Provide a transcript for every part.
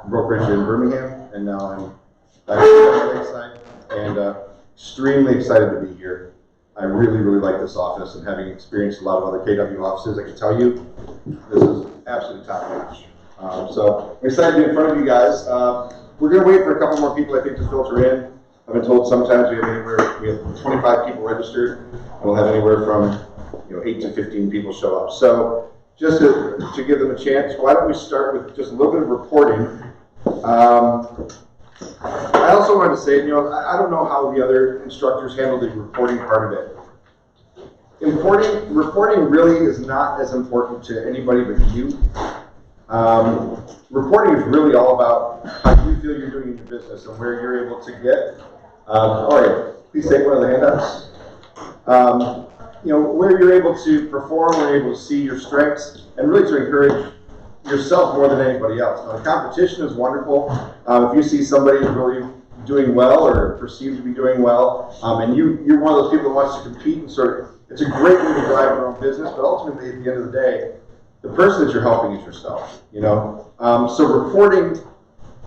brokerage in Birmingham, and now I'm back on the lakeside, and extremely excited to be here. I really, really like this office, and having experienced a lot of other KW offices, I can tell you this is absolutely top notch. So I'm excited to be in front of you guys. We're going to wait for a couple more people, I think, to filter in. I've been told sometimes we have 25 people registered, and we'll have anywhere from 8 to 15 people show up. So just to give them a chance, why don't we start with just a little bit of reporting. I also wanted to say, I don't know how the other instructors handle the reporting part of it. Reporting really is not as important to anybody but you. Reporting is really all about how you feel you're doing in your business and where you're able to get. Please take one of the handouts. Where you're able to perform, where you're able to see your strengths, and really to encourage yourself more than anybody else. Now, the competition is wonderful. If you see somebody really doing well or perceived to be doing well, and you're one of those people that wants to compete and it's a great way to drive your own business, but ultimately at the end of the day, the person that you're helping is yourself. So reporting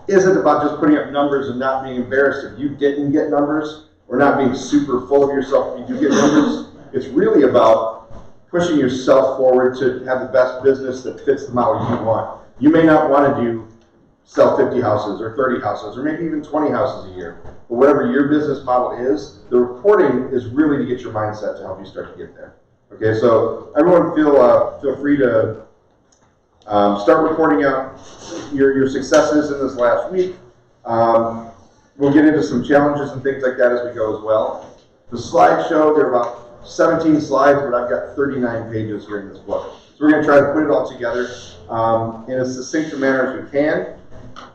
isn't about just putting up numbers and not being embarrassed if you didn't get numbers, or not being super full of yourself if you do get numbers. It's really about pushing yourself forward to have the best business that fits the model you want. You may not want to sell 50 houses or 30 houses or maybe even 20 houses a year. But whatever your business model is, the reporting is really to get your mindset to help you start to get there. Okay, so everyone feel free to start reporting out your successes in this last week. We'll get into some challenges and things like that as we go as well. The slideshow, there are about 17 slides, but I've got 39 pages here in this book. So we're going to try to put it all together in as succinct a manner as we can.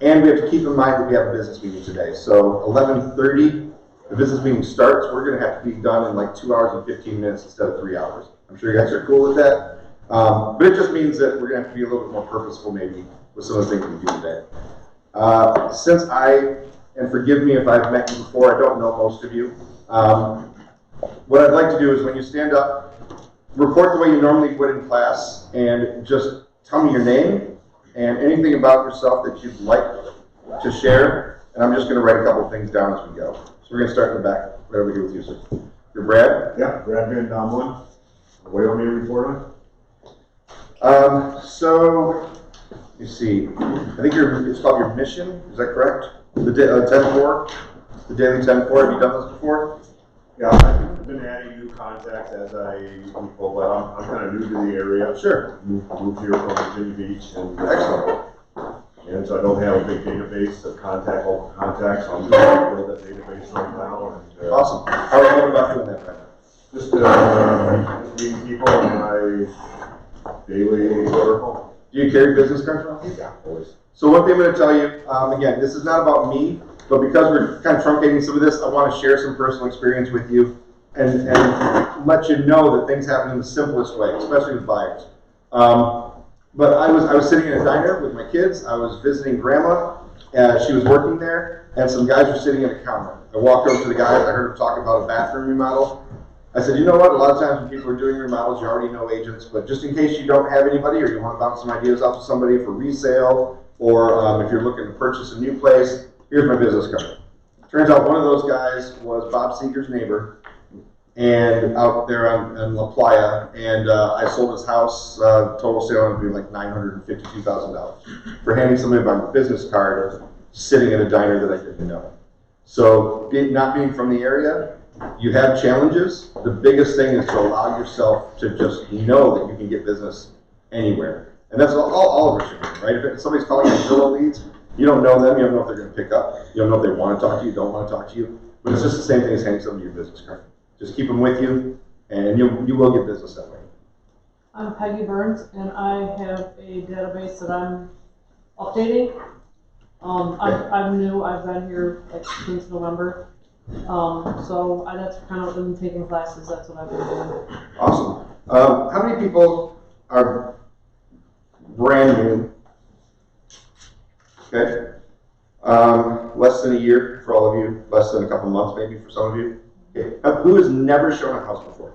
And we have to keep in mind that we have a business meeting today. So 11:30, the business meeting starts. We're going to have to be done in like 2 hours and 15 minutes instead of 3 hours. I'm sure you guys are cool with that. But it just means that we're going to have to be a little bit more purposeful maybe with some of the things we do today. And forgive me if I've met you before, I don't know most of you. What I'd like to do is when you stand up, report the way you normally would in class, and just tell me your name and anything about yourself that you'd like to share. And I'm just going to write a couple things down as we go. So we're going to start in the back, right over here with you, sir. You're Brad? Yeah, Brad Van Domlin. What do you want me to report on? So, you see, I think it's called your mission, is that correct? The 10-4, the daily 10-4, have you done this before? Yeah, I've been adding new contacts as I move forward, but I'm kind of new to the area. Sure. Moved here from Virginia Beach. Excellent. And so I don't have a big database of local contacts, so I'm trying to build that database right now. And, awesome. How are you going about doing that right now? Just meeting people in my daily protocol. Do you carry business cards around you? Yeah, always. So one thing I'm going to tell you, again, this is not about me, but because we're kind of truncating some of this, I want to share some personal experience with you and let you know that things happen in the simplest way, especially with buyers. But I was sitting in a diner with my kids. I was visiting grandma. She was working there, and some guys were sitting at a counter. I walked over to the guys. I heard them talking about a bathroom remodel. I said, you know what? A lot of times when people are doing remodels, you already know agents, but just in case you don't have anybody or you want to bounce some ideas off to somebody for resale, or if you're looking to purchase a new place, here's my business card. Turns out one of those guys was Bob Seeger's neighbor, and out there on La Playa, and I sold his house, total sale would be like $952,000 for handing somebody my business card sitting at a diner that I didn't know. So not being from the area, you have challenges. The biggest thing is to allow yourself to just know that you can get business anywhere. And that's all of us should do, right? If somebody's calling you Zillow leads, you don't know them, you don't know if they're going to pick up, you don't know if they want to talk to you, don't want to talk to you, but it's just the same thing as handing somebody your business card. Just keep them with you, and you will get business that way. I'm Peggy Burns, and I have a database that I'm updating. I'm new, I've been here since November. So that's kind of been taking classes, that's what I've been doing. Awesome. How many people are brand new? Okay. Less than a year for all of you, less than a couple months maybe for some of you. Okay. Who has never shown a house before?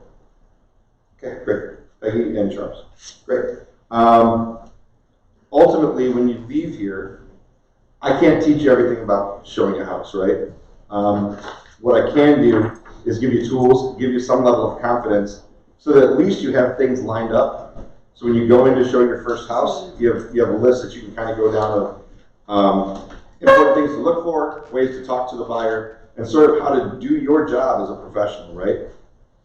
Okay, great. Peggy and Charles. Great. Ultimately, when you leave here, I can't teach you everything about showing a house, right? What I can do is give you tools, give you some level of confidence, so that at least you have things lined up. So when you go in to show your first house, you have a list that you can kind of go down of important things to look for, ways to talk to the buyer, and sort of how to do your job as a professional, right?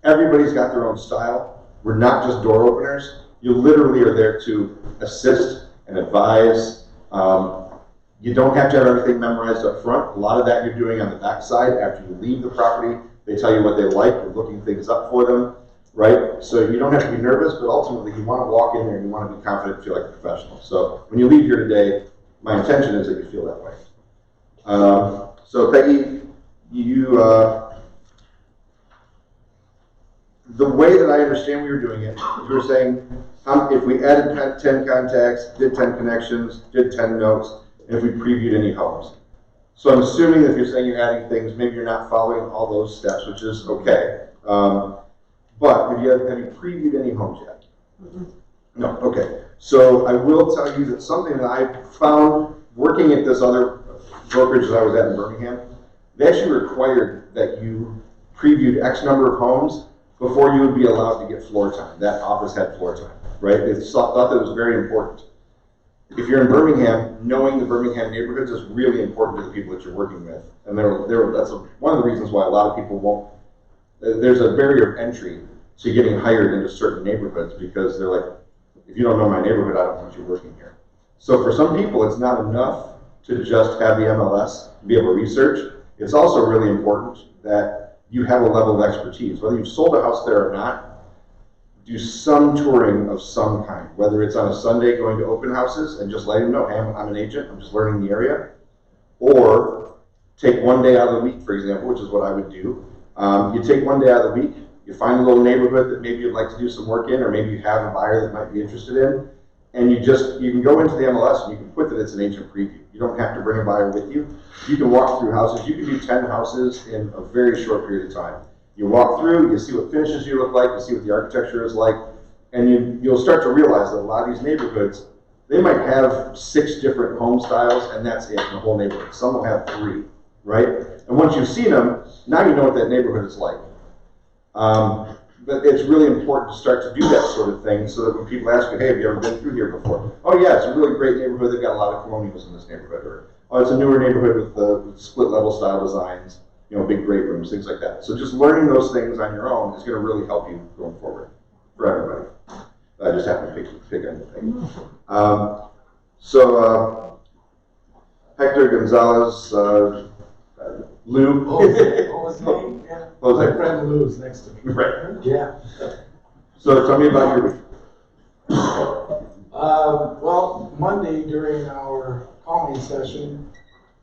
Everybody's got their own style. We're not just door openers. You literally are there to assist and advise. You don't have to have everything memorized up front. A lot of that you're doing on the back side after you leave the property. They tell you what they like. You're looking things up for them, right? So you don't have to be nervous, but ultimately you want to walk in there and you want to be confident and feel like a professional. So when you leave here today, my intention is that you feel that way. So Peggy, the way that I understand we were doing it, you were saying if we added 10 contacts, did 10 connections, did 10 notes, and if we previewed any homes. So I'm assuming that if you're saying you're adding things, maybe you're not following all those steps, which is okay. But have you previewed any homes yet? Mm-hmm. No, okay. So I will tell you that something that I found working at this other brokerage that I was at in Birmingham, they actually required that you previewed X number of homes before you would be allowed to get floor time. That office had floor time, right? They thought that was very important. If you're in Birmingham, knowing the Birmingham neighborhoods is really important to the people that you're working with. And that's one of the reasons why a lot of people won't, there's a barrier of entry to getting hired into certain neighborhoods because they're like, if you don't know my neighborhood, I don't want you working here. So for some people, it's not enough to just have the MLS, be able to research. It's also really important that you have a level of expertise. Whether you've sold a house there or not, do some touring of some kind, whether it's on a Sunday going to open houses and just letting them know, hey, I'm an agent, I'm just learning the area, or take one day out of the week, for example, which is what I would do. You take one day out of the week, you find a little neighborhood that maybe you'd like to do some work in, or maybe you have a buyer that might be interested in, and you can go into the MLS and you can put that it's an agent preview. You don't have to bring a buyer with you. You can walk through houses. You can do 10 houses in a very short period of time. You walk through, you see what finishes you look like, you see what the architecture is like, and you'll start to realize that a lot of these neighborhoods, they might have 6 different home styles, and that's it in the whole neighborhood. Some will have 3, right? And once you've seen them, now you know what that neighborhood is like. But it's really important to start to do that sort of thing so that when people ask you, hey, have you ever been through here before? Oh yeah, it's a really great neighborhood. They've got a lot of colonials in this neighborhood. Or, oh, it's a newer neighborhood with split level style designs, big great rooms, things like that. So just learning those things on your own is going to really help you going forward for everybody. I just happened to pick on the thing. Hector Gonzalez, Lou. What was his name? Yeah. What was My that? friend Lou's next to me. Right. Yeah. So tell me about your week. Well, Monday during our calming session,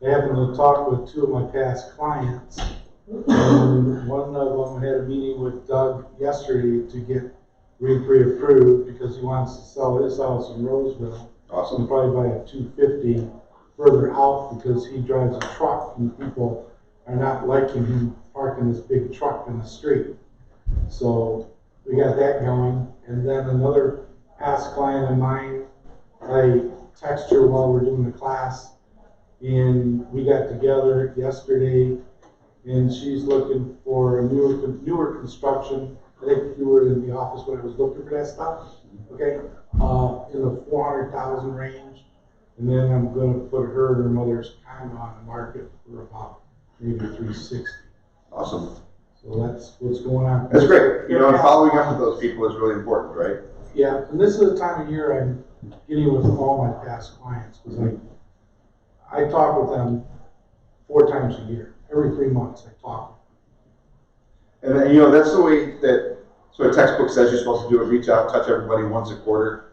I happened to talk with 2 of my past clients. And one of them had a meeting with Doug yesterday to get pre-approved because he wants to sell his house in Roseville. Awesome. And probably buy a 250 further out because he drives a truck and people are not liking him parking this big truck in the street. So we got that going. And then another past client of mine, I text her while we're doing the class, and we got together yesterday, and she's looking for a newer construction. I think you were in the office when I was looking for that stuff, okay? In the 400,000 range, and then I'm going to put her and her mother's condo on the market for about maybe 360. Awesome. So that's what's going on. That's great. Following up with those people is really important, right? Yeah, and this is the time of year I'm getting with all my past clients because I talk with them 4 times a year. Every 3 months I talk. And then, that's the way that, so a textbook says you're supposed to do it, reach out, touch everybody once a quarter.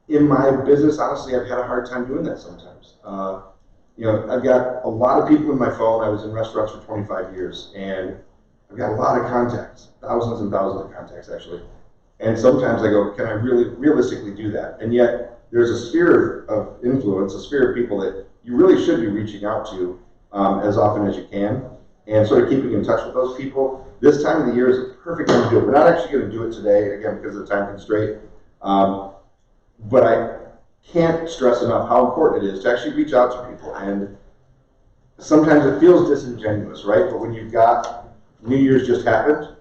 In my business, honestly, I've had a hard time doing that sometimes. I've got a lot of people in my phone. I was in restaurants for 25 years, and I've got a lot of contacts, thousands and thousands of contacts, actually. And sometimes I go, can I really realistically do that? And yet, there's a sphere of influence, a sphere of people that you really should be reaching out to as often as you can, and sort of keeping in touch with those people. This time of the year is a perfect time to do it. We're not actually going to do it today, again, because of the time constraint. But can't stress enough how important it is to actually reach out to people. And sometimes it feels disingenuous, right? But when you've got New Year's just happened,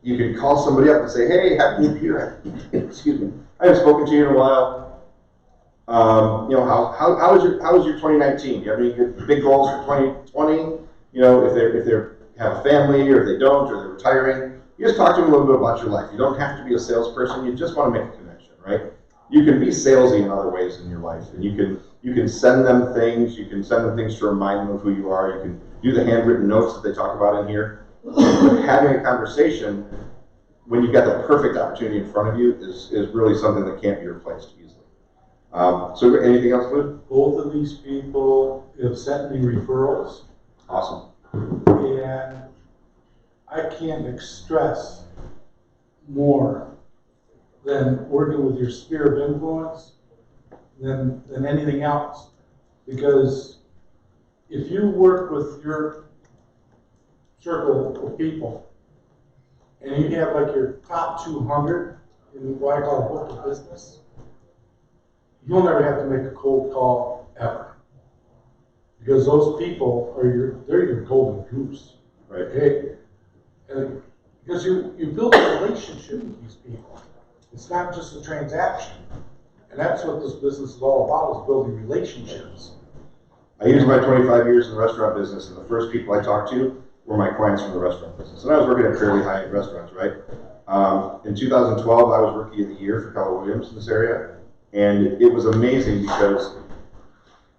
you can call somebody up and say, hey, Happy New Year. Excuse me. I haven't spoken to you in a while. You know, how was your 2019? Do you have any good, big goals for 2020? You know, if they have a family, or if they don't, or they're retiring, you just talk to them a little bit about your life. You don't have to be a salesperson. You just want to make a connection, right? You can be salesy in other ways in your life, and you can send them things. You can send them things to remind them of who you are. You can do the handwritten notes that they talk about in here. But having a conversation when you've got the perfect opportunity in front of you is really something that can't be replaced easily. So anything else, Lou? Both of these people have sent me referrals. Awesome. And I can't stress more than working with your sphere of influence than anything else. Because if you work with your circle of people and you have like your top 200 in what I call a book of business, you'll never have to make a cold call ever. Because those people are they're your golden goose. Right. Okay? And because you build a relationship with these people. It's not just a transaction. And that's what this business is all about, is building relationships. I used my 25 years in the restaurant business, and the first people I talked to were my clients from the restaurant business. And I was working at fairly high-end restaurants, right? In 2012, I was Rookie of the Year for Keller Williams in this area. And it was amazing because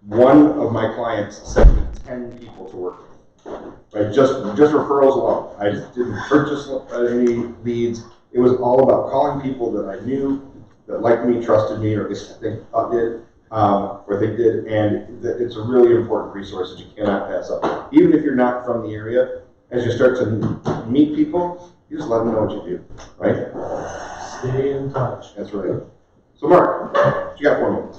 one of my clients sent me 10 people to work with, right? Just referrals alone. I didn't purchase any leads. It was all about calling people that I knew, that liked me, trusted me, or at least they thought did, or they did. And it's a really important resource that you cannot pass up. Even if you're not from the area, as you start to meet people, you just let them know what you do, right? Stay in touch. That's right. So Mark, what you got for me?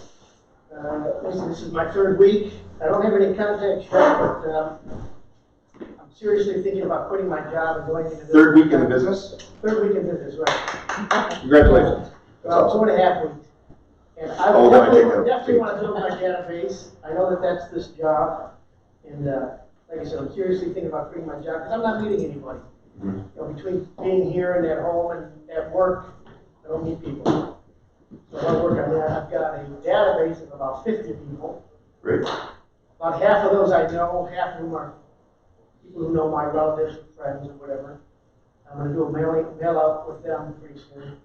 Listen, this is my third week. I don't have any contacts yet, but I'm seriously thinking about quitting my job and going into this. Third week in the business? Third week in business, right. Congratulations. Well, 2.5 weeks. And I Oh, would then I take that. definitely want to build my database. I know that that's this job. And like I said, I'm seriously thinking about quitting my job because I'm not meeting anybody. Mm-hmm. You know, between being here and at home and at work, I don't meet people. So I work on that. I've got a database of about 50 people. Great. About half of those I know, half of them are people who know my relatives, friends, or whatever. I'm going to do a mail out with them pretty soon.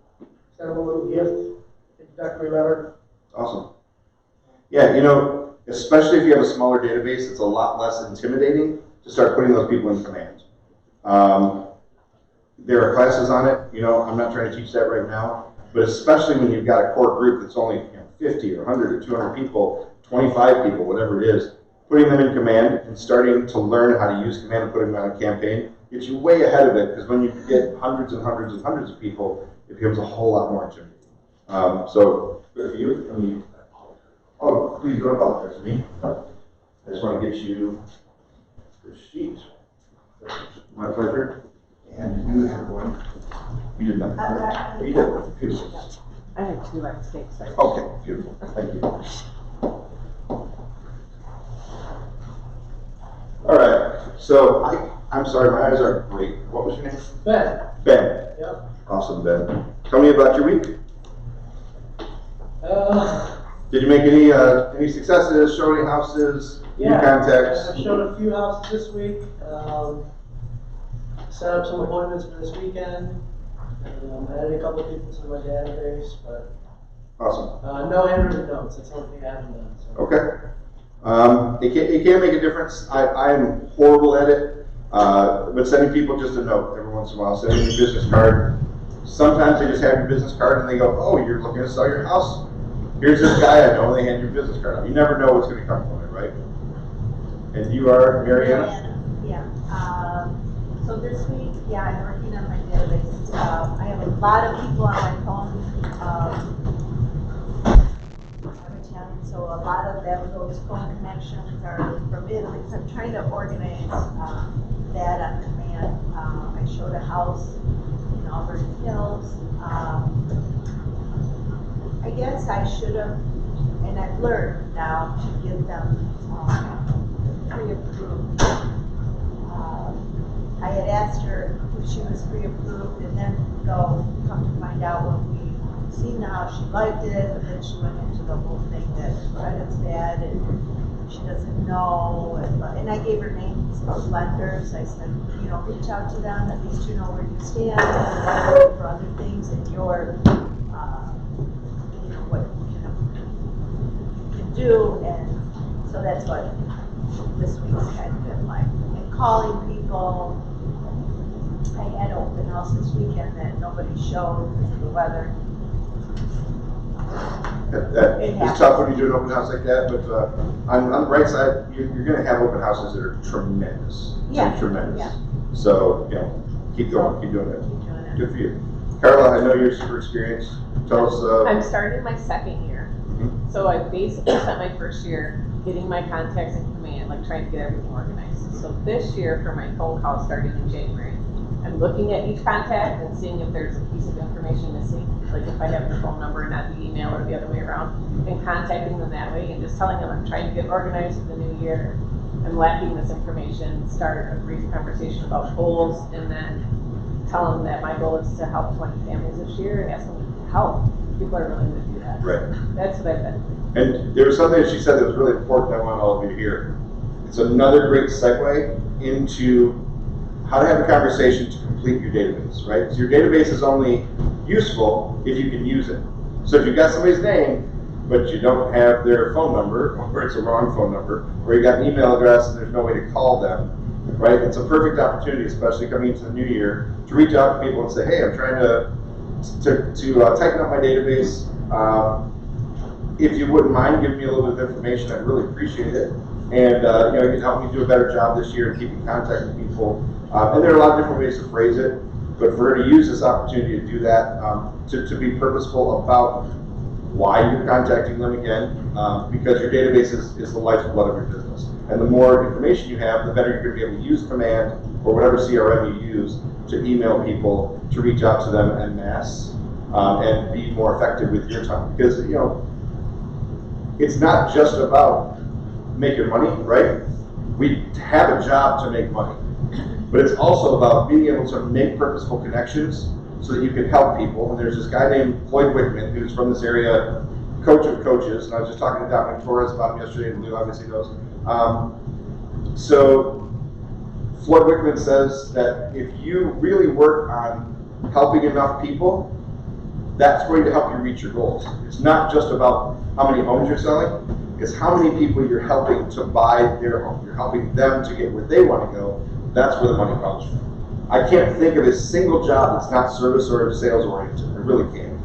Send them a little gift, introductory letter. Awesome. Yeah, you know, especially if you have a smaller database, it's a lot less intimidating to start putting those people in command. There are classes on it. You know, I'm not trying to teach that right now. But especially when you've got a core group that's only 50 or 100 or 200 people, 25 people, whatever it is, putting them in command and starting to learn how to use command and putting them on a campaign gets you way ahead of it, because when you get hundreds and hundreds and hundreds of people, it becomes a whole lot more intimidating. So, good for you. I mean, oh, please don't apologize to me. I just want to get you the sheet. My pleasure. And you have one. You did not. You did. Beautiful. I had 2 mistakes. Okay, beautiful. Thank you. All right. So I'm sorry, my eyes aren't great. What was your name? Ben. Ben. Yep. Awesome, Ben. Tell me about your week. Uh, Did you make any successes? Show any houses? yeah. New contacts? I've shown a few houses this week. Set up some appointments for this weekend. Added a couple of people to my database, but Awesome. no handwritten notes. That's the only thing I haven't done. So. Okay. It can make a difference. I am horrible at it, but sending people just a note every once in a while, sending a business card. Sometimes they just have your business card and they go, oh, you're looking to sell your house? Here's this guy I know, and they hand your business card out. You never know what's going to come from it, right? And you are Mariana? Yeah. So this week, I'm working on my database. I have a lot of people on my phone. I'm Italian, so a lot of them, those phone connections are from Italy. So I'm trying to organize that on command. I showed a house in Auburn Hills. I guess I should have learned now to get them pre-approved. I had asked her if she was pre-approved, and then come to find out when we seen how she liked it, and then she went into the whole thing that credit's bad and she doesn't know. And I gave her names of lenders. I said, reach out to them, at least you know where you stand, and looking for other things in your, what you can do. And so that's what this week's kind of been like. And calling people. I had open house this weekend that nobody showed because of the weather. It's tough when you do an open house like that, but on the bright side, you're going to have open houses that are tremendous. Yeah. Tremendous. Yeah. So, keep going, keep doing it. Keep doing it. Good for you. Carla, I know you're super experienced. Tell us. I'm starting my second year. Mhm. So I basically spent my first year getting my contacts in command, like trying to get everything organized. So this year for my phone call starting in January, I'm looking at each contact and seeing if there's a piece of information missing, like if I have the phone number and not the email or the other way around, and contacting them that way and just telling them I'm trying to get organized for the new year. I'm lacking this information, start a brief conversation about goals, and then tell them that my goal is to help 20 families this year and ask them to help. People are willing to do that. Right. That's what I've been. And there was something that she said that was really important I want all of you to hear. It's another great segue into how to have a conversation to complete your database, right? So your database is only useful if you can use it. So if you've got somebody's name, but you don't have their phone number, or it's a wrong phone number, or you got an email address and there's no way to call them, right? It's a perfect opportunity, especially coming into the new year, to reach out to people and say, hey, I'm trying to tighten up my database. If you wouldn't mind giving me a little bit of information, I'd really appreciate it. And you can help me do a better job this year in keeping contact with people. And there are a lot of different ways to phrase it, but for her to use this opportunity to do that, to be purposeful about why you're contacting them again, because your database is the lifeblood of your business. And the more information you have, the better you're going to be able to use Command or whatever CRM you use to email people, to reach out to them en masse, and be more effective with your time. Because, it's not just about making money, right? We have a job to make money. But it's also about being able to make purposeful connections so that you can help people. And there's this guy named Floyd Wickman, who's from this area, coach of coaches. And I was just talking to Dominic Torres about him yesterday, and Lou obviously knows. So Floyd Wickman says that if you really work on helping enough people, that's going to help you reach your goals. It's not just about how many homes you're selling, it's how many people you're helping to buy their home. You're helping them to get where they want to go. That's where the money comes from. I can't think of a single job that's not service or sales oriented. I really can't.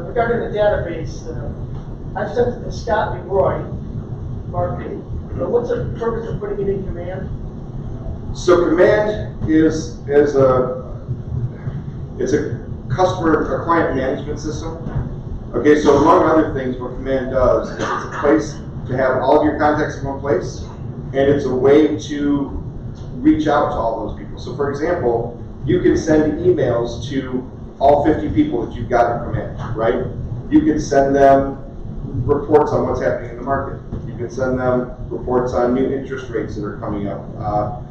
Regarding the database, I've sent it to Scott Leroy, marketing. What's the purpose of putting it in Command? So Command is a customer, a client management system. Okay, so among other things, what Command does is it's a place to have all of your contacts in one place, and it's a way to reach out to all those people. So for example, you can send emails to all 50 people that you've got in Command, right? You can send them reports on what's happening in the market. You can send them reports on new interest rates that are coming up.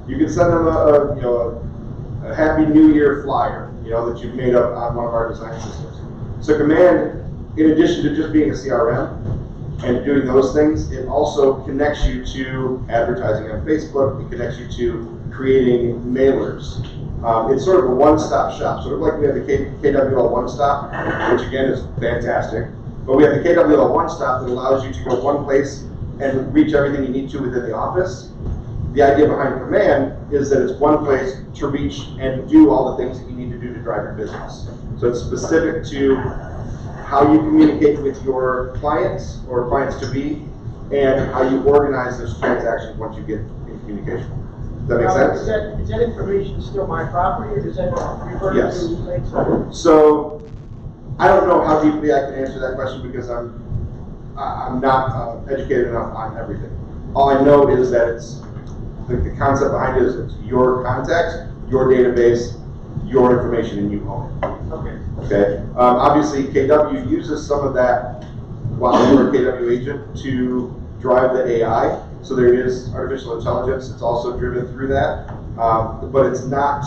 You can send them a Happy New Year flyer, that you've made up on one of our design systems. So Command, in addition to just being a CRM and doing those things, it also connects you to advertising on Facebook. It connects you to creating mailers. It's sort of a one-stop shop. Sort of like we have the KWL One Stop, which again is fantastic. But we have the KWL One Stop that allows you to go one place and reach everything you need to within the office. The idea behind Command is that it's one place to reach and do all the things that you need to do to drive your business. So it's specific to how you communicate with your clients or clients-to-be, and how you organize those transactions once you get in communication. Does that make sense? Is that information still my property, or does that refer Yes. to Lakeside? So I don't know how deeply I can answer that question because I'm not educated enough on everything. All I know is that it's the concept behind it is it's your contacts, your database, your information, and you own it. Okay. Okay. Obviously, KW uses some of that while you're a KW agent to drive the AI. So there is artificial intelligence. It's also driven through that, but it's not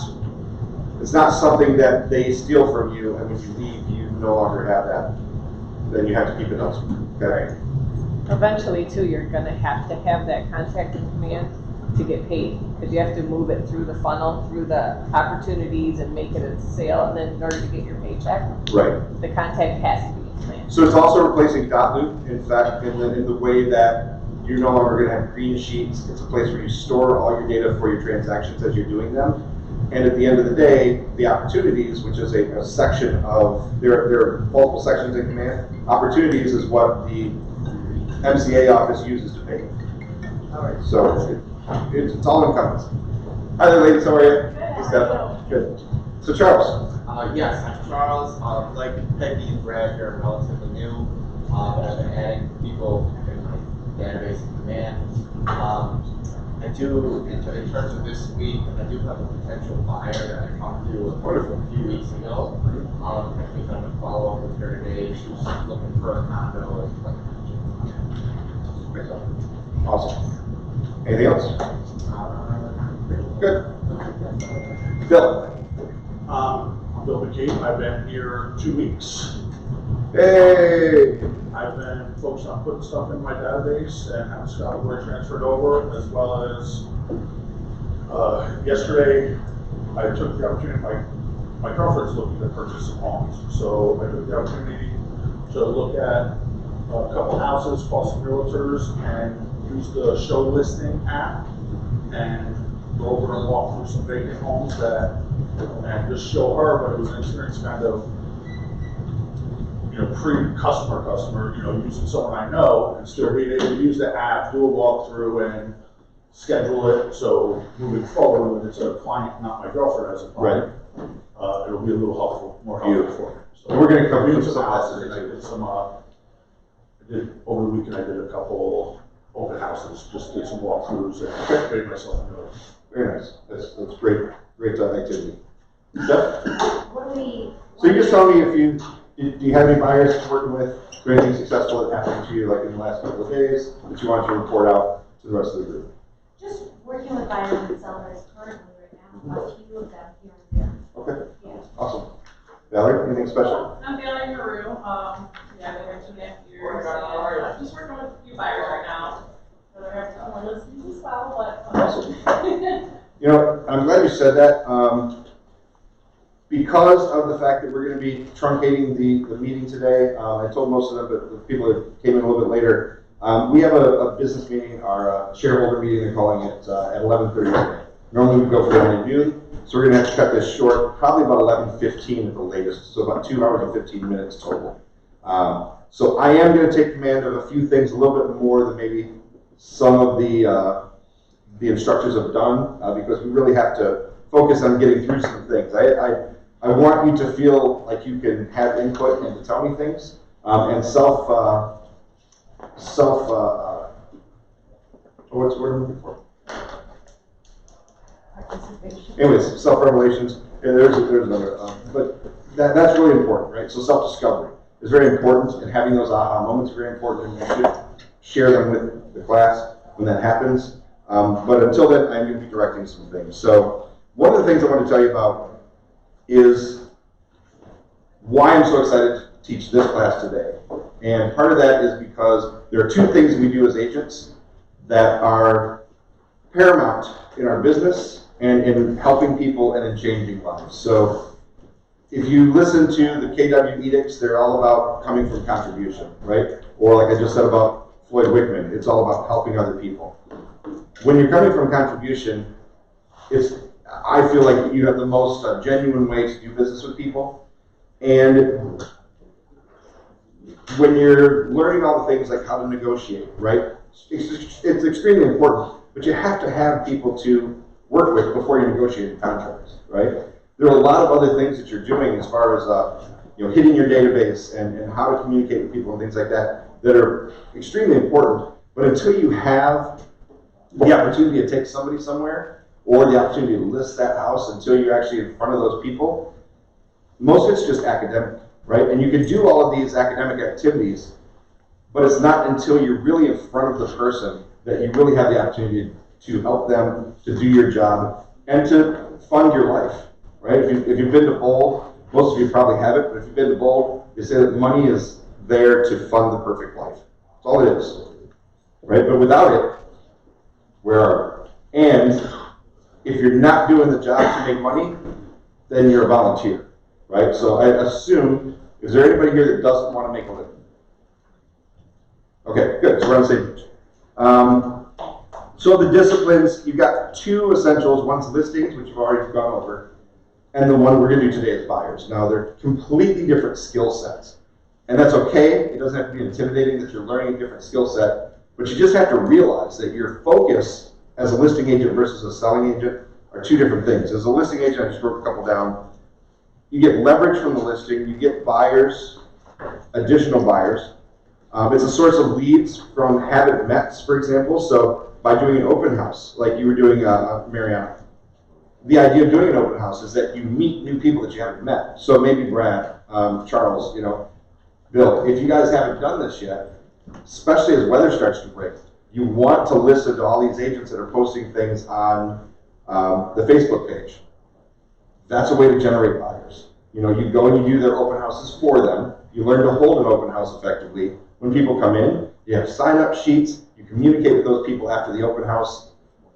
something that they steal from you, and when you leave, you no longer have that. Then you have to keep it elsewhere. Okay. Eventually, too, you're gonna have to have that contact in command to get paid, because you have to move it through the funnel, through the opportunities, and make it a sale, and then in order to get your paycheck, Right. the contact has to be in command. So it's also replacing Dotloop. In fact, in the way that you're no longer going to have green sheets. It's a place where you store all your data for your transactions as you're doing them. And at the end of the day, the opportunities, which is a section of, there are multiple sections in command. Opportunities is what the MCA office uses to pay. All right. So it's all encompassing. Hi there, ladies. How are you? Good. Steph. Good. So Charles. Yes, I'm Charles. Like Peggy and Brad here, I'm relatively new, but I've been adding people in my database and command. I do, in terms of this week, I do have a potential buyer that I talked to a few weeks ago. I think I'm going to follow up with her today. She's looking for a condo and like. Awesome. Anything else? Good. Bill. I'm Bill McKee. I've been here 2 weeks. Hey. I've been focused on putting stuff in my database and having Scott Boy transferred over, as well as yesterday I took the opportunity. My girlfriend's looking to purchase some homes, so I took the opportunity to look at a couple houses, call some realtors, and use the show listing app and go over and walk through some vacant homes and just show her. But it was an experience kind of, pre-customer, using someone I know and still being able to use the app, do a walkthrough and schedule it. So moving forward, when it's a client, not my girlfriend as a client, it'll be a little more helpful for me. So We're going to come in in some houses, and I did over the weekend, I did a couple open houses, just did some walkthroughs and made myself know. Very nice. That's great activity. Jeff? What do we? So you just tell me if do you have any buyers you're working with? Is there anything successful that happened to you like in the last couple of days that you want to report out to the rest of the group? Just working with buyers and sellers currently right now, a few of them here and there. Okay. Yeah. Awesome. Valerie, anything special? I'm Valerie Maru. Yeah, I've been here 2.5 years. I'm just working with a few buyers right now. So I have some more listings as well, but. Awesome. I'm glad you said that. Because of the fact that we're going to be truncating the meeting today, I told most of them, but the people that came in a little bit later, we have a business meeting, our shareholder meeting, they're calling it, at 11:30 today. Normally we go for 9 noon, so we're going to have to cut this short, probably about 11:15 at the latest, so about 2 hours and 15 minutes total. So I am going to take command of a few things, a little bit more than maybe some of the instructors have done, because we really have to focus on getting through some things. I want you to feel like you can have input and to tell me things, and what's the word I'm looking for? Participation. Anyways, self-revelations, and there's another, but that's really important, right? So self-discovery is very important, and having those aha moments is very important, and you should share them with the class when that happens. But until then, I'm going to be directing some things. So one of the things I want to tell you about is why I'm so excited to teach this class today. And part of that is because there are two things we do as agents that are paramount in our business and in helping people and in changing lives. So if you listen to the KW edicts, they're all about coming from contribution, right? Or like I just said about Floyd Wickman, it's all about helping other people. When you're coming from contribution, I feel like you have the most genuine way to do business with people. And when you're learning all the things like how to negotiate, right? It's extremely important, but you have to have people to work with before you negotiate contracts, right? There are a lot of other things that you're doing as far as hitting your database and how to communicate with people and things like that are extremely important. But until you have the opportunity to take somebody somewhere, or the opportunity to list that house until you're actually in front of those people, most of it's just academic, right? And you can do all of these academic activities, but it's not until you're really in front of the person that you really have the opportunity to help them, to do your job, and to fund your life, right? If you've been to Bold, most of you probably haven't, but if you've been to Bold, you say that money is there to fund the perfect life. That's all it is, right? But without it, where are we? And if you're not doing the job to make money, then you're a volunteer, right? So I assume, is there anybody here that doesn't want to make a living? Okay, good, so we're on the same page. So the disciplines, you've got two essentials. One's listings, which you've already gone over, and the one we're going to do today is buyers. Now, they're completely different skill sets, and that's okay. It doesn't have to be intimidating that you're learning a different skill set, but you just have to realize that your focus as a listing agent versus a selling agent are two different things. As a listing agent, I just wrote a couple down. You get leverage from the listing. You get buyers, additional buyers. It's a source of leads from haven't mets, for example. So by doing an open house, like you were doing, Mariana, the idea of doing an open house is that you meet new people that you haven't met. So maybe Brad, Charles, Bill, if you guys haven't done this yet, especially as weather starts to break, you want to listen to all these agents that are posting things on the Facebook page. That's a way to generate buyers. You go and you do their open houses for them. You learn to hold an open house effectively. When people come in, you have sign-up sheets. You communicate with those people after the open house.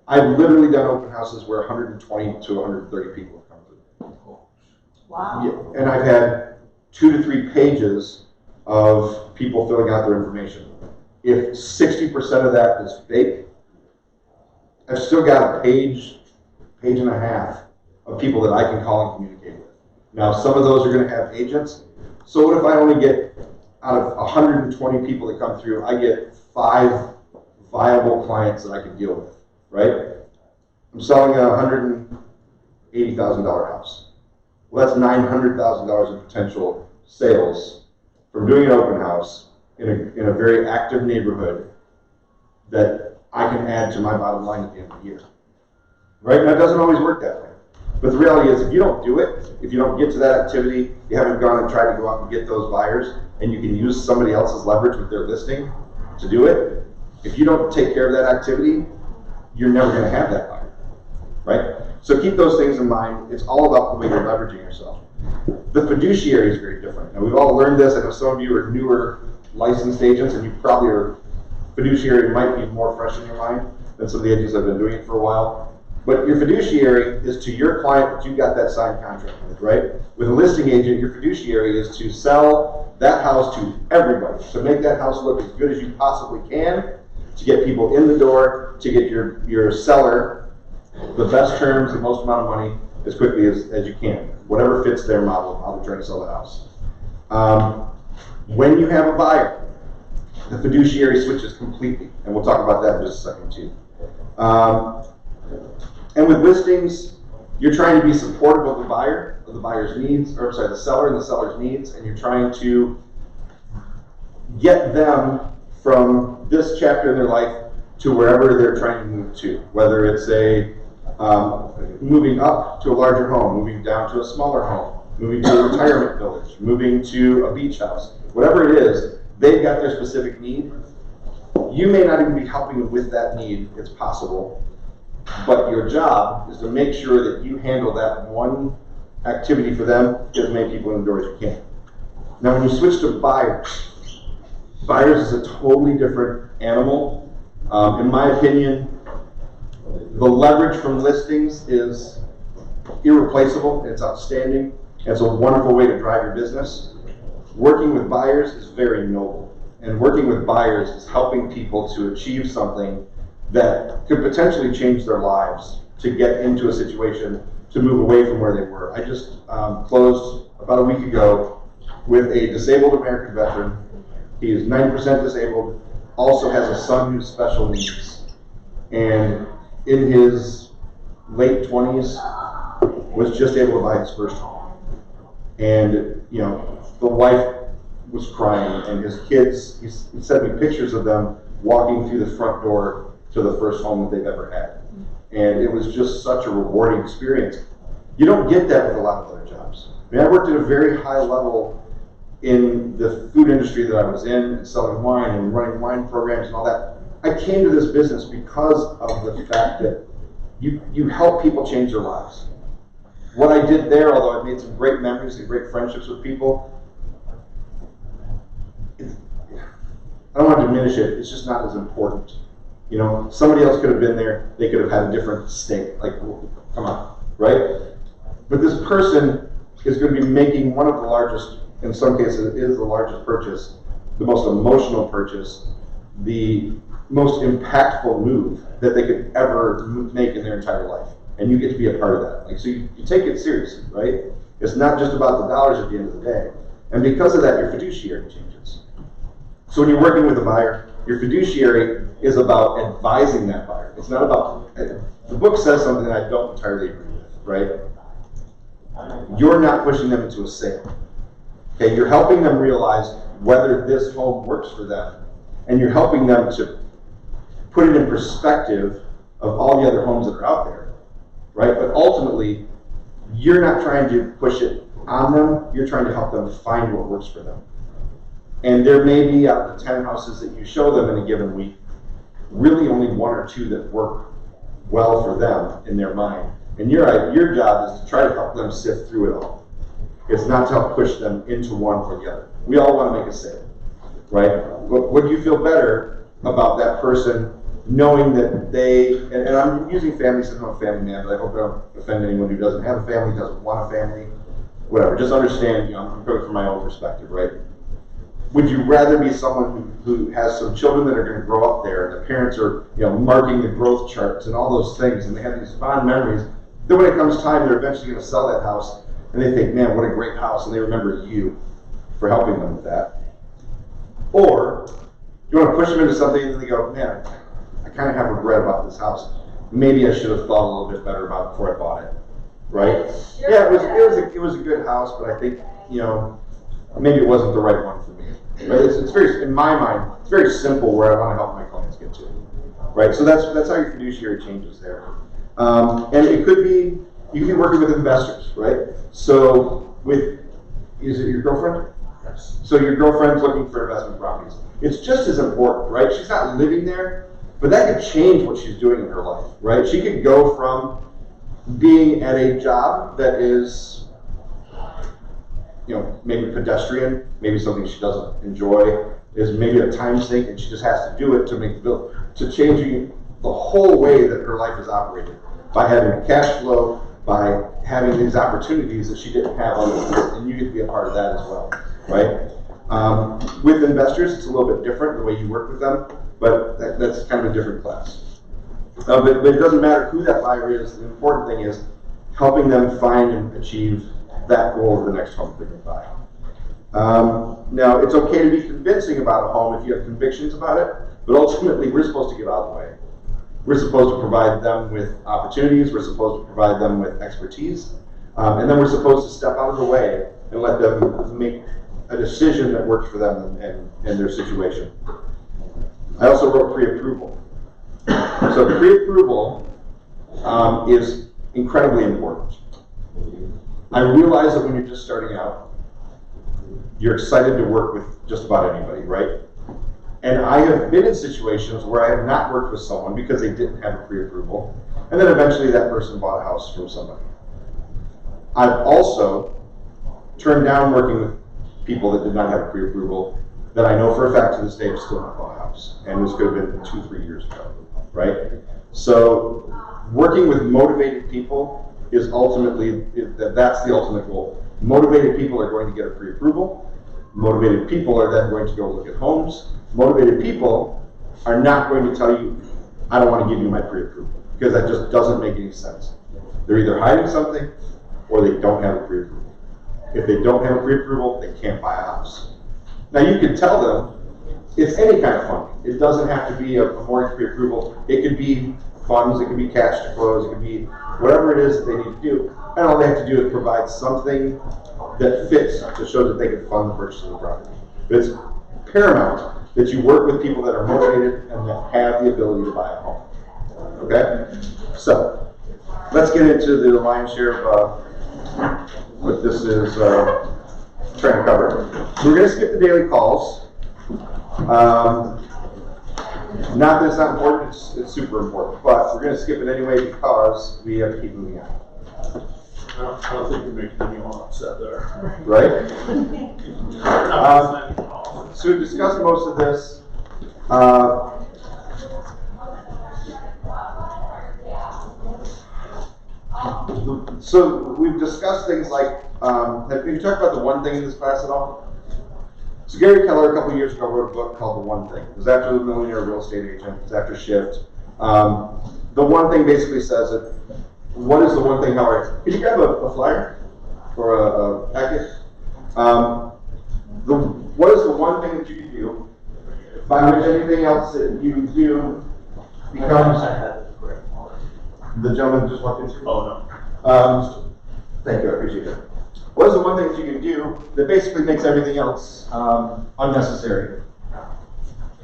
I've literally done open houses where 120 to 130 people have come through. Wow. Yeah, and I've had 2 to 3 pages of people filling out their information. If 60% of that is fake, I've still got a page and a half of people that I can call and communicate with. Now, some of those are going to have agents. So what if I only get, out of 120 people that come through, I get 5 viable clients that I can deal with, right? I'm selling a $180,000 house. Well, that's $900,000 in potential sales from doing an open house in a very active neighborhood that I can add to my bottom line at the end of the year. Right? Now, it doesn't always work that way. But the reality is, if you don't do it, if you don't get to that activity, you haven't gone and tried to go out and get those buyers, and you can use somebody else's leverage with their listing to do it, if you don't take care of that activity, you're never going to have that buyer, right? So keep those things in mind. It's all about the way you're leveraging yourself. The fiduciary is very different. Now, we've all learned this. I know some of you are newer licensed agents, and you probably are, fiduciary might be more fresh in your mind than some of the agents that have been doing it for a while. But your fiduciary is to your client that you got that signed contract with, right? With a listing agent, your fiduciary is to sell that house to everybody, to make that house look as good as you possibly can, to get people in the door, to get your seller the best terms, the most amount of money as quickly as you can, whatever fits their model of how they're trying to sell the house. When you have a buyer, the fiduciary switches completely, and we'll talk about that in just a second too. And with listings, you're trying to be supportive of the buyer, of the buyer's needs, or sorry, the seller and the seller's needs, and you're trying to get them from this chapter in their life to wherever they're trying to move to, whether it's moving up to a larger home, moving down to a smaller home, moving to a retirement village, moving to a beach house, whatever it is, they've got their specific need. You may not even be helping them with that need, it's possible, but your job is to make sure that you handle that one activity for them, get as many people in the door as you can. Now, when you switch to buyers is a totally different animal. In my opinion, the leverage from listings is irreplaceable. It's outstanding. It's a wonderful way to drive your business. Working with buyers is very noble. And working with buyers is helping people to achieve something that could potentially change their lives, to get into a situation to move away from where they were. I just closed about a week ago with a disabled American veteran. He is 90% disabled, also has a son who's special needs, and in his late 20s was just able to buy his first home. And the wife was crying, and his kids, he sent me pictures of them walking through the front door to the first home that they've ever had. And it was just such a rewarding experience. You don't get that with a lot of other jobs. I mean, I worked at a very high level in the food industry that I was in, selling wine and running wine programs and all that, I came to this business because of the fact that you help people change their lives. What I did there, although I made some great memories and great friendships with people, I don't want to diminish it, it's just not as important. You know, somebody else could have been there, they could have had a different stake. Like, come on, right? But this person is going to be making one of the largest, in some cases it is the largest purchase, the most emotional purchase, the most impactful move that they could ever make in their entire life. And you get to be a part of that. Like, so you take it seriously, right? It's not just about the dollars at the end of the day. And because of that, your fiduciary changes. So when you're working with a buyer, your fiduciary is about advising that buyer. It's not about, the book says something that I don't entirely agree with, right? You're not pushing them into a sale. Okay, you're helping them realize whether this home works for them. And you're helping them to put it in perspective of all the other homes that are out there, right? But ultimately, you're not trying to push it on them, you're trying to help them find what works for them. And there may be, out of the 10 houses that you show them in a given week, really only 1 or 2 that work well for them in their mind. And your job is to try to help them sift through it all. It's not to help push them into one or the other. We all want to make a sale, right? But would you feel better about that person knowing that they, and I'm using families, I'm not a family man, but I hope I don't offend anyone who doesn't have a family, doesn't want a family, whatever. Just understand, I'm coming from my own perspective, right? Would you rather be someone who has some children that are going to grow up there, and the parents are, marking the growth charts and all those things, and they have these fond memories? Then when it comes time, they're eventually going to sell that house, and they think, man, what a great house, and they remember you for helping them with that. Or you want to push them into something, and then they go, man, I kind of have regret about this house. Maybe I should have thought a little bit better about it before I bought it, right? Yeah, it was a good house, but I think maybe it wasn't the right one for me. Right? It's very, in my mind, it's very simple where I want to help my clients get to, right? So that's how your fiduciary changes there. And it could be, you can be working with investors, right? So is it your girlfriend? Yes. So your girlfriend's looking for investment properties. It's just as important, right? She's not living there, but that could change what she's doing in her life, right? She could go from being at a job that is, maybe pedestrian, maybe something she doesn't enjoy, is maybe a time sink, and she just has to do it to make the bill, to changing the whole way that her life is operated by having cash flow, by having these opportunities that she didn't have otherwise, and you get to be a part of that as well, right? With investors, it's a little bit different the way you work with them, but that's kind of a different class. But it doesn't matter who that buyer is. The important thing is helping them find and achieve that goal of the next home they're going to buy. Now, it's okay to be convincing about a home if you have convictions about it, but ultimately we're supposed to get out of the way. We're supposed to provide them with opportunities, we're supposed to provide them with expertise, and then we're supposed to step out of the way and let them make a decision that works for them and their situation. I also wrote pre-approval. So pre-approval is incredibly important. I realize that when you're just starting out, you're excited to work with just about anybody, right? And I have been in situations where I have not worked with someone because they didn't have a pre-approval, and then eventually that person bought a house from somebody. I've also turned down working with people that did not have a pre-approval that I know for a fact to this day have still not bought a house, and this could have been 2-3 years ago, right? So working with motivated people is ultimately, that's the ultimate goal. Motivated people are going to get a pre-approval. Motivated people are then going to go look at homes. Motivated people are not going to tell you, I don't want to give you my pre-approval, because that just doesn't make any sense. They're either hiding something or they don't have a pre-approval. If they don't have a pre-approval, they can't buy a house. Now you can tell them it's any kind of funding. It doesn't have to be a mortgage pre-approval. It could be funds, it could be cash to close, it could be whatever it is that they need to do. And all they have to do is provide something that fits to show that they can fund the purchase of the property. But it's paramount that you work with people that are motivated and that have the ability to buy a home. Okay? So, let's get into the lion's share of what this is trying trying to cover. So we're gonna skip the daily calls. Not that it's not important, it's super important, but we're gonna skip it anyway because we have to keep moving on. I don't think you're making anyone upset there. Right? So we've discussed most of this. So we've discussed things like, have you talked about the one thing in this class at all? So Gary Keller a couple of years ago wrote a book called The One Thing. It was after The Millionaire Real Estate Agent. It's after Shift. The one thing basically says that, what is the one thing, Howard? Could you grab a flyer or a packet? What is the one thing that you can do by which anything else that you do becomes... The gentleman just walked in. Oh, no. Thank you, I appreciate it. What is the one thing that you can do that basically makes everything else unnecessary?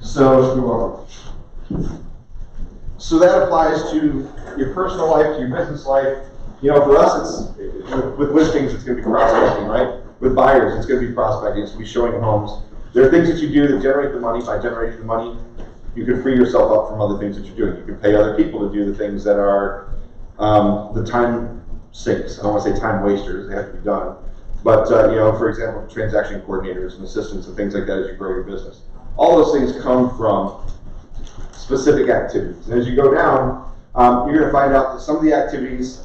So, you're welcome. So that applies to your personal life, to your business life. You know, for us, it's with listings, it's going to be prospecting, right? With buyers, it's going to be prospecting. It's going to be showing homes. There are things that you do that generate the money. By generating the money, you can free yourself up from other things that you're doing. You can pay other people to do the things that are the time sinks. I don't want to say time wasters, they have to be done. But, you know, for example, transaction coordinators and assistants and things like that as you grow your business. All those things come from specific activities. And as you go down, you're going to find out that some of the activities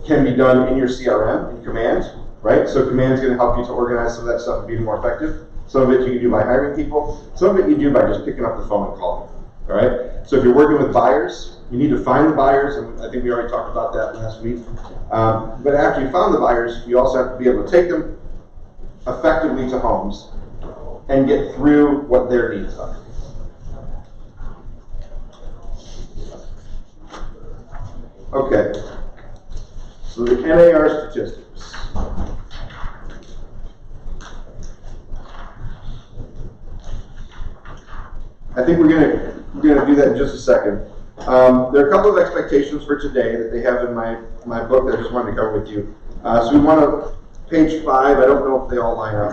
can be done in your CRM, in Command, right? So Command is going to help you to organize some of that stuff and be more effective. Some of it you can do by hiring people. Some of it you do by just picking up the phone and calling. All right? So if you're working with buyers, you need to find the buyers, and I think we already talked about that last week. But after you found the buyers, you also have to be able to take them effectively to homes and get through what their needs are. Okay. So the NAR statistics. I think we're gonna do that in just a second. There are a couple of expectations for today that they have in my book that I just wanted to cover with you. So we want to, page 5, I don't know if they all line up.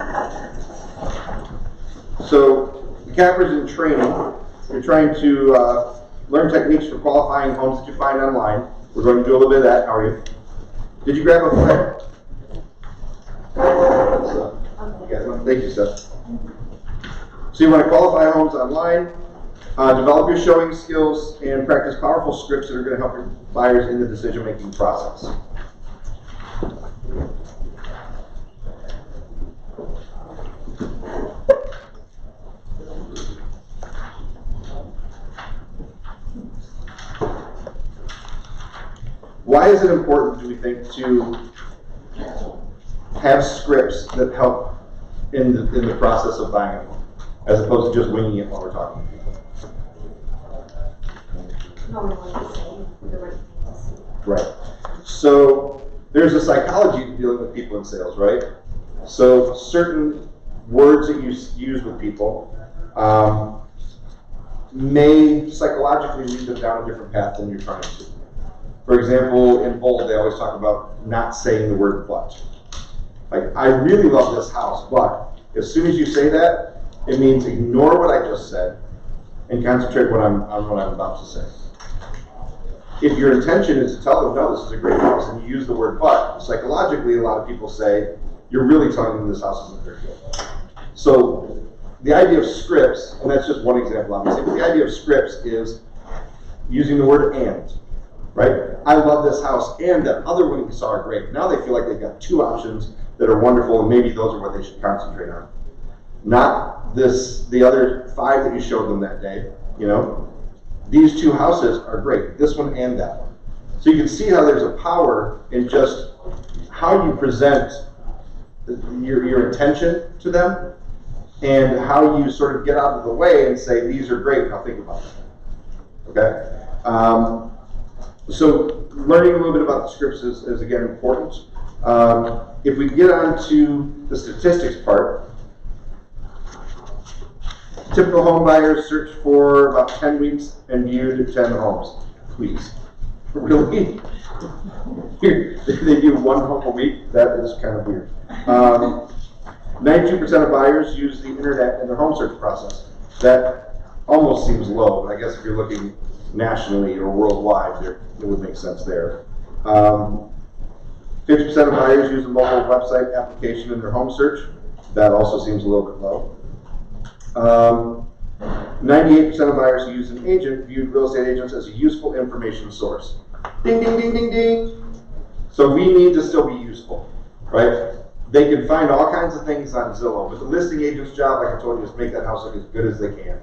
So the cappers in training, you're trying to learn techniques for qualifying homes that you find online. We're going to do a little bit of that. How are you? Did you grab a flyer? Thank you, Seth. So you want to qualify homes online, develop your showing skills, and practice powerful scripts that are going to help your buyers in the decision-making process. Why is it important, do we think, to have scripts that help in the process of buying a home, as opposed to just winging it while we're talking to people? Right. So there's a psychology to dealing with people in sales, right? So certain words that you use with people may psychologically lead them down a different path than you're trying to. For example, in bold, they always talk about not saying the word but. Like, I really love this house, but as soon as you say that, it means ignore what I just said and concentrate on what I'm about to say. If your intention is to tell them, no, this is a great house, and you use the word but, psychologically, a lot of people say, you're really telling them this house isn't very good. So the idea of scripts, and that's just one example, obviously, but the idea of scripts is using the word and. Right? I love this house, and that other one we saw are great. Now they feel like they've got two options that are wonderful, and maybe those are what they should concentrate on. Not the other 5 that you showed them that day, you know. These 2 houses are great, this one and that one. So you can see how there's a power in just how you present your intention to them, and how you sort of get out of the way and say, these are great, now think about them. Okay? So learning a little bit about the scripts is again important. If we get on to the statistics part, typical home buyers search for about 10 weeks and viewed 10 homes. Please. Really? They do 1 home a week? That is kind of weird. 92% of buyers use the internet in their home search process. That almost seems low, but I guess if you're looking nationally or worldwide, it would make sense there. 50% of buyers use a mobile website application in their home search. That also seems a little bit low. 98% of buyers who use an agent viewed real estate agents as a useful information source. Ding, ding, ding, ding, ding. So we need to still be useful, right? They can find all kinds of things on Zillow, but the listing agent's job, like I told you, is make that house look as good as they can.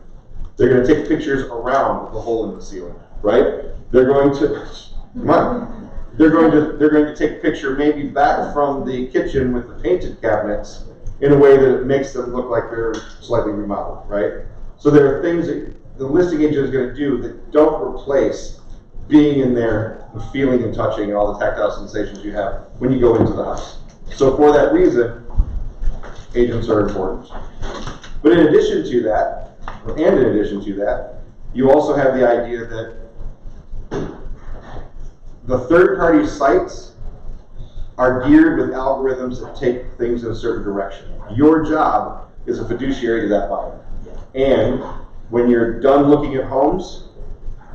They're going to take pictures around the hole in the ceiling, right? They're going to, come on. They're going to take a picture maybe back from the kitchen with the painted cabinets in a way that it makes them look like they're slightly remodeled, right? So there are things that the listing agent is going to do that don't replace being in there and feeling and touching and all the tactile sensations you have when you go into the house. So for that reason, agents are important. But in addition to that, you also have the idea that the third-party sites are geared with algorithms that take things in a certain direction. Your job is a fiduciary to that buyer. And when you're done looking at homes,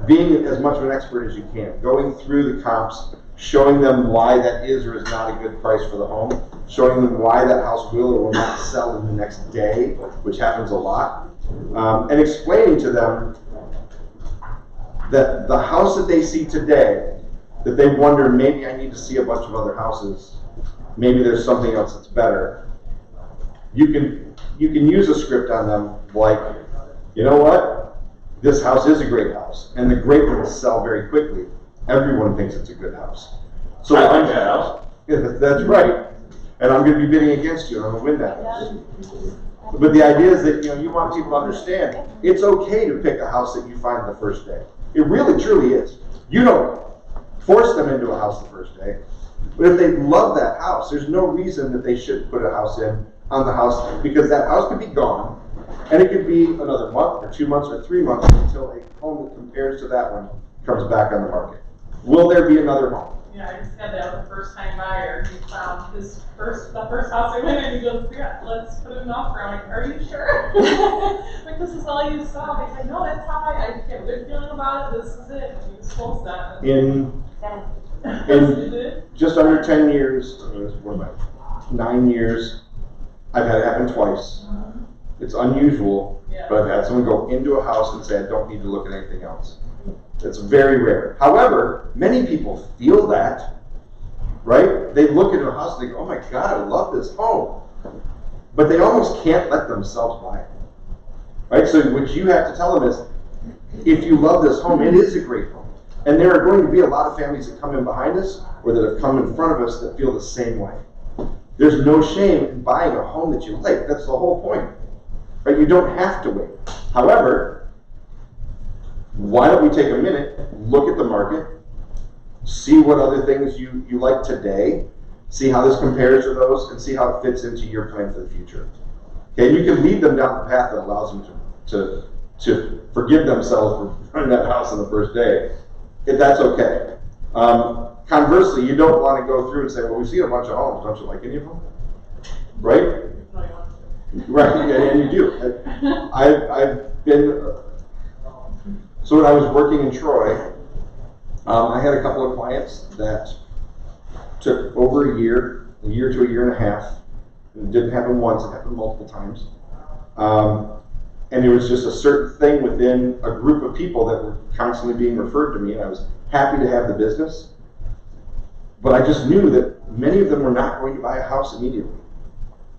being as much of an expert as you can, going through the comps, showing them why that is or is not a good price for the home, showing them why that house will or will not sell in the next day, which happens a lot, and explaining to them that the house that they see today, that they wonder, maybe I need to see a bunch of other houses, maybe there's something else that's better. You can use a script on them like, you know what, this house is a great house, and the great ones sell very quickly. Everyone thinks it's a good house. So I like that house. Yeah, that's right. And I'm going to be bidding against you, and I'm going to win that house. But the idea is that you want people to understand it's okay to pick a house that you find the first day. It really, truly is. You don't force them into a house the first day. But if they love that house, there's no reason that they should put a house on the house, because that house could be gone, and it could be another month or 2 months or 3 months until a home that compares to that one comes back on the market. Will there be another home? Yeah, I just had that with a first-time buyer. He found the first house I went in, he goes, yeah, let's put an offer. I'm like, are you sure? Like, this is all you saw. He's like, no, that's how I get a good feeling about it. This is it. And he was close that. In just under 10 years, 9 years, I've had it happen twice. It's unusual, but I've had someone go into a house and say, I don't need to look at anything else. It's very rare. However, many people feel that, right? They look at a house and they go, oh my God, I love this home. But they almost can't let themselves buy it, right? So what you have to tell them is, if you love this home, it is a great home. And there are going to be a lot of families that come in behind us or that have come in front of us that feel the same way. There's no shame in buying a home that you like. That's the whole point, right? You don't have to wait. However, why don't we take a minute, look at the market, see what other things you like today, see how this compares to those, and see how it fits into your plan for the future. Okay, you can lead them down the path that allows them to forgive themselves for running that house on the first day, if that's okay. Conversely, you don't want to go through and say, well, we've seen a bunch of homes, don't you like any of them? Right? Right, and you do. I've been... So when I was working in Troy, I had a couple of clients that took over a year to a year and a half. It didn't happen once, it happened multiple times. And there was just a certain thing within a group of people that were constantly being referred to me, and I was happy to have the business. But I just knew that many of them were not going to buy a house immediately.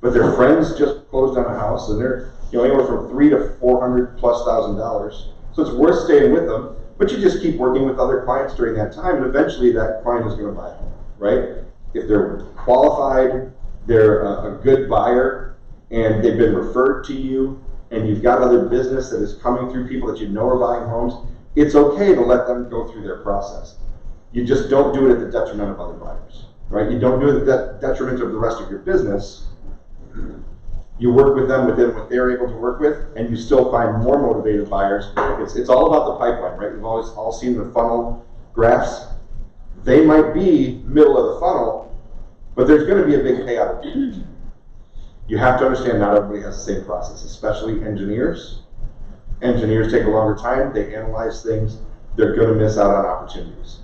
But their friends just closed on a house, and they're anywhere from $300,000 to $400,000+. So it's worth staying with them, but you just keep working with other clients during that time, and eventually that client is going to buy a home, right? If they're qualified, they're a good buyer, and they've been referred to you, and you've got other business that is coming through people that you know are buying homes, it's okay to let them go through their process. You just don't do it at the detriment of other buyers, right? You don't do it at the detriment of the rest of your business. You work with them within what they're able to work with, and you still find more motivated buyers. It's all about the pipeline, right? We've always all seen the funnel graphs. They might be middle of the funnel, but there's going to be a big payout. You have to understand not everybody has the same process, especially engineers. Engineers take a longer time, they analyze things, they're gonna miss out on opportunities.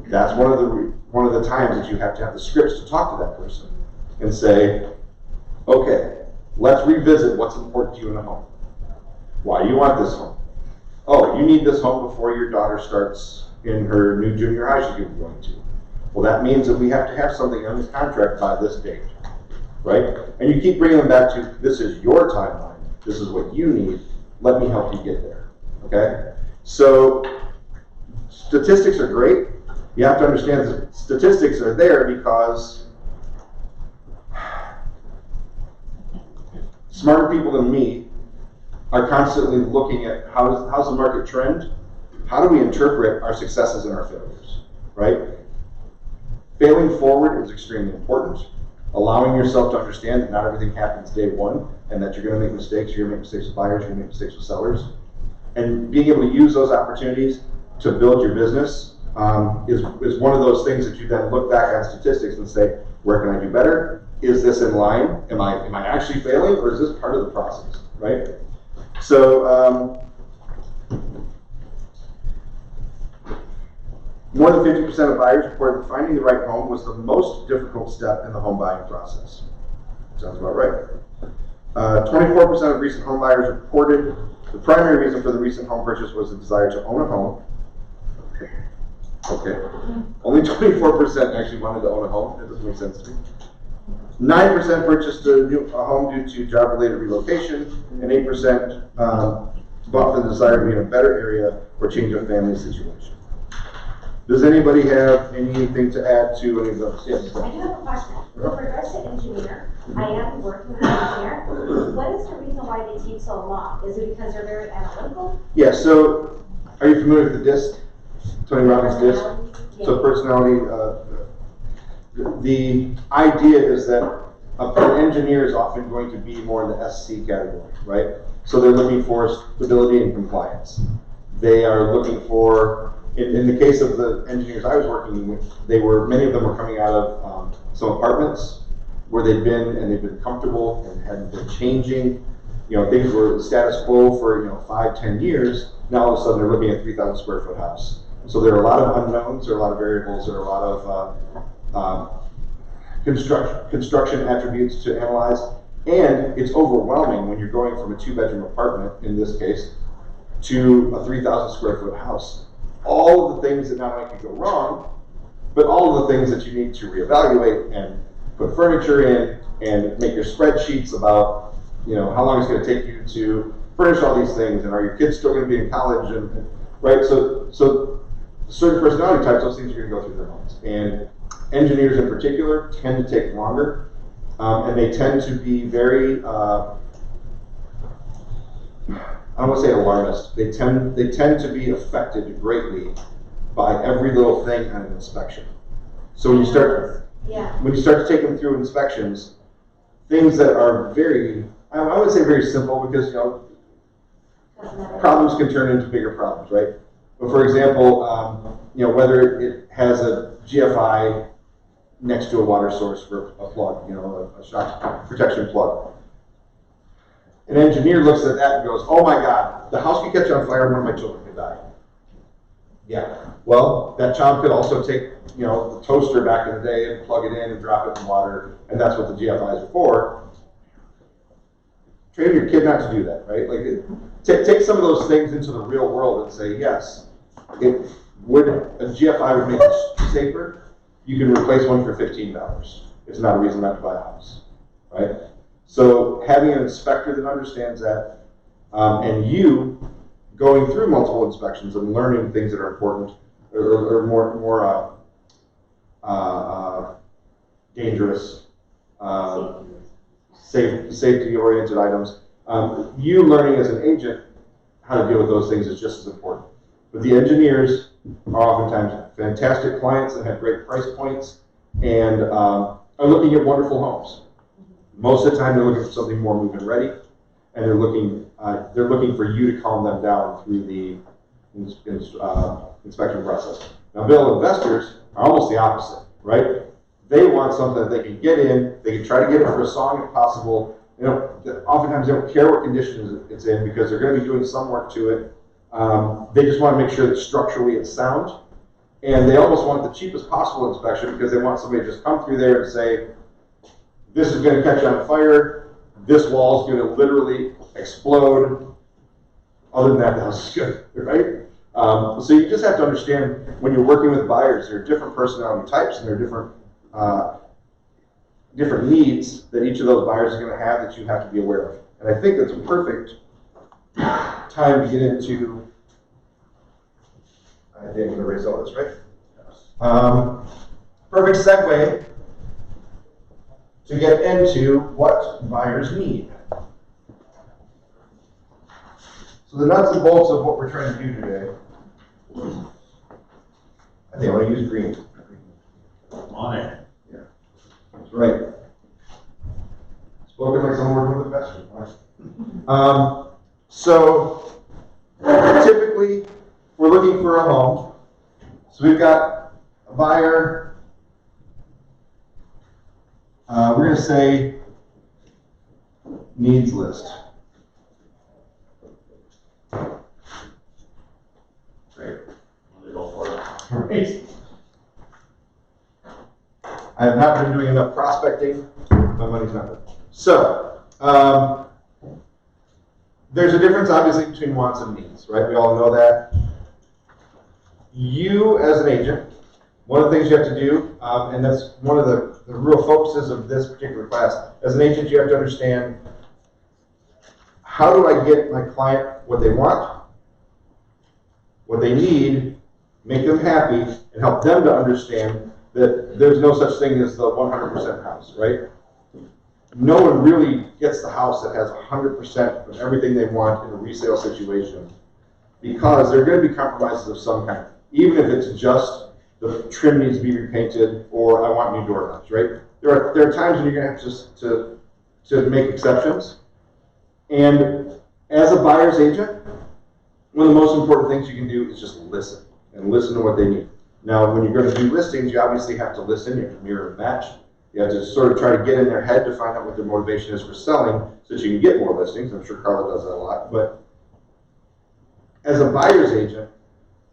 That's one of the times that you have to have the scripts to talk to that person and say, okay, let's revisit what's important to you in a home. Why do you want this home? Oh, you need this home before your daughter starts in her new junior high she's going to. Well, that means that we have to have something on this contract by this date, right? And you keep bringing them back to, this is your timeline, this is what you need, let me help you get there, okay? So, statistics are great. You have to understand that statistics are there because smarter people than me are constantly looking at how's the market trend, how do we interpret our successes and our failures, right? Failing forward is extremely important. Allowing yourself to understand that not everything happens day one and that you're going to make mistakes, you're going to make mistakes with buyers, you're going to make mistakes with sellers. And being able to use those opportunities to build your business is one of those things that you then look back on statistics and say, where can I do better? Is this in line? Am I actually failing, or is this part of the process, right? So more than 50% of buyers reported that finding the right home was the most difficult step in the home buying process. Sounds about right. 24% of recent home buyers reported the primary reason for the recent home purchase was the desire to own a home. Okay. Only 24% actually wanted to own a home. That doesn't make sense to me. 9% purchased a home due to job-related relocation, and 8% bought for the desire to be in a better area or change a family situation. Does anybody have anything to add to any of those? Yes. I do have a question. With regards to engineer, I am working with an engineer. What is the reason why they take so long? Is it because they're very analytical? Yeah, so are you familiar with the DISC? Tony Robbins DISC? Yeah. So personality, the idea is that an engineer is often going to be more in the SC category, right? So they're looking for stability and compliance. They are looking for, in the case of the engineers I was working with, many of them were coming out of some apartments where they've been comfortable and hadn't been changing. You know, things were status quo for 5-10 years. Now all of a sudden they're looking at 3,000 square foot house. So there are a lot of unknowns, there are a lot of variables, there are a lot of construction attributes to analyze, and it's overwhelming when you're going from a 2-bedroom apartment, in this case, to a 3,000 square foot house. All of the things that not only could go wrong, but all of the things that you need to reevaluate and put furniture in and make your spreadsheets about, how long it's going to take you to furnish all these things, and are your kids still going to be in college, and right? So certain personality types, those things are going to go through their minds. And engineers in particular tend to take longer, and they tend to be very, I don't want to say alarmist. They tend to be affected greatly by every little thing on an inspection. So when you start to take them through inspections, things that are very, I would say very simple, because problems can turn into bigger problems, right? But for example, whether it has a GFI next to a water source for a plug, a shock protection plug. An engineer looks at that and goes, oh my God, the house could catch on fire and one of my children could die. Yeah, well, that child could also take, the toaster back in the day and plug it in and drop it in water, and that's what the GFIs are for. Train your kid not to do that, right? Like, take some of those things into the real world and say, yes, a GFI would make it safer. You can replace one for $15. It's not a reason not to buy a house, right? So having an inspector that understands that, and you going through multiple inspections and learning things that are important or more dangerous, safety-oriented items, you learning as an agent how to deal with those things is just as important. But the engineers are oftentimes fantastic clients that have great price points and are looking at wonderful homes. Most of the time, they're looking for something more move-in ready, and they're looking for you to calm them down through the inspection process. Now, Bill, investors are almost the opposite, right? They want something that they can get in, they can try to get it for a song if possible, Oftentimes they don't care what condition it's in because they're going to be doing some work to it. They just want to make sure that structurally it's sound. And they almost want the cheapest possible inspection because they want somebody to just come through there and say, this is going to catch on fire, this wall is going to literally explode. Other than that, the house is good, right? So you just have to understand when you're working with buyers, there are different personality types and there are different needs that each of those buyers is going to have that you have to be aware of. And I think that's a perfect time to get into, I think I'm going to erase all this, right? Perfect segue to get into what buyers need. So the nuts and bolts of what we're trying to do today, I think I want to use green. Money. Yeah, that's right. Spoken like someone with a investment. So typically we're looking for a home. So we've got a buyer. We're going to say needs list. Great. Go for it. Right. I have not been doing enough prospecting. My money's not good. So, there's a difference obviously between wants and needs, right? We all know that. You as an agent, one of the things you have to do, and that's one of the real focuses of this particular class, as an agent you have to understand, how do I get my client what they want, what they need, make them happy, and help them to understand that there's no such thing as the 100% house, right? No one really gets the house that has 100% of everything they want in a resale situation because there are going to be compromises of some kind, even if it's just the trim needs to be repainted or I want new doorknobs, right? There are times when you're going to have just to make exceptions. And as a buyer's agent, one of the most important things you can do is just listen and listen to what they need. Now, when you're going to do listings, you obviously have to listen, you have to mirror and match. You have to sort of try to get in their head to find out what their motivation is for selling so that you can get more listings. I'm sure Carla does that a lot. But as a buyer's agent,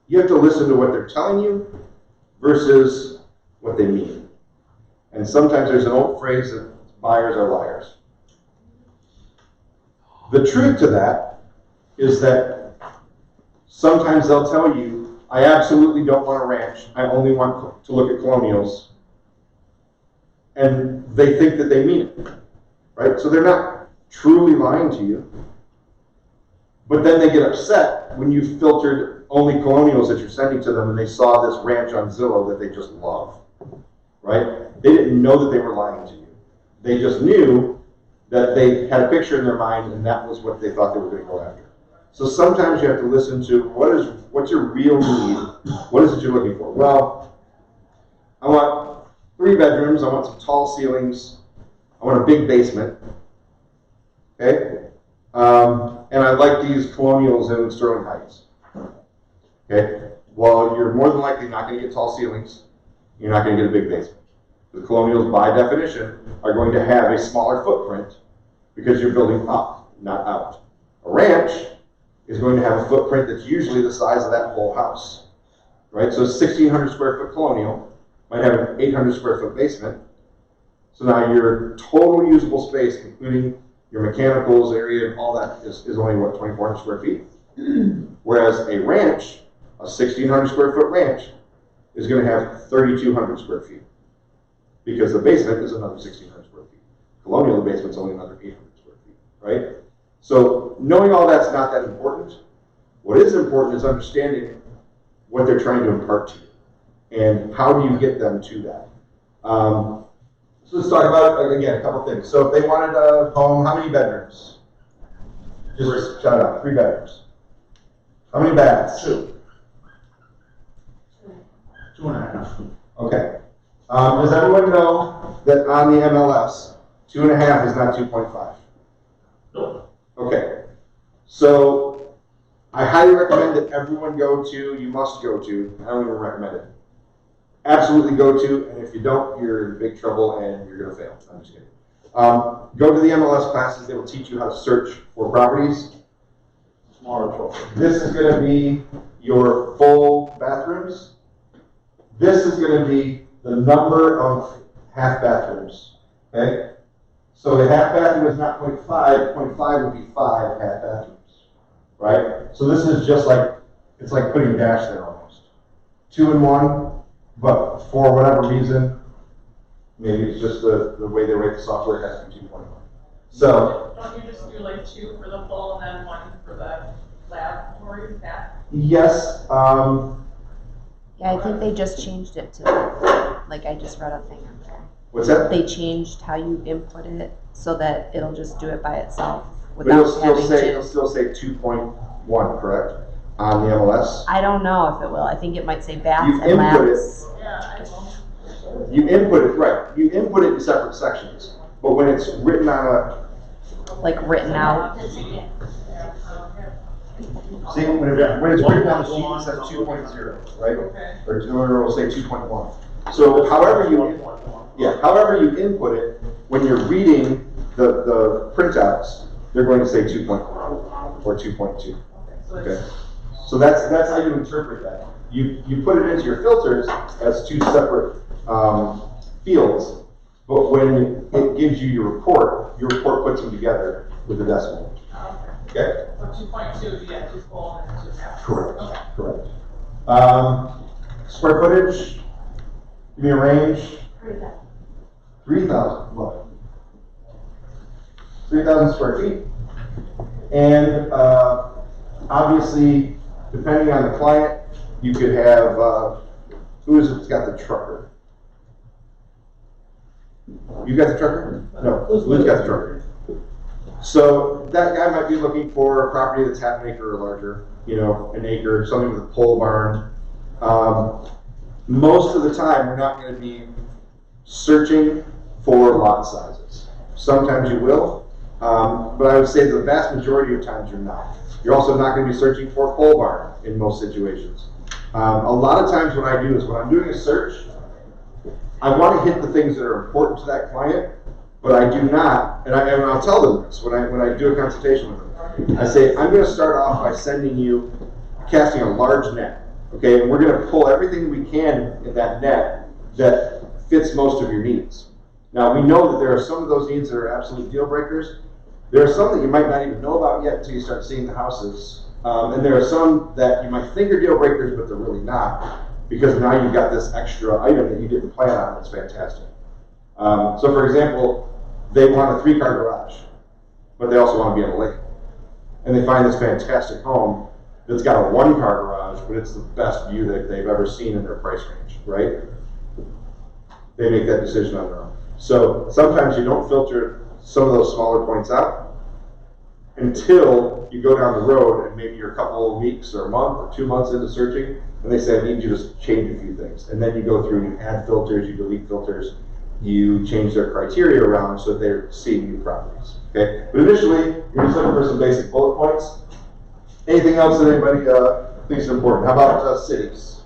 you have to listen to what they're telling you versus what they mean. And sometimes there's an old phrase that buyers are liars. The truth to that is that sometimes they'll tell you, I absolutely don't want a ranch. I only want to look at colonials. And they think that they mean it, right? So they're not truly lying to you. But then they get upset when you filtered only colonials that you're sending to them and they saw this ranch on Zillow that they just love, right? They didn't know that they were lying to you. They just knew that they had a picture in their mind and that was what they thought they were going to go after. So sometimes you have to listen to what's your real need? What is it you're looking for? Well, I want 3 bedrooms, I want some tall ceilings, I want a big basement, okay? And I like these colonials in Sterling Heights, okay? Well, you're more than likely not going to get tall ceilings, you're not going to get a big basement. The colonials, by definition, are going to have a smaller footprint because you're building up, not out. A ranch is going to have a footprint that's usually the size of that whole house, right? So a 1,600 square foot colonial might have an 800 square foot basement. So now your total usable space, including your mechanicals area and all that, is only, what, 2,400 square feet? Whereas a ranch, a 1,600 square foot ranch, is going to have 3,200 square feet because the basement is another 1,600 square feet. Colonial, the basement's only another 800 square feet, right? So knowing all that's not that important. What is important is understanding what they're trying to impart to you and how do you get them to that. So let's talk about, again, a couple things. So if they wanted a home, how many bedrooms? Just shout out, 3 bedrooms. How many baths? 2. 2.5. Okay. Does everyone know that on the MLS, 2.5 is not 2.5? Nope. Okay. So I highly recommend that everyone go to, you must go to, I don't even recommend it. Absolutely go to, and if you don't, you're in big trouble and you're going to fail. I'm just kidding. Go to the MLS classes, they will teach you how to search for properties. This is gonna be your full bathrooms. This is gonna be the number of half bathrooms, okay? So a half bathroom is not 0.5, 0.5 would be 5 half bathrooms, right? So this is just like, it's like putting a dash there almost. 2 and 1, but for whatever reason, maybe it's just the way they write the software has to be 2.1. So. Don't you just do like 2 for the full and then 1 for the laboratory bath? Yes, Yeah, I think they just changed it to, like, I just read a thing on there. what's that? They changed how you input it so that it'll just do it by itself But it'll without still having say, to. it'll still say 2.1, correct? On the MLS. I don't know if it will. I think it might say bath You and input it. labs. Yeah, I will. You input it, right, you input it in separate sections, but when it's written on Like written out. see, when it's written on the sheet, it says 2.0, right? Okay. Or it'll say 2.1. So however you input it, when you're reading the printouts, they're going to say 2.1 or 2.2. Okay. So that's how you interpret that. You put it into your filters as 2 separate fields, but when it gives you your report puts them together with the decimal. Okay? So 2.2, yeah, 2 full and 2 half. Correct. Okay. Correct. Square footage, give me a range. 3,000. Look. 3,000 square feet. And obviously, depending on the client, you could have, who is it that's got the trucker? You got the trucker? No, Lou's got the trucker. So that guy might be looking for a property that's half an acre or larger, you know, an acre, something with a pole barn. Most of the time, we're not going to be searching for lot sizes. Sometimes you will, but I would say the vast majority of times you're not. You're also not going to be searching for a pole barn in most situations. A lot of times what I do is when I'm doing a search, I want to hit the things that are important to that client, but I do not, and I'll tell them this when I do a consultation with them. I say, I'm going to start off by casting a large net, okay? And we're going to pull everything we can in that net that fits most of your needs. Now, we know that there are some of those needs that are absolute deal breakers. There are some that you might not even know about yet until you start seeing the houses. And there are some that you might think are deal breakers, but they're really not, because now you've got this extra item that you didn't plan on that's fantastic. So for example, they want a 3-car garage, but they also want to be on a lake. And they find this fantastic home that's got a 1-car garage, but it's the best view that they've ever seen in their price range, right? They make that decision on their own. So sometimes you don't filter some of those smaller points out until you go down the road and maybe you're a couple of weeks or a month or 2 months into searching, and they say, I need you to change a few things. And then you go through and you add filters, you delete filters, you change their criteria around so they're seeing new properties. Okay? But initially, you're just looking for some basic bullet points. Anything else that anybody thinks is important? How about cities?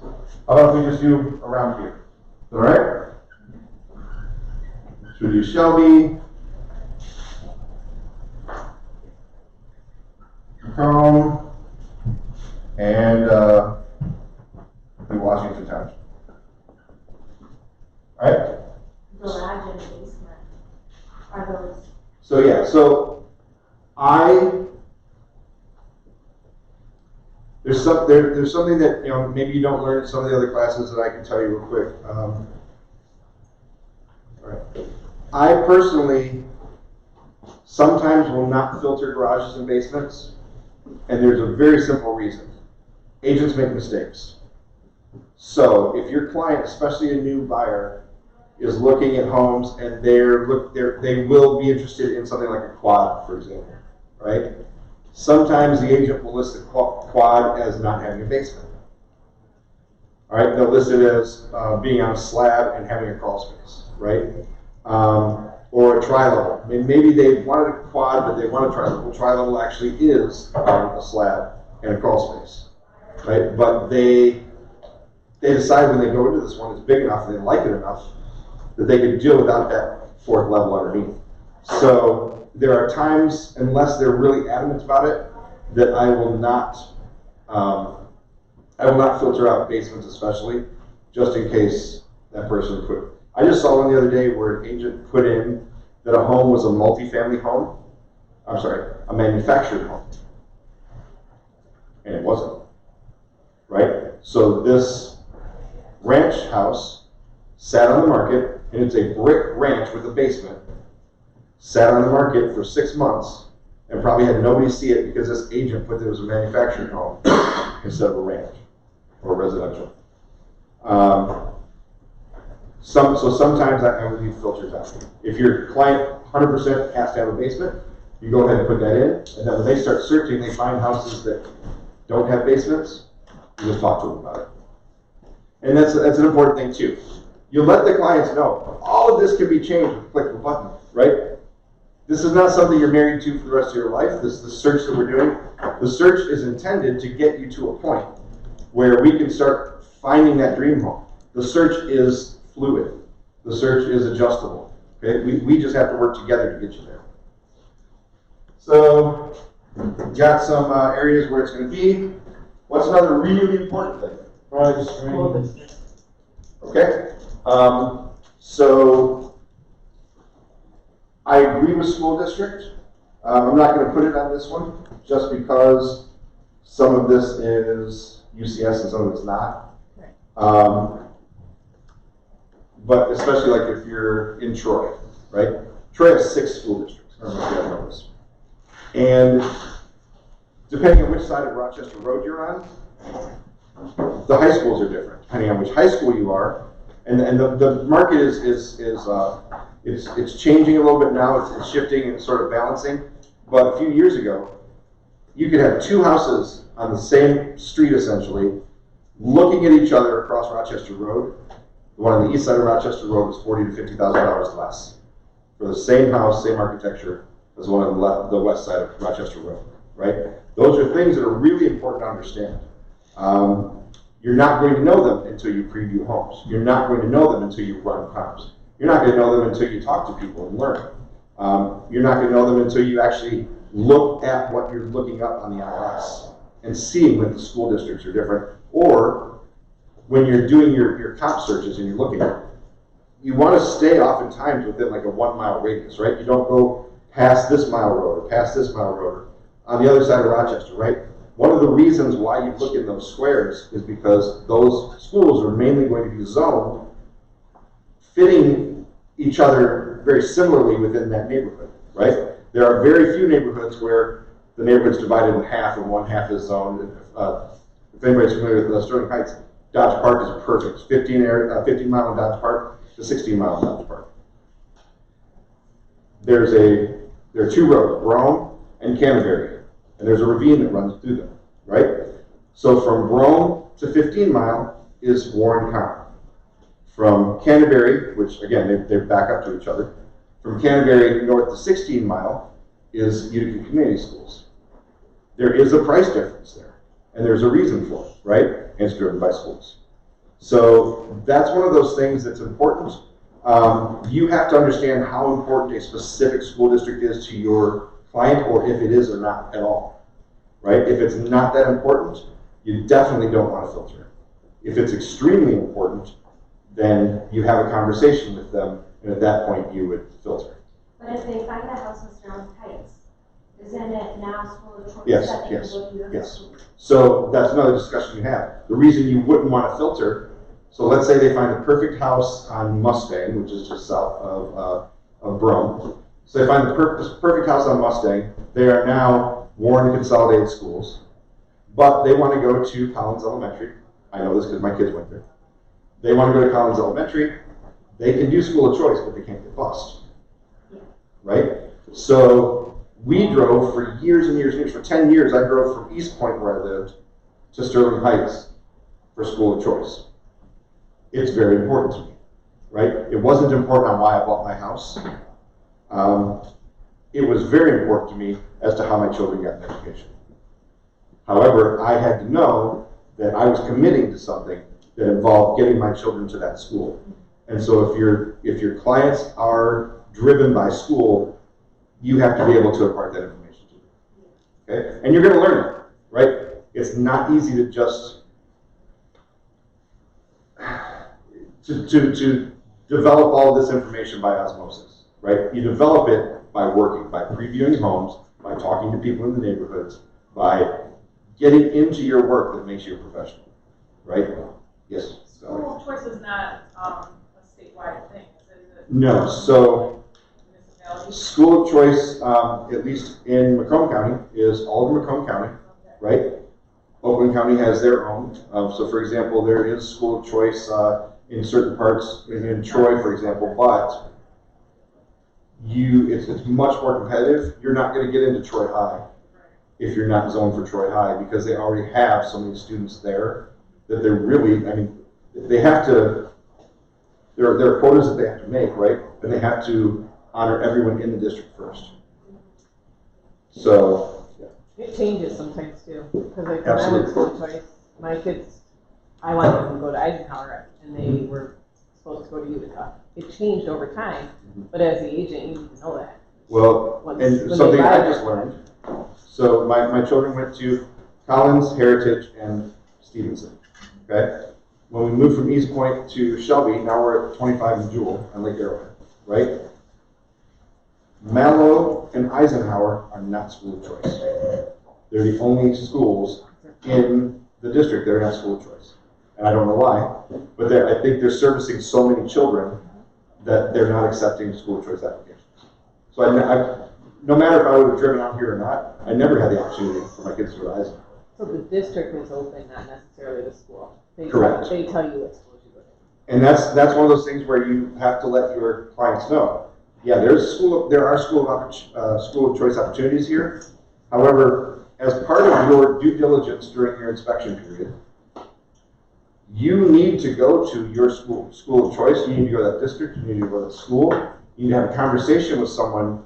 How about if we just do around here? All right? Should we do Shelby? Macomb? And Washington Township. All right? Garage and basement. Are those? So yeah, so there's something that, you know, maybe you don't learn in some of the other classes that I can tell you real quick. All right. I personally sometimes will not filter garages and basements, and there's a very simple reason. Agents make mistakes. So if your client, especially a new buyer, is looking at homes and they will be interested in something like a quad, for example, right? Sometimes the agent will list the quad as not having a basement. All right, they'll list it as being on a slab and having a crawl space, right? Or a tri-level. I mean, maybe they wanted a quad, but they want a tri-level. Tri-level actually is a slab and a crawl space, right? But they decide when they go into this one, it's big enough and they like it enough that they could deal without that 4th level underneath. So there are times, unless they're really adamant about it, that I will not filter out basements especially, just in case that person could. I just saw one the other day where an agent put in that a home was a multifamily home. I'm sorry, a manufactured home. And it wasn't, right? So this ranch house sat on the market, and it's a brick ranch with a basement, sat on the market for 6 months, and probably had nobody see it because this agent put that it was a manufactured home instead of a ranch or residential. So sometimes I would leave filters out. If your client 100% has to have a basement, you go ahead and put that in, and then when they start searching, they find houses that don't have basements, you just talk to them about it. And that's an important thing too. You let the clients know, all of this can be changed with a click of a button, right? This is not something you're married to for the rest of your life. This is the search that we're doing. The search is intended to get you to a point where we can start finding that dream home. The search is fluid. The search is adjustable. Okay? We just have to work together to get you there. So, got some areas where it's going to be. What's another really important thing? Okay. So, I agree with school district. I'm not going to put it on this one just because some of this is UCS and some of it's not. But especially like if you're in Troy, right? Troy has 6 school districts. I don't know if you guys know this. And depending on which side of Rochester Road you're on, the high schools are different, depending on which high school you are. And the market it's changing a little bit now. It's shifting and sort of balancing. But a few years ago, you could have 2 houses on the same street essentially, looking at each other across Rochester Road. The one on the east side of Rochester Road was $40,000 to $50,000 less for the same house, same architecture as the one on the west side of Rochester Road, right? Those are things that are really important to understand. You're not going to know them until you preview homes. You're not going to know them until you run comps. You're not going to know them until you talk to people and learn. You're not going to know them until you actually look at what you're looking up on the IRS and seeing that the school districts are different, or when you're doing your comp searches and you're looking at it. You want to stay oftentimes within like a 1 mile radius, right? You don't go past this mile road or past this mile road or on the other side of Rochester, right? One of the reasons why you look in those squares is because those schools are mainly going to be zoned fitting each other very similarly within that neighborhood, right? There are very few neighborhoods where the neighborhood's divided in half and one half is zoned. If anybody's familiar with Sterling Heights, Dodge Park is perfect. 15 mile in Dodge Park to 16 mile in Dodge Park. There are 2 roads, Brome and Canterbury, and there's a ravine that runs through them, right? So from Brome to 15 mile is Warren County. From Canterbury, which again, they back up to each other, from Canterbury north to 16 mile is Utica Community Schools. There is a price difference there, and there's a reason for it, right? And it's driven by schools. So that's one of those things that's important. You have to understand how important a specific school district is to your client, or if it is or not at all, right? If it's not that important, you definitely don't want to filter. If it's extremely important, then you have a conversation with them, and at that point you would filter. But if they find a house in Sterling Heights, isn't it now school of choice? Yes, yes. So that's another discussion you have. The reason you wouldn't want to filter, so let's say they find a perfect house on Mustang, which is just south of Brome. So they find the perfect house on Mustang. They are now Warren Consolidated Schools, but they want to go to Collins Elementary. I know this because my kids went there. They want to go to Collins Elementary. They can do school of choice, but they can't get bused, right? So we drove for years and years and years. For 10 years, I drove from East Point, where I lived, to Sterling Heights for school of choice. It's very important to me, right? It wasn't important on why I bought my house. It was very important to me as to how my children got an education. However, I had to know that I was committing to something that involved getting my children to that school. And so if your clients are driven by school, you have to be able to impart that information to them. Okay? And you're gonna learn it, right? It's not easy to just to develop all this information by osmosis, right? You develop it by working, by previewing homes, by talking to people in the neighborhoods, by getting into your work that makes you a professional, right? Yes. School choice is not a statewide thing, is it? No. So Municipalities? school of choice, at least in Macomb County, is all of Macomb County, right? Oakland County has their own. So, for example, there is school of choice in certain parts in Troy, for example, but it's much more competitive. You're not going to get into Troy High if you're not zoned for Troy High, because they already have so many students there that they're really, I mean, they have to, there are quotas that they have to make, right? And they have to honor everyone in the district first. So, yeah. It changes sometimes too, because like when I went to school choice, my kids, I wanted them to go to Eisenhower, and they were supposed to go to Utica. It changed over time, but as the agent, you need to know that. Well, and something I just learned. So my children went to Collins, Heritage, and Stevenson. Okay. When we moved from East Point to Shelby, now we're at 25 and Jewel on Lake Arrowhead, right? Mallow and Eisenhower are not school of choice. They're the only schools in the district that are not school of choice. And I don't know why, but I think they're servicing so many children that they're not accepting school of choice applications. So no matter if I would have driven out here or not, I never had the opportunity for my kids to go to Eisenhower. So the district is open, not necessarily the school. Correct. They tell you what schools you go to. And that's one of those things where you have to let your clients know. Yeah, there are school of choice opportunities here. However, as part of your due diligence during your inspection period, you need to go to your school of choice. You need to go to that district. You need to go to the school. You need to have a conversation with someone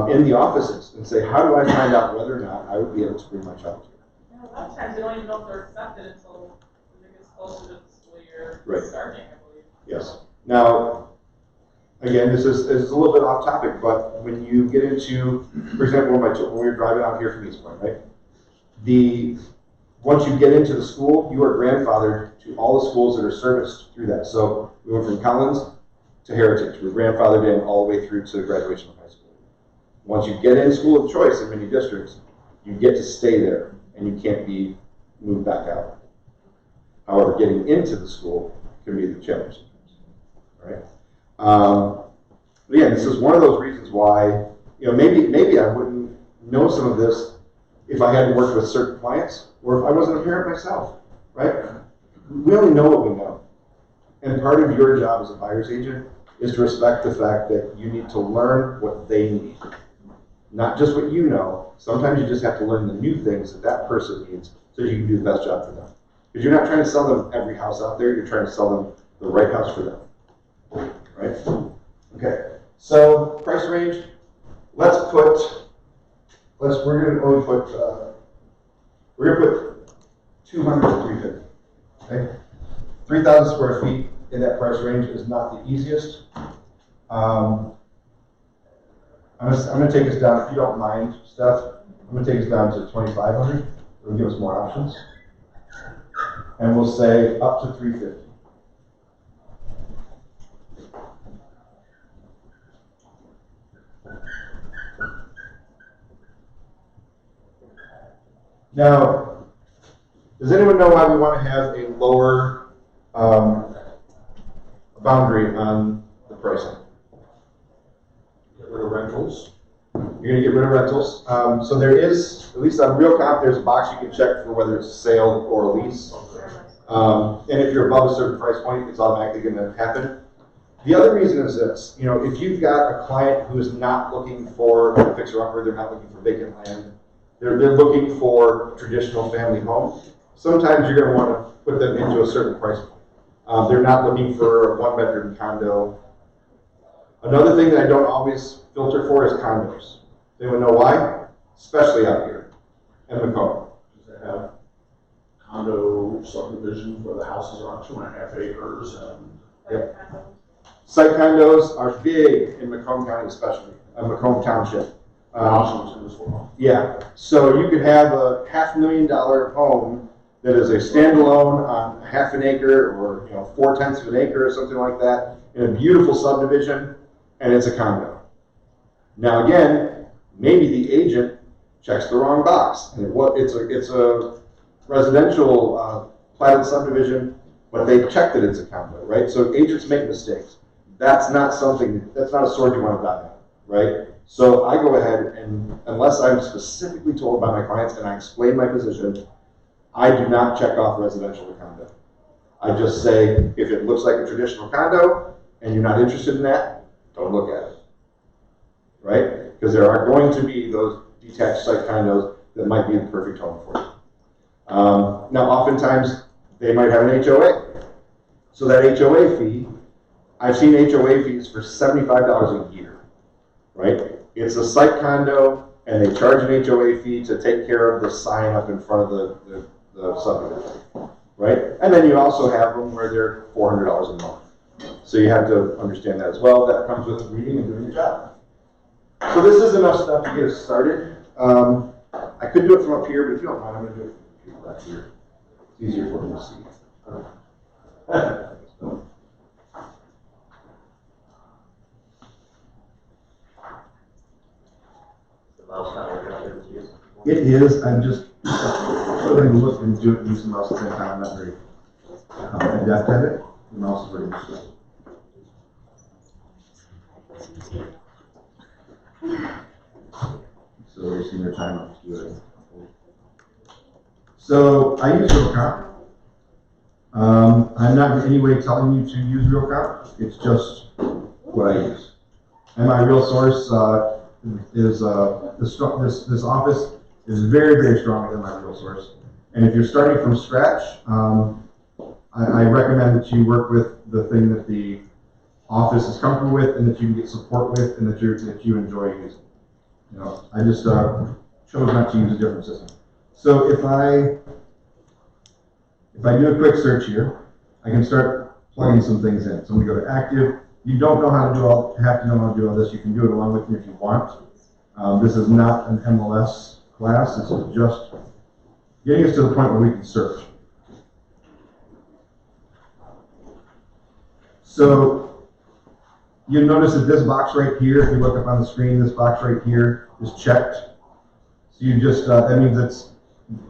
in the offices and say, how do I find out whether or not I would be able to bring my child here? Yeah, a lot of times they don't even know if they're accepted until it gets closer to the school year Right. starting, I believe. Yes. Now, again, this is a little bit off topic, but when you get into, for example, when we were driving out here from East Point, right? Once you get into the school, you are grandfathered to all the schools that are serviced through that. So we went from Collins to Heritage. We're grandfathered in all the way through to graduation of high school. Once you get in school of choice in many districts, you get to stay there and you can't be moved back out. However, getting into the school can be the challenge sometimes. All right. But yeah, this is one of those reasons why, maybe I wouldn't know some of this if I hadn't worked with certain clients or if I wasn't a parent myself, right? We only know what we know. And part of your job as a buyer's agent is to respect the fact that you need to learn what they need. Not just what you know. Sometimes you just have to learn the new things that person needs so you can do the best job for them. Because you're not trying to sell them every house out there, you're trying to sell them the right house for them. Right? Okay. So price range, we're gonna put 200 to 350. Okay? 3,000 square feet in that price range is not the easiest. I'm gonna take us down, if you don't mind, Steph, I'm gonna take us down to 2,500. It'll give us more options. And we'll say up to 350. Now, does anyone know why we want to have a lower boundary on the pricing? Get rid of rentals. You're going to get rid of rentals. So there is, at least on Real Comp, there's a box you can check for whether it's a sale or a lease. And if you're above a certain price point, it's automatically going to happen. The other reason is this, if you've got a client who is not looking for a fixer-upper, they're not looking for vacant land, they're looking for a traditional family home, sometimes you're going to want to put them into a certain price point. They're not looking for a one-bedroom condo. Another thing that I don't always filter for is condos. Anyone know why? Especially out here in Macomb. Does it have condo subdivisions where the houses are on 2.5 acres and? Yep. Site condos are big in Macomb County, especially Macomb Township. Yeah, so you could have a $500,000 home that is a standalone on half an acre or 4/10 of an acre or something like that in a beautiful subdivision, and it's a condo. Now again, maybe the agent checks the wrong box, and it's a residential platted subdivision, but they checked that it's a condo, right? So agents make mistakes. That's not a sword you want to die on, right? So I go ahead and, unless I'm specifically told by my clients and I explain my position, I do not check off residential to condo. I just say, if it looks like a traditional condo and you're not interested in that, don't look at it, right? Because there are going to be those detached site condos that might be the perfect home for you. Now, oftentimes, they might have an HOA. So that HOA fee, I've seen HOA fees for $75 a year, right? It's a site condo, and they charge an HOA fee to take care of the sign up in front of the subdivision, right? And then you also have them where they're $400 a month. So you have to understand that as well. That comes with reading and doing your job. So this is enough stuff to get us started. I could do it from up here, but if you don't mind, I'm going to do it from back here. It's easier for me to see. It is. I'm just going to look and do it and use the mouse at the same time. I'm not very adept at it. The mouse is very interesting. So we're seeing your time up to do it. So I use RealComp. I'm not in any way telling you to use RealComp. It's just what I use. And my real source is this office is very, very stronger than my real source. And if you're starting from scratch, I recommend that you work with the thing that the office is comfortable with and that you can get support with and that you enjoy using. I just chose not to use a different system. So if I do a quick search here, I can start plugging some things in. So I'm going to go to active. You don't know how to have to know how to do all this. You can do it along with me if you want. This is not an MLS class. This is just getting us to the point where we can search. So you notice that this box right here, if you look up on the screen, this box right here is checked. So you just, that means it's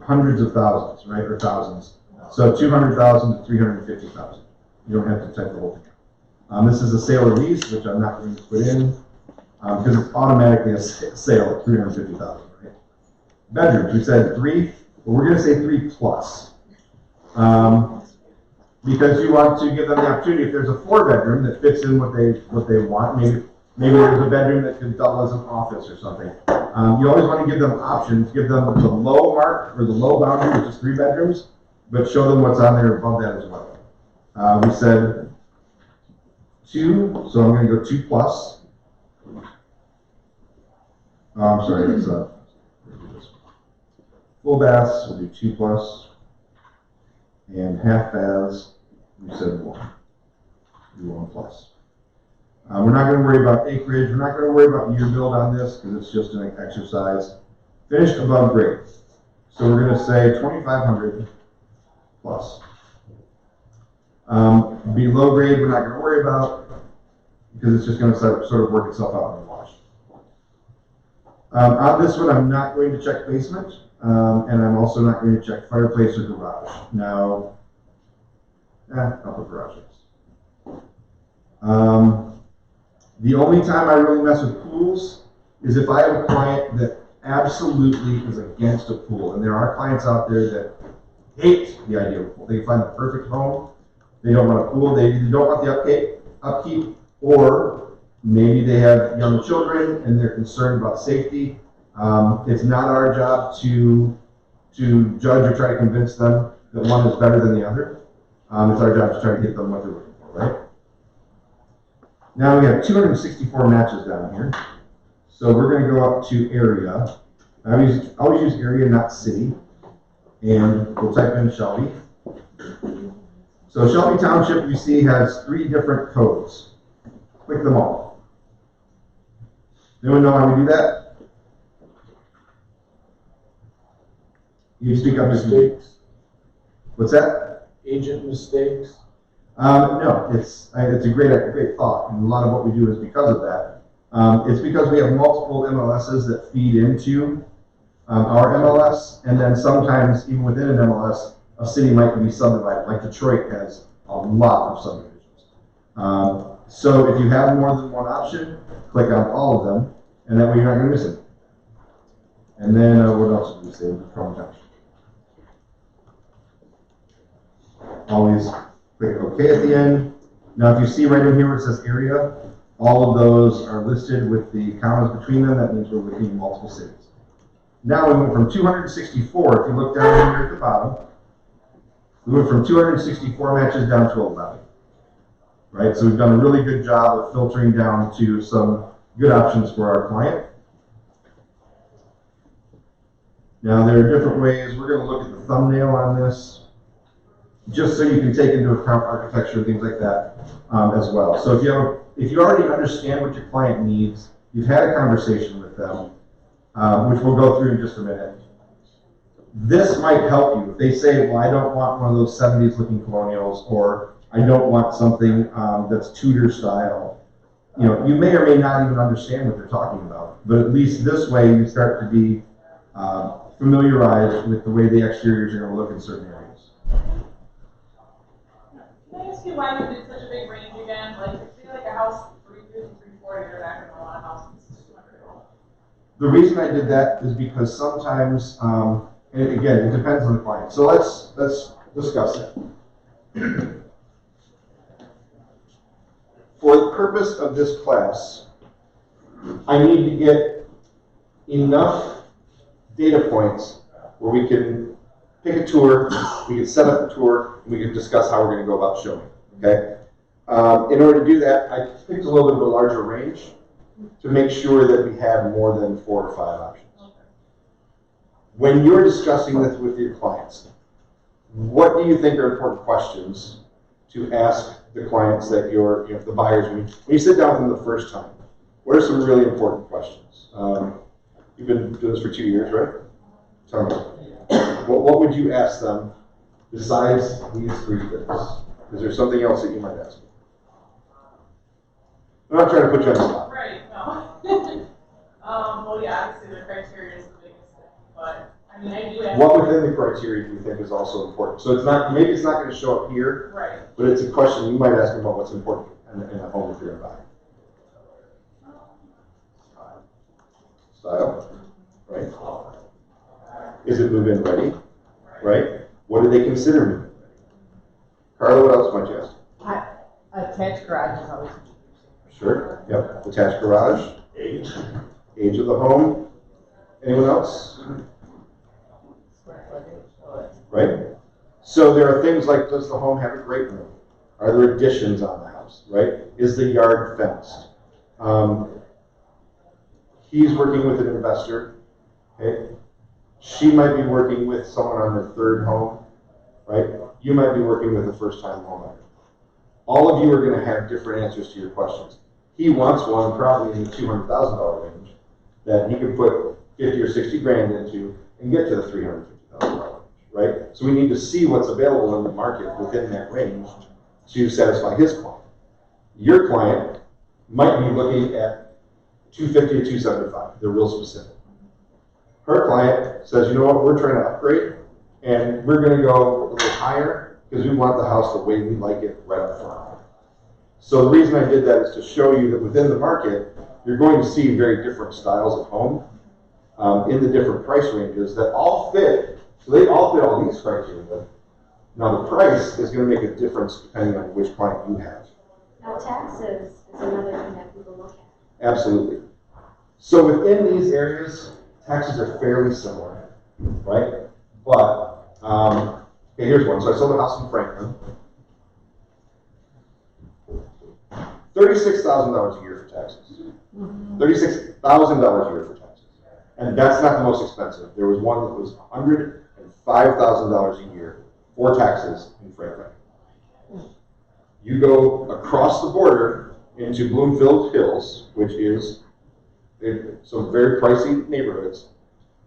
hundreds of thousands, right, or thousands. So 200,000 to 350,000. You don't have to type the whole thing. This is a sale or lease, which I'm not going to put in because it's automatically a sale at 350,000, right? Bedrooms, we said 3. Well, we're going to say 3 plus. Because you want to give them the opportunity, if there's a 4-bedroom that fits in what they want, maybe there's a bedroom that can double as an office or something. You always want to give them options, give them the low mark or the low boundary, which is 3 bedrooms, but show them what's on there above that as well. We said 2, so I'm going to go 2 plus. I'm sorry, it's full baths, we'll do 2 plus. And half baths, we said 1. Do 1 plus. We're not going to worry about acreage. We're not going to worry about year build on this because it's just an exercise. Finished above grade. So we're going to say 2,500 plus. Below grade, we're not going to worry about because it's just going to sort of work itself out in the wash. On this one, I'm not going to check basement. And I'm also not going to check fireplace or garage. Now, I'll put garage. The only time I really mess with pools is if I have a client that absolutely is against a pool. And there are clients out there that hate the idea of a pool. They find the perfect home. They don't want a pool. They either don't want the upkeep, or maybe they have young children and they're concerned about safety. It's not our job to judge or try to convince them that one is better than the other. It's our job to try to get them what they're looking for, right? Now we have 264 matches down here. So we're going to go up to area. I always use area, not city. And we'll type in Shelby. So Shelby Township, you see, has 3 different codes. Click them all. Anyone know how we do that? You speak up, Mr. Mistakes, What's that? agent mistakes. No, it's a great thought, and a lot of what we do is because of that. It's because we have multiple MLSs that feed into our MLS, and then sometimes even within an MLS, a city might be subdivided. Like Detroit has a lot of subdivisions. So if you have more than one option, click on all of them, and that way you're not going to miss it. And then what else did we say? Chrome Junction. Always click OK at the end. Now, if you see right in here where it says area, all of those are listed with the commas between them. That means we're within multiple cities. Now we went from 264. If you look down here at the bottom, we went from 264 matches down to 11. Right? So we've done a really good job of filtering down to some good options for our client. Now there are different ways. We're going to look at the thumbnail on this, just so you can take into account architecture and things like that as well. So if you already understand what your client needs, you've had a conversation with them, which we'll go through in just a minute. This might help you. If they say, well, I don't want one of those 70s looking colonials, or I don't want something that's Tudor style. You know, you may or may not even understand what they're talking about, but at least this way you start to be familiarized with the way the exteriors are going to look in certain areas. Can I ask you why you did such a big range again? Like, if you like a house 350, 340, you're not going to want a house that's 200. The reason I did that is because sometimes, and again, it depends on the client. So let's discuss it. For the purpose of this class, I need to get enough data points where we can pick a tour, we can set up a tour, and we can discuss how we're going to go about showing. Okay. In order to do that, I picked a little bit of a larger range to make sure that we have more than 4 or 5 options. When you're discussing this with your clients, what do you think are important questions to ask the clients that you're, the buyers, when you sit down with them the first time? What are some really important questions? You've been doing this for 2 years, right? Tell me. What would you ask them besides these 3 things? Is there something else that you might ask them? I'm not trying to put you on the spot. Right, no. Well, yeah, obviously the criteria is the biggest thing, but I mean, I do ask. What within the criteria do you think is also important? So it's not, maybe it's not going to show up here, Right. but it's a question you might ask them about what's important in a home that you're going to buy. Style, right? Is it move-in ready, right? What do they consider move-in ready? Carla, what else might you ask? Attached garage is always. Sure, yep. Attached garage. Age of the home. Anyone else? Right? So there are things like, does the home have a great room? Are there additions on the house, right? Is the yard fenced? He's working with an investor, okay? She might be working with someone on their 3rd home, right? You might be working with a first-time homeowner. All of you are going to have different answers to your questions. He wants one probably in the $200,000 range that he can put 50 or 60 grand into and get to the $350,000 range, right? So we need to see what's available in the market within that range to satisfy his client. Your client might be looking at 250 to 275. They're real specific. Her client says, you know what, we're trying to upgrade, and we're going to go a little higher because we want the house the way we like it right up front. So the reason I did that is to show you that within the market, you're going to see very different styles of home in the different price ranges that all fit. So they all fit all these criteria. Now the price is going to make a difference depending on which client you have. Now taxes is another thing that people look at. Absolutely. So within these areas, taxes are fairly similar, right? But, okay, here's one. So I sold a house in Franklin. $36,000 a year for taxes. $36,000 a year for taxes. And that's not the most expensive. There was one that was $105,000 a year for taxes in Franklin. You go across the border into Bloomfield Hills, which is some very pricey neighborhoods,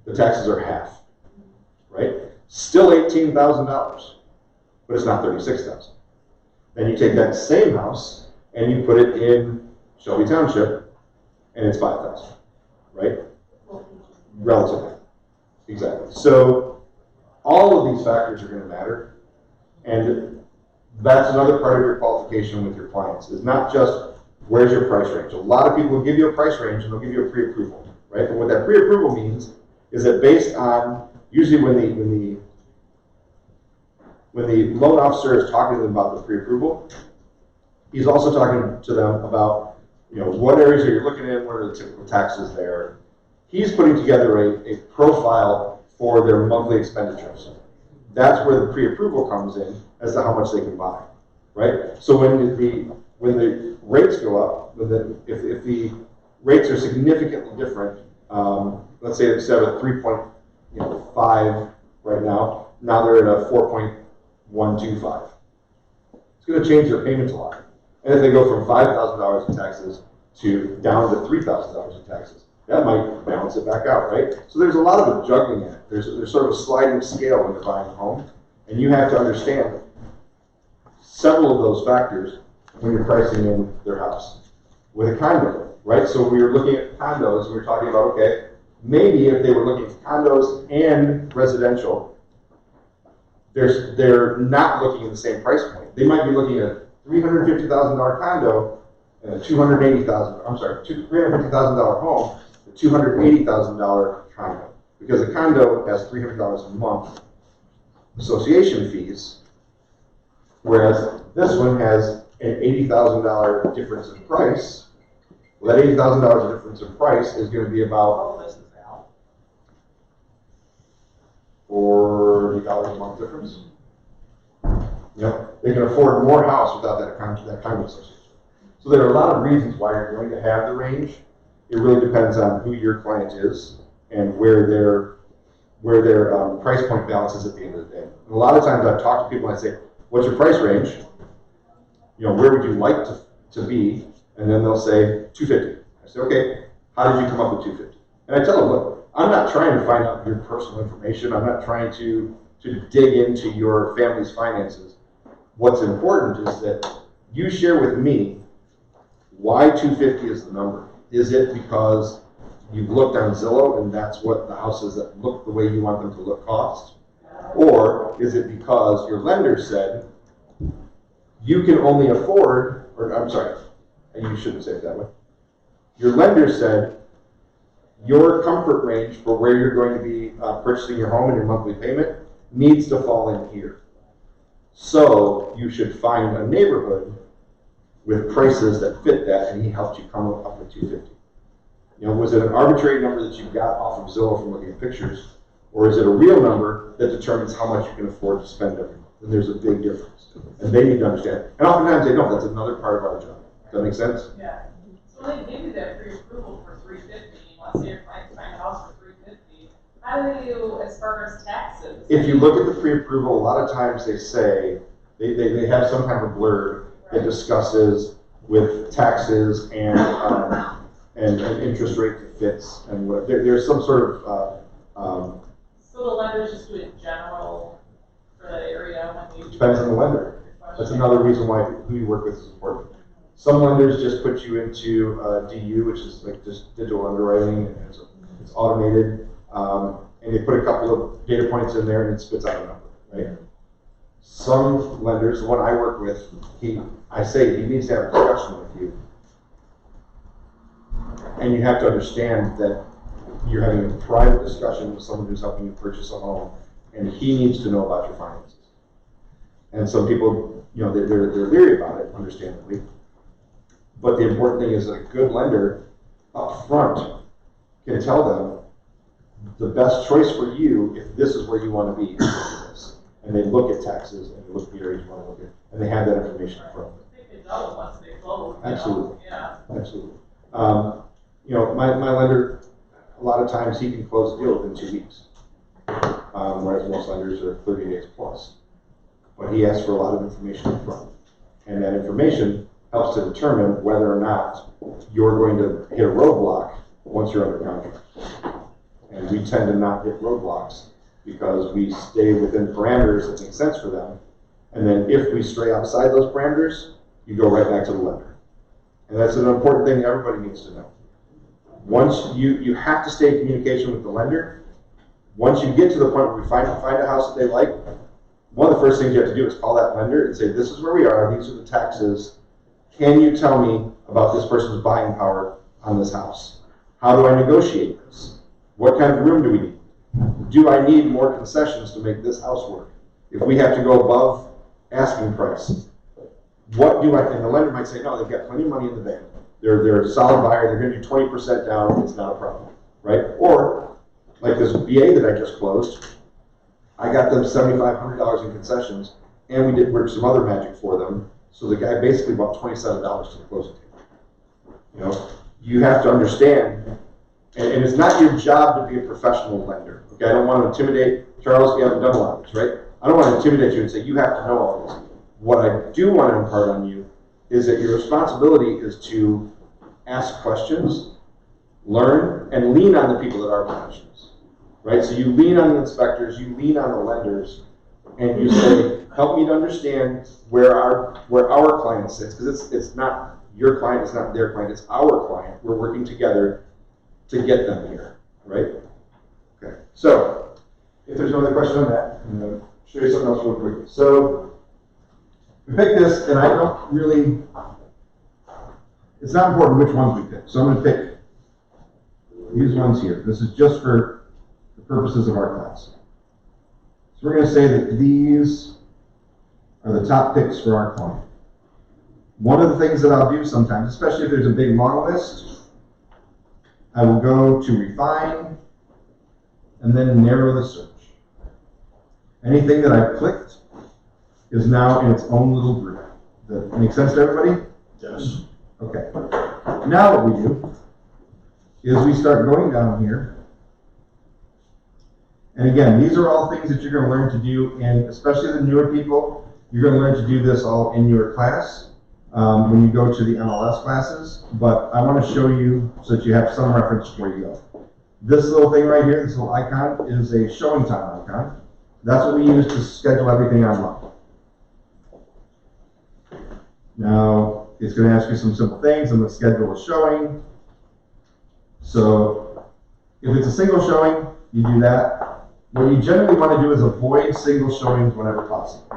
the taxes are half, right? Still $18,000, but it's not $36,000. Then you take that same house and you put it in Shelby Township, and it's $5,000, right? Relatively, exactly. So all of these factors are going to matter, and that's another part of your qualification with your clients. Is not just where's your price range. A lot of people will give you a price range and they'll give you a pre-approval, right? But what that pre-approval means is that based on usually when the loan officer is talking to them about the pre-approval, he's also talking to them about, you know, what areas are you looking at, what are the typical taxes there. He's putting together a profile for their monthly expenditures. That's where the pre-approval comes in as to how much they can buy, right? So when the rates go up, if the rates are significantly different, let's say instead of 3.5 right now they're at a 4.125. It's going to change their payments a lot. And if they go from $5,000 in taxes to down to $3,000 in taxes, that might balance it back out, right? So there's a lot of a juggling in it. There's sort of a sliding scale when you're buying a home, and you have to understand several of those factors when you're pricing in their house. With a condo, right? So we were looking at condos, and we were talking about, okay, maybe if they were looking at condos and residential, they're not looking at the same price point. They might be looking at a $350,000 condo and a $350,000 home, a $280,000 condo. Because a condo has $300 a month association fees, whereas this one has an $80,000 difference in price. Well, that $80,000 difference in price is going to be about $40 a month difference. You know, they can afford more house without that condo association. So there are a lot of reasons why you're going to have the range. It really depends on who your client is and where their price point balance is at the end of the day. And a lot of times I've talked to people and I say, what's your price range? You know, where would you like to be? And then they'll say $250. I say, okay, how did you come up with $250? And I tell them, look, I'm not trying to find out your personal information. I'm not trying to dig into your family's finances. What's important is that you share with me why $250 is the number. Is it because you've looked on Zillow and that's what the houses that look the way you want them to look cost? Or is it because your lender said you can only afford, or I'm sorry, you shouldn't say it that way. Your lender said your comfort range for where you're going to be purchasing your home and your monthly payment needs to fall in here. So you should find a neighborhood with prices that fit that, and he helped you come up with $250. You know, was it an arbitrary number that you got off of Zillow from looking at pictures, or is it a real number that determines how much you can afford to spend every month? And there's a big difference, and they need to understand. And oftentimes they don't. That's another part of our job. Does that make sense? Yeah. So when they give you that pre-approval for $350, let's say your client's buying a house for $350, how do they do as far as taxes? If you look at the pre-approval, a lot of times they say, they have some kind of blurb that discusses with taxes and interest rate that fits, and what, there's some sort of so the lenders just do it in general for that area when you depends on the lender. That's another reason why who you work with is important. Some lenders just put you into DU, which is like just digital underwriting, and it's automated, and they put a couple of data points in there and it spits out a number, right? Some lenders, the one I work with, I say he needs to have a discussion with you. And you have to understand that you're having a private discussion with someone who's helping you purchase a home, and he needs to know about your finances. And some people, you know, they're leery about it, understandably. But the important thing is that a good lender up front can tell them the best choice for you, if this is where you want to be, is this. And they look at taxes and they look at the areas you want to look at, and they have that information in front of them. they could double once they close. You know? Absolutely. Yeah. Absolutely. You know, my lender, a lot of times he can close a deal within 2 weeks, whereas most lenders are 30 days plus. But he asks for a lot of information up front, and that information helps to determine whether or not you're going to hit a roadblock once you're under contract. And we tend to not hit roadblocks because we stay within parameters that make sense for them. And then if we stray outside those parameters, you go right back to the lender. And that's an important thing everybody needs to know. Once you have to stay in communication with the lender. Once you get to the point where we find a house that they like, one of the first things you have to do is call that lender and say, this is where we are, these are the taxes. Can you tell me about this person's buying power on this house? How do I negotiate this? What kind of room do we need? Do I need more concessions to make this house work? If we have to go above asking price, what do I, and the lender might say, no, they've got plenty of money in the bank. They're a solid buyer, they're gonna do 20% down, it's not a problem, right? Or, like this VA that I just closed, I got them $7,500 in concessions, and we did work some other magic for them, so the guy basically bought $27 to the closing table. You know, you have to understand, and it's not your job to be a professional lender, okay? I don't want to intimidate, Charles, you haven't done a lot of this, right? I don't want to intimidate you and say, you have to know all this. What I do want to impart on you is that your responsibility is to ask questions, learn, and lean on the people that are professionals, right? So you lean on the inspectors, you lean on the lenders, and you say, help me to understand where our client sits, because it's not your client, it's not their client, it's our client. We're working together to get them here, right? Okay, so if there's no other question on that, I'm going to show you something else real quickly. So we pick this, and I don't really, it's not important which ones we pick. So I'm going to pick these ones here. This is just for the purposes of our class. So we're going to say that these are the top picks for our client. One of the things that I'll do sometimes, especially if there's a big long list, I will go to refine and then narrow the search. Anything that I've clicked is now in its own little group. Does that make sense to everybody? Yes. Okay. Now what we do is we start going down here. And again, these are all things that you're going to learn to do, and especially the newer people, you're going to learn to do this all in your class when you go to the MLS classes. But I want to show you so that you have some reference where you go. This little thing right here, this little icon, is a showing time icon. That's what we use to schedule everything online. Now, it's going to ask you some simple things. I'm going to schedule a showing. So, if it's a single showing, you do that. What you generally want to do is avoid single showings whenever possible.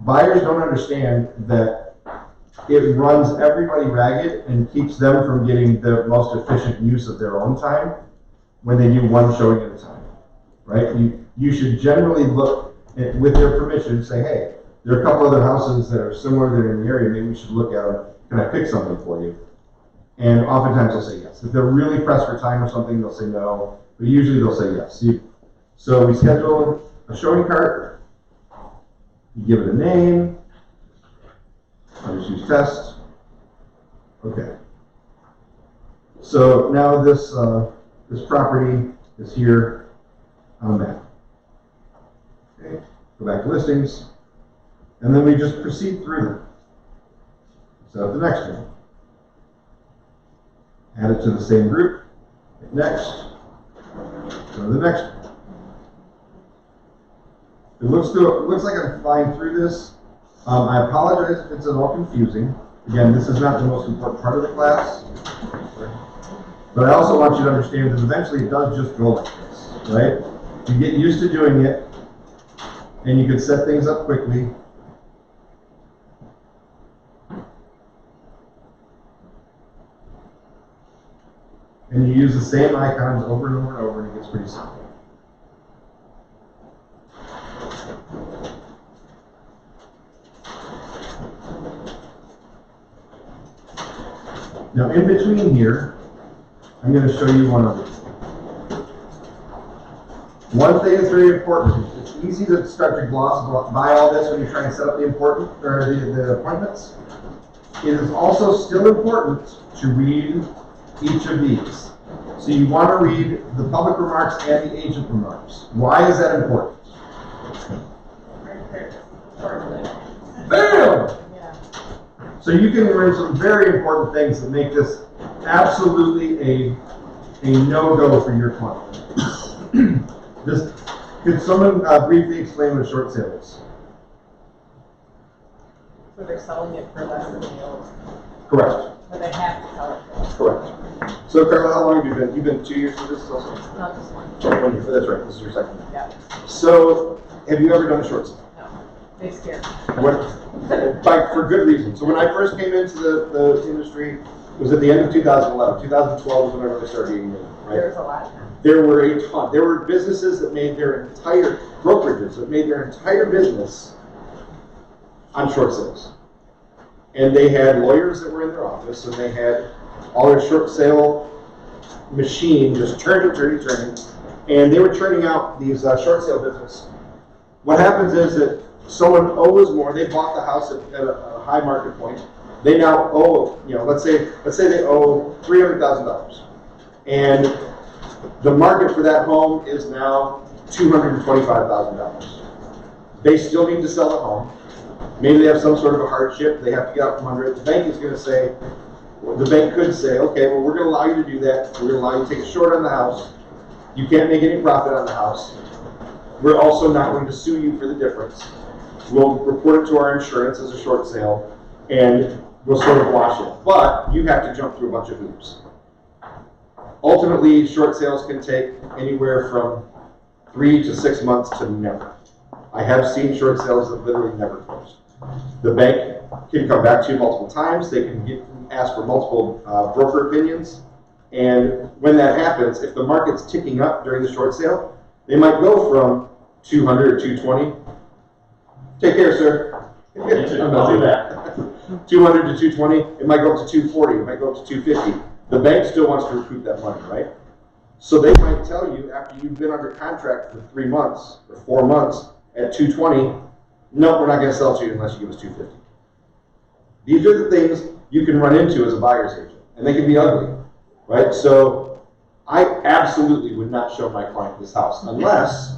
Buyers don't understand that it runs everybody ragged and keeps them from getting the most efficient use of their own time when they do one showing at a time, right? You should generally look at, with their permission, say, hey, there are a couple other houses that are similar that are in the area, maybe we should look at them. Can I pick something for you? And oftentimes they'll say yes. If they're really pressed for time or something, they'll say no, but usually they'll say yes. So we schedule a showing cart, you give it a name, I'll just use test. Okay. So now this property is here on the map. Okay. Go back to listings, and then we just proceed through them. Set up the next one. Add it to the same group. Hit next. Go to the next one. It looks like I'm flying through this. I apologize if it's at all confusing. Again, this is not the most important part of the class. But I also want you to understand that eventually it does just go like this, right? You get used to doing it, and you can set things up quickly. And you use the same icons over and over and over, and it gets pretty simple. Now, in between here, I'm going to show you one other thing. One thing that's very important. It's easy to start to gloss by all this when you're trying to set up the appointments. It is also still important to read each of these. So you want to read the public remarks and the agent remarks. Why is that important? Bam! So you can learn some very important things that make this absolutely a no-go for your client. Could someone briefly explain what a short sale is? So they're selling it for less than the old, Correct. but they have to sell it for less. Correct. So Carla, how long have you been? You've been 2 years for this also? No, just one. Oh, 1 year. That's right. This is your second one. Yeah, So have you ever done a short sale? no, they scare me. For good reason. So when I first came into the industry, it was at the end of 2011. 2012 was when I really started getting in, right? There's a lot of them. There were a ton. There were businesses that made their entire, brokerages that made their entire business on short sales. And they had lawyers that were in their office, and they had all their short sale machine just turning, and they were churning out these short sale business. What happens is that someone owes more. They bought the house at a high market point. They now owe, let's say they owe $300,000, and the market for that home is now $225,000. They still need to sell the home. Maybe they have some sort of a hardship. They have to get out from under it. The bank is going to say, the bank could say, okay, well, we're going to allow you to do that. We're going to allow you to take a short on the house. You can't make any profit on the house. We're also not going to sue you for the difference. We'll report it to our insurance as a short sale, and we'll sort of wash it. But you have to jump through a bunch of hoops. Ultimately, short sales can take anywhere from 3 to 6 months to never. I have seen short sales that literally never closed. The bank can come back to you multiple times. They can ask for multiple broker opinions. And when that happens, if the market's ticking up during the short sale, they might go from 200 or 220. Take care, sir. I'm not doing that. 200 to 220. It might go up to 240. It might go up to 250. The bank still wants to recoup that money, right? So they might tell you after you've been under contract for 3 months or 4 months at 220, no, we're not going to sell to you unless you give us 250. These are the things you can run into as a buyer's agent, and they can be ugly, right? So I absolutely would not show my client this house unless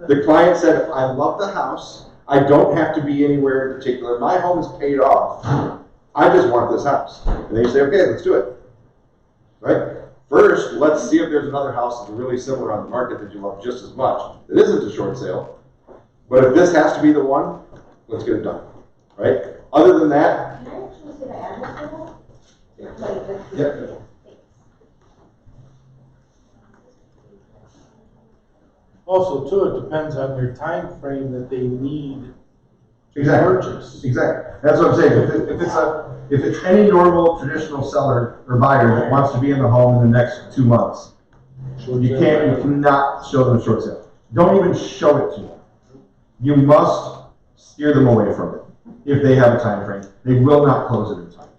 the client said, I love the house. I don't have to be anywhere in particular. My home is paid off. I just want this house. And they say, okay, let's do it. Right? First, let's see if there's another house that's really similar on the market that you love just as much that isn't a short sale. But if this has to be the one, let's get it done. Right? Other than that, Can I actually see the address for that? Like, yeah. Also, too, it depends on their time frame that they need to Exactly. purchase. Exactly. That's what I'm saying. If it's any normal traditional seller or buyer that wants to be in the home in the next 2 months, you cannot show them a short sale. Don't even show it to them. You must steer them away from it. If they have a time frame, they will not close it in time,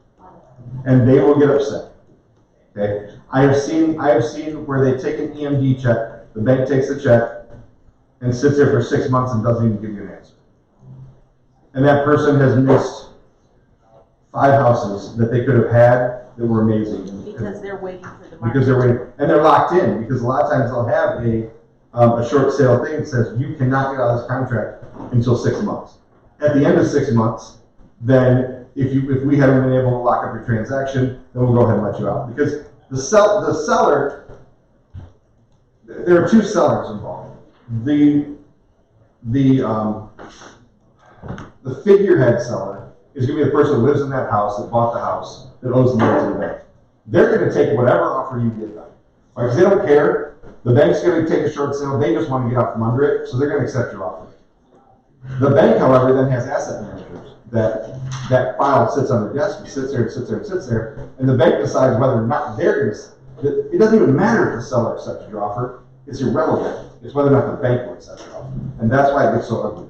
and they will get upset. Okay. I have seen where they take an EMD check. The bank takes the check and sits there for 6 months and doesn't even give you an answer. And that person has missed 5 houses that they could have had that were amazing. Because they're waiting for the market. Because they're waiting, and they're locked in, because a lot of times they'll have a short sale thing that says you cannot get out of this contract until 6 months. At the end of 6 months, then if we haven't been able to lock up your transaction, then we'll go ahead and let you out. Because the seller, there are 2 sellers involved. The figurehead seller is going to be the person who lives in that house, that bought the house, that owes the money to the bank. They're going to take whatever offer you give them. Right? Because they don't care. The bank's going to take a short sale. They just want to get out from under it, so they're going to accept your offer. The bank, however, then has asset managers. That file sits on their desk, and sits there, and the bank decides whether or not they're going to. It doesn't even matter if the seller accepts your offer. It's irrelevant. It's whether or not the bank will accept your offer. And that's why it gets so ugly.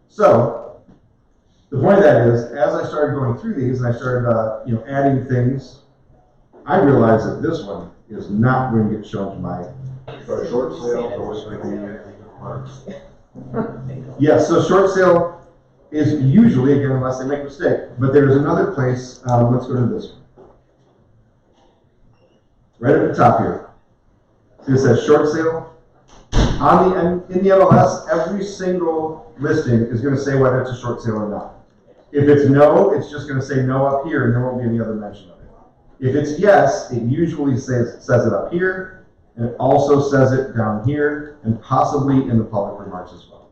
So, the point of that is, as I started going through these and I started adding things, I realized that this one is not going to get shown to my. For a short sale, always going to be Yeah, so short sale is usually, again, unless they make a mistake, but there's another place, let's go to this one. Right at the top here. See, it says short sale. In the MLS, every single listing is going to say whether it's a short sale or not. If it's no, it's just going to say no up here, and there won't be any other mention of it. If it's yes, it usually says it up here, And it also says it down here and possibly in the public remarks as well.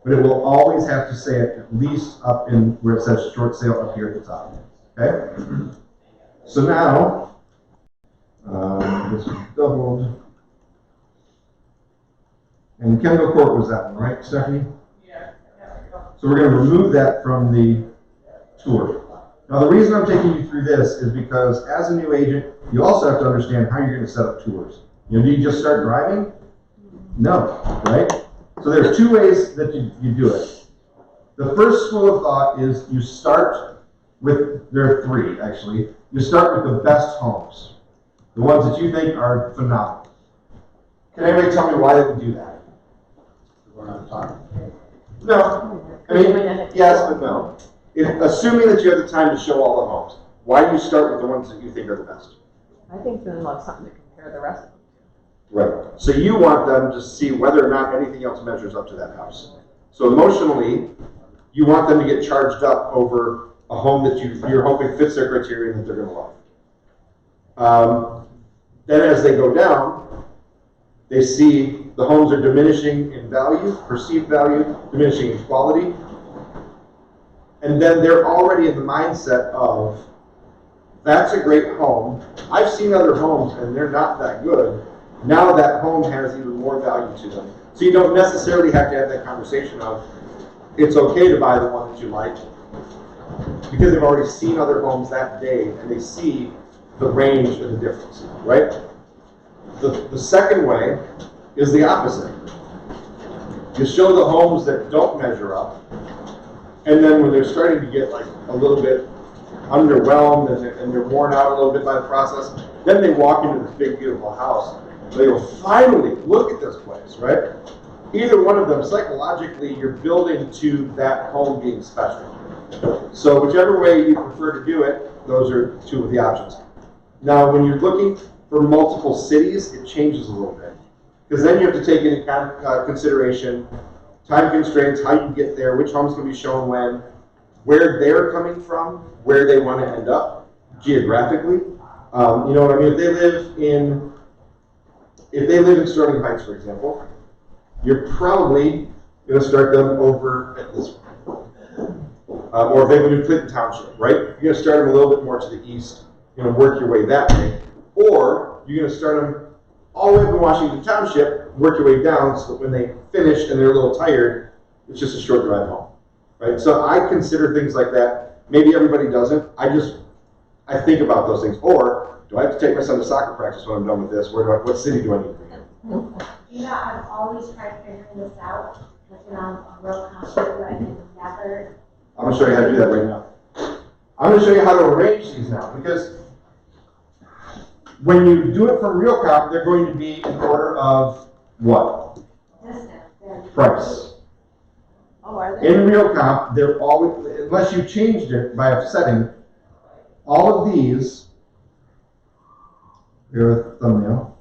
But it will always have to say it at least up in where it says short sale up here at the top. Okay? So now, this is doubled. And Kendall Court was that one, right, Stephanie? Yeah. So we're going to remove that from the tour. Now the reason I'm taking you through this is because as a new agent, you also have to understand how you're going to set up tours. You know, do you just start driving? No, right? So there's two ways that you do it. The first school of thought is you start with, there are three actually. You start with the best homes. The ones that you think are phenomenal. Can anybody tell me why they would do that? We're not talking. No. I mean, yes, but no. Assuming that you have the time to show all the homes, why do you start with the ones that you think are the best? I think then we'll have something to compare the rest of them to. Right. So you want them to see whether or not anything else measures up to that house. So emotionally, you want them to get charged up over a home that you're hoping fits their criteria and that they're going to love. Then as they go down, they see the homes are diminishing in value, perceived value, diminishing in quality. And then they're already in the mindset of, that's a great home. I've seen other homes and they're not that good. Now that home has even more value to them. So you don't necessarily have to have that conversation of, it's okay to buy the one that you like, because they've already seen other homes that day and they see the range and the difference, right? The second way is the opposite. You show the homes that don't measure up, and then when they're starting to get like a little bit underwhelmed and they're worn out a little bit by the process, then they walk into this big beautiful house. They go, finally, look at this place, right? Either one of them, psychologically, you're building to that home being special. So whichever way you prefer to do it, those are two of the options. Now, when you're looking for multiple cities, it changes a little bit. Because then you have to take into consideration time constraints, how you get there, which home's going to be shown when, where they're coming from, where they want to end up geographically. You know what I mean? If they live in Sterling Heights, for example, you're probably going to start them over at this one. Or if they live in Clinton Township, right? You're going to start them a little bit more to the east. You're going to work your way that way. Or you're going to start them all the way up in Washington Township, work your way down, so that when they finish and they're a little tired, it's just a short drive home, right? So I consider things like that. Maybe everybody doesn't. I think about those things. Or do I have to take my son to soccer practice when I'm done with this? What city do I need to be in? You know, I've always tried figuring this out, like when I'm a real computer, I can never. I'm going to show you how to do that right now. I'm going to show you how to arrange these now, because when you do it from real comp, they're going to be in order of what? Price. Oh, are they? In real comp, they're always, unless you changed it by a setting, all of these, here with the thumbnail,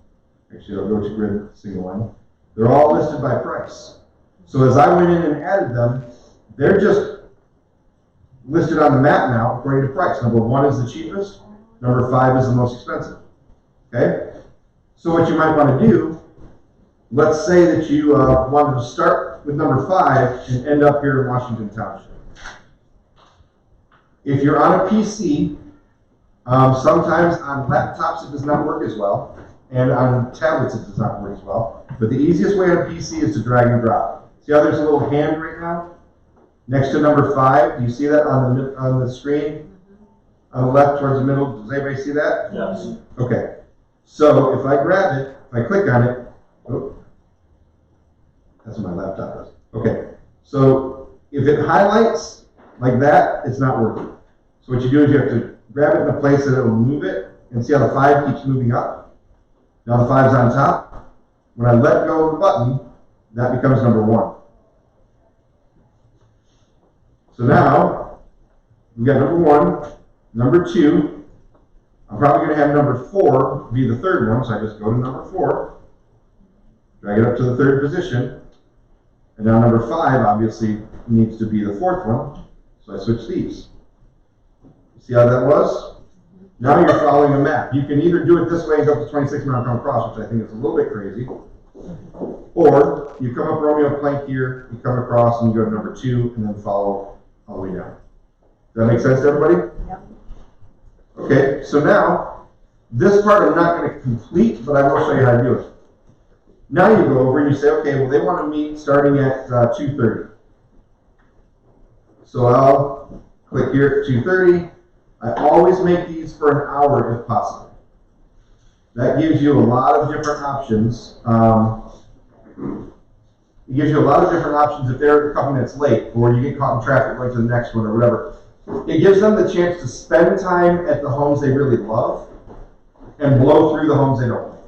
actually I'll go to grid single line, they're all listed by price. So as I went in and added them, they're just listed on the map now according to price. Number 1 is the cheapest, number 5 is the most expensive. Okay? So what you might want to do, let's say that you wanted to start with number 5 and end up here in Washington Township. If you're on a PC, sometimes on laptops it does not work as well, and on tablets it does not work as well. But the easiest way on a PC is to drag and drop. See how there's a little hand right now? Next to number 5, do you see that on the screen? On the left towards the middle, does anybody see that? Yes. Okay. So if I grab it, if I click on it, oh, that's what my laptop does. Okay. So if it highlights like that, it's not working. So what you do is you have to grab it in a place that it will move it, and see how the 5 keeps moving up? Now the 5's on top. When I let go of the button, that becomes number 1. So now, we got number 1, number 2. I'm probably going to have number 4 be the third one, so I just go to number 4, drag it up to the 3rd position, and now number 5 obviously needs to be the 4th one, so I switch these. See how that was? Now you're following a map. You can either do it this way and go up to 26 mile come across, which I think is a little bit crazy. Or you come up Romeo Plank here, you come across and you go to number 2 and then follow all the way down. Does that make sense to everybody? Yep. Okay, so now, this part I'm not going to complete, but I will show you how to do it. Now you go over and you say, okay, well they want to meet starting at 2:30. So I'll click here at 2:30. I always make these for an hour if possible. That gives you a lot of different options. It gives you a lot of different options if they're a couple minutes late or you get caught in traffic going to the next one or whatever. It gives them the chance to spend time at the homes they really love and blow through the homes they don't like.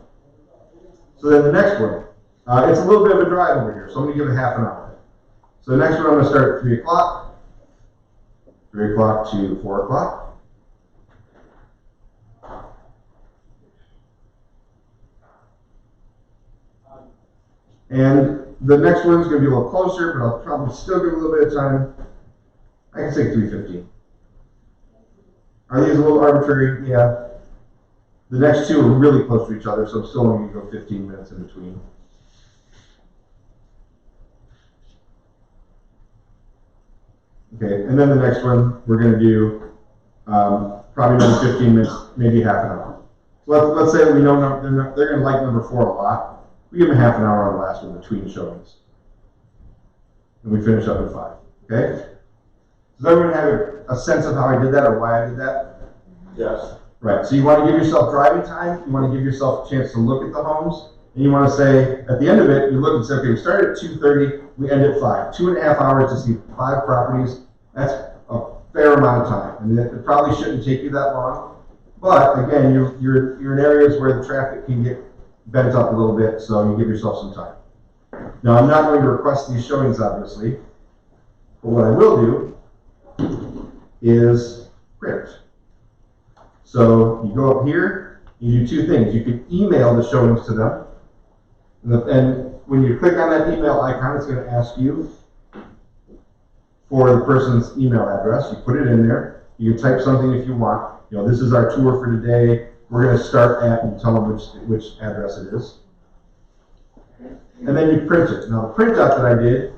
So then the next one, it's a little bit of a drive over here, so I'm going to give it half an hour. So the next one I'm going to start at 3 o'clock, 3 o'clock to 4 o'clock. And the next one's going to be a little closer, but I'll probably still give a little bit of time. I can say 3:15. Are these a little arbitrary? Yeah. The next two are really close to each other, so I'm still only going to go 15 minutes in between. Okay, and then the next one we're going to do probably another 15 minutes, maybe half an hour. So let's say we know they're going to like number 4 a lot. We give them half an hour on the last one between showings. And we finish up at 5. Okay? Does everyone have a sense of how I did that or why I did that? Yes. Right. So you want to give yourself driving time. You want to give yourself a chance to look at the homes. And you want to say, at the end of it, you look and say, okay, we started at 2:30, we end at 5. 2.5 hours to see 5 properties. That's a fair amount of time. I mean, it probably shouldn't take you that long. But again, you're in areas where the traffic can get bent up a little bit, so you give yourself some time. Now, I'm not going to request these showings, obviously, but what I will do is print. So you go up here, you do 2 things. You can email the showings to them, and when you click on that email icon, it's going to ask you for the person's email address. You put it in there. You can type something if you want. You know, this is our tour for today. We're going to start at and tell them which address it is. And then you print it. Now the printout that I did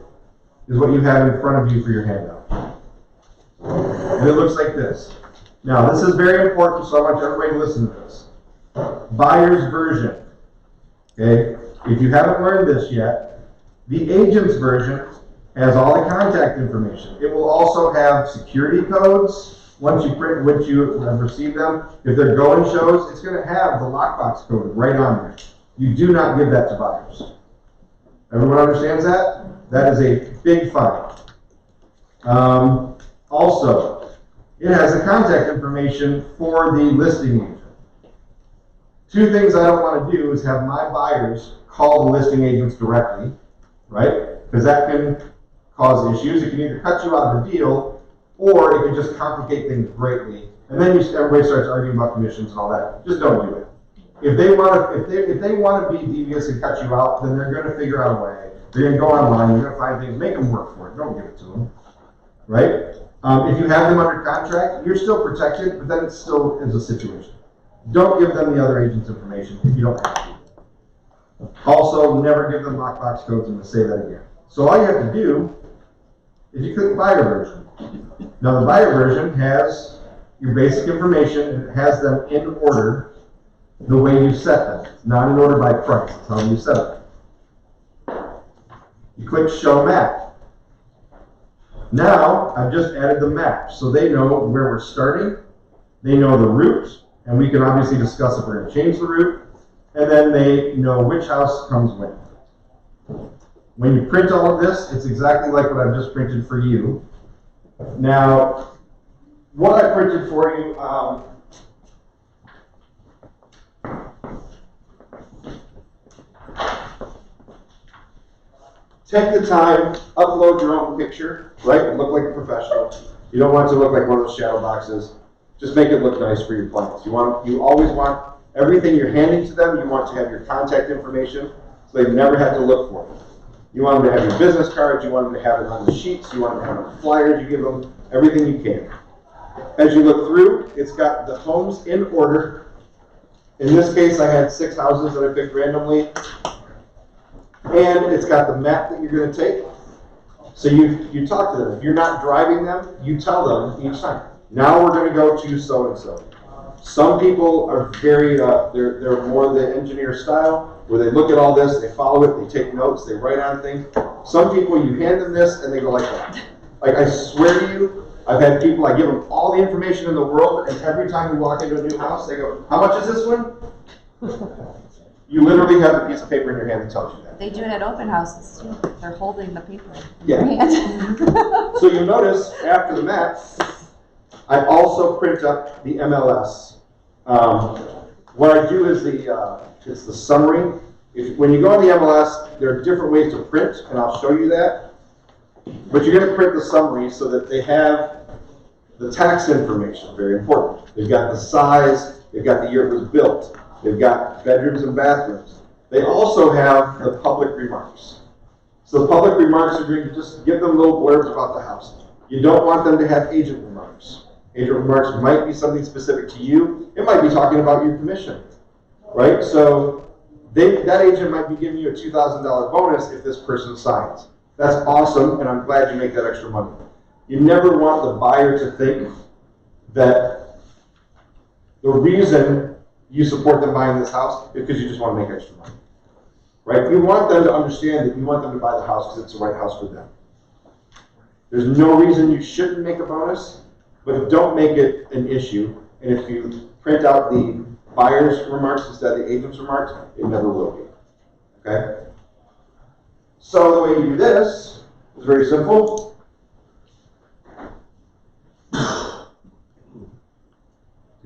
is what you have in front of you for your handout. And it looks like this. Now this is very important, so I want everybody to listen to this. Buyer's version. Okay? If you haven't learned this yet, the agent's version has all the contact information. It will also have security codes. Once you have received them, if they're going shows, it's going to have the lockbox code right on there. You do not give that to buyers. Everyone understands that? That is a big fine. Also, it has the contact information for the listing agent. 2 things I don't want to do is have my buyers call the listing agents directly, right? Because that can cause issues. It can either cut you out of the deal, or it can just complicate things greatly, and then everybody starts arguing about commissions and all that. Just don't do it. If they want to be devious and cut you out, then they're going to figure out a way. They're going to go online. They're going to find things. Make them work for it. Don't give it to them, right? If you have them under contract, you're still protected, but then it still is a situation. Don't give them the other agent's information if you don't have to. Also, never give them lockbox codes. I'm going to say that again. So all you have to do is you click the buyer version. Now the buyer version has your basic information and it has them in order the way you set them. Not in order by price, it's how you set them. You click show map. Now I've just added the map so they know where we're starting, they know the route, and we can obviously discuss if we're going to change the route, and then they know which house comes when. When you print all of this, it's exactly like what I've just printed for you. Now, what I printed for you, take the time, upload your own picture, right? Look like a professional. You don't want it to look like one of those shadow boxes. Just make it look nice for your clients. You always want everything you're handing to them, you want to have your contact information, so they've never had to look for it. You want them to have your business cards, you want them to have it on the sheets, you want them to have it on the flyers, you give them everything you can. As you look through, it's got the homes in order. In this case, I had 6 houses that I picked randomly. And it's got the map that you're going to take. So you talk to them. If you're not driving them, you tell them each time. Now we're going to go to so-and-so. Some people are very, they're more the engineer style, where they look at all this, they follow it, they take notes, they write on things. Some people, you hand them this, and they go like that. Like, I swear to you, I've had people, I give them all the information in the world, and every time we walk into a new house, they go, how much is this one? You literally have a piece of paper in your hand that tells you that. They do it at open houses too. They're holding the paper in Yeah. their hand. So you'll notice, after the map, I also print up the MLS. What I do is it's the summary. When you go on the MLS, there are different ways to print, and I'll show you that. But you're going to print the summary so that they have the tax information, very important. They've got the size, they've got the year it was built, they've got bedrooms and bathrooms. They also have the public remarks. So the public remarks are going to just give them little blurbs about the house. You don't want them to have agent remarks. Agent remarks might be something specific to you. It might be talking about your commission, right? So that agent might be giving you a $2,000 bonus if this person signs. That's awesome, and I'm glad you make that extra money. You never want the buyer to think that the reason you support them buying this house is because you just want to make extra money, right? You want them to understand that you want them to buy the house because it's the right house for them. There's no reason you shouldn't make a bonus, but don't make it an issue. And if you print out the buyer's remarks instead of the agent's remarks, it never will be, okay? So the way you do this is very simple.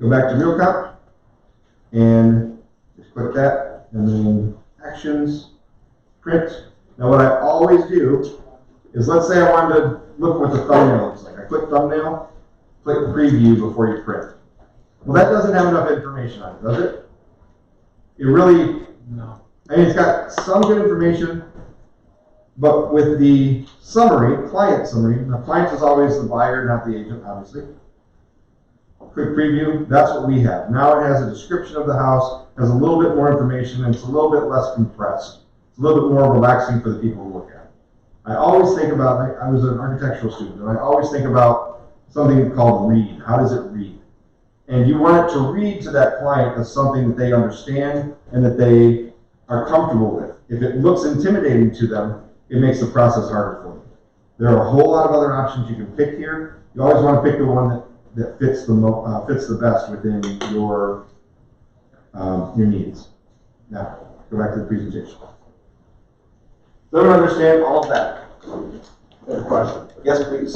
Go back to MealComp and just click that, and then actions, print. Now what I always do is, let's say I wanted to look what the thumbnail looks like. I click thumbnail, click preview before you print. Well, that doesn't have enough information on it, does it? It really, No. I mean, it's got some good information, but with the summary, client summary, the client is always the buyer, not the agent, obviously. Quick preview, that's what we have. Now it has a description of the house, has a little bit more information, and it's a little bit less compressed. It's a little bit more relaxing for the people to look at. I always think about, I was an architectural student, and I always think about something called read. How does it read? And you want it to read to that client as something that they understand and that they are comfortable with. If it looks intimidating to them, it makes the process harder for them. There are a whole lot of other options you can pick here. You always want to pick the one that fits the best within your needs. Now, go back to the presentation. So everyone understand all of that? I have a question. Yes, please.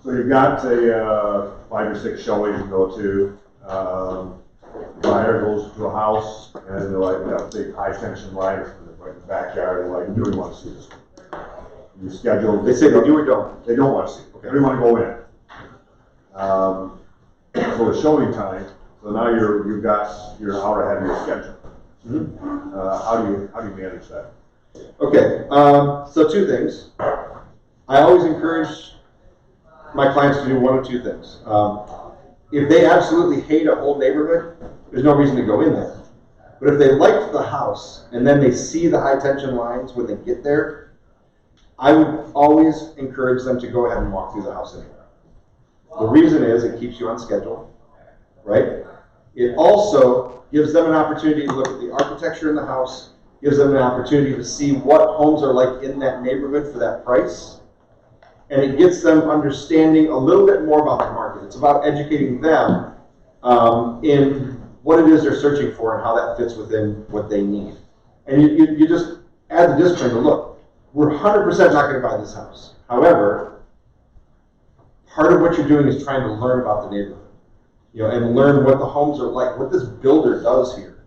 So you've got a 5 or 6 showings you go to. Buyer goes to a house and they're like, we got a big high tension line right in the backyard, and like, do we want to see this one? You schedule. They say they do or don't? They don't want to see it. Okay. They want to go in. So the showing time. So now you're an hour ahead of your schedule. Mm-hmm. How do you manage that? Okay, so 2 things. I always encourage my clients to do 1 of 2 things. If they absolutely hate a whole neighborhood, there's no reason to go in there. But if they liked the house and then they see the high tension lines when they get there, I would always encourage them to go ahead and walk through the house anyway. The reason is it keeps you on schedule, right? It also gives them an opportunity to look at the architecture in the house, gives them an opportunity to see what homes are like in that neighborhood for that price, and it gets them understanding a little bit more about the market. It's about educating them in what it is they're searching for and how that fits within what they need. And you just add the disclaimer, look, we're 100% not going to buy this house. However, part of what you're doing is trying to learn about the neighborhood, and learn what the homes are like, what this builder does here.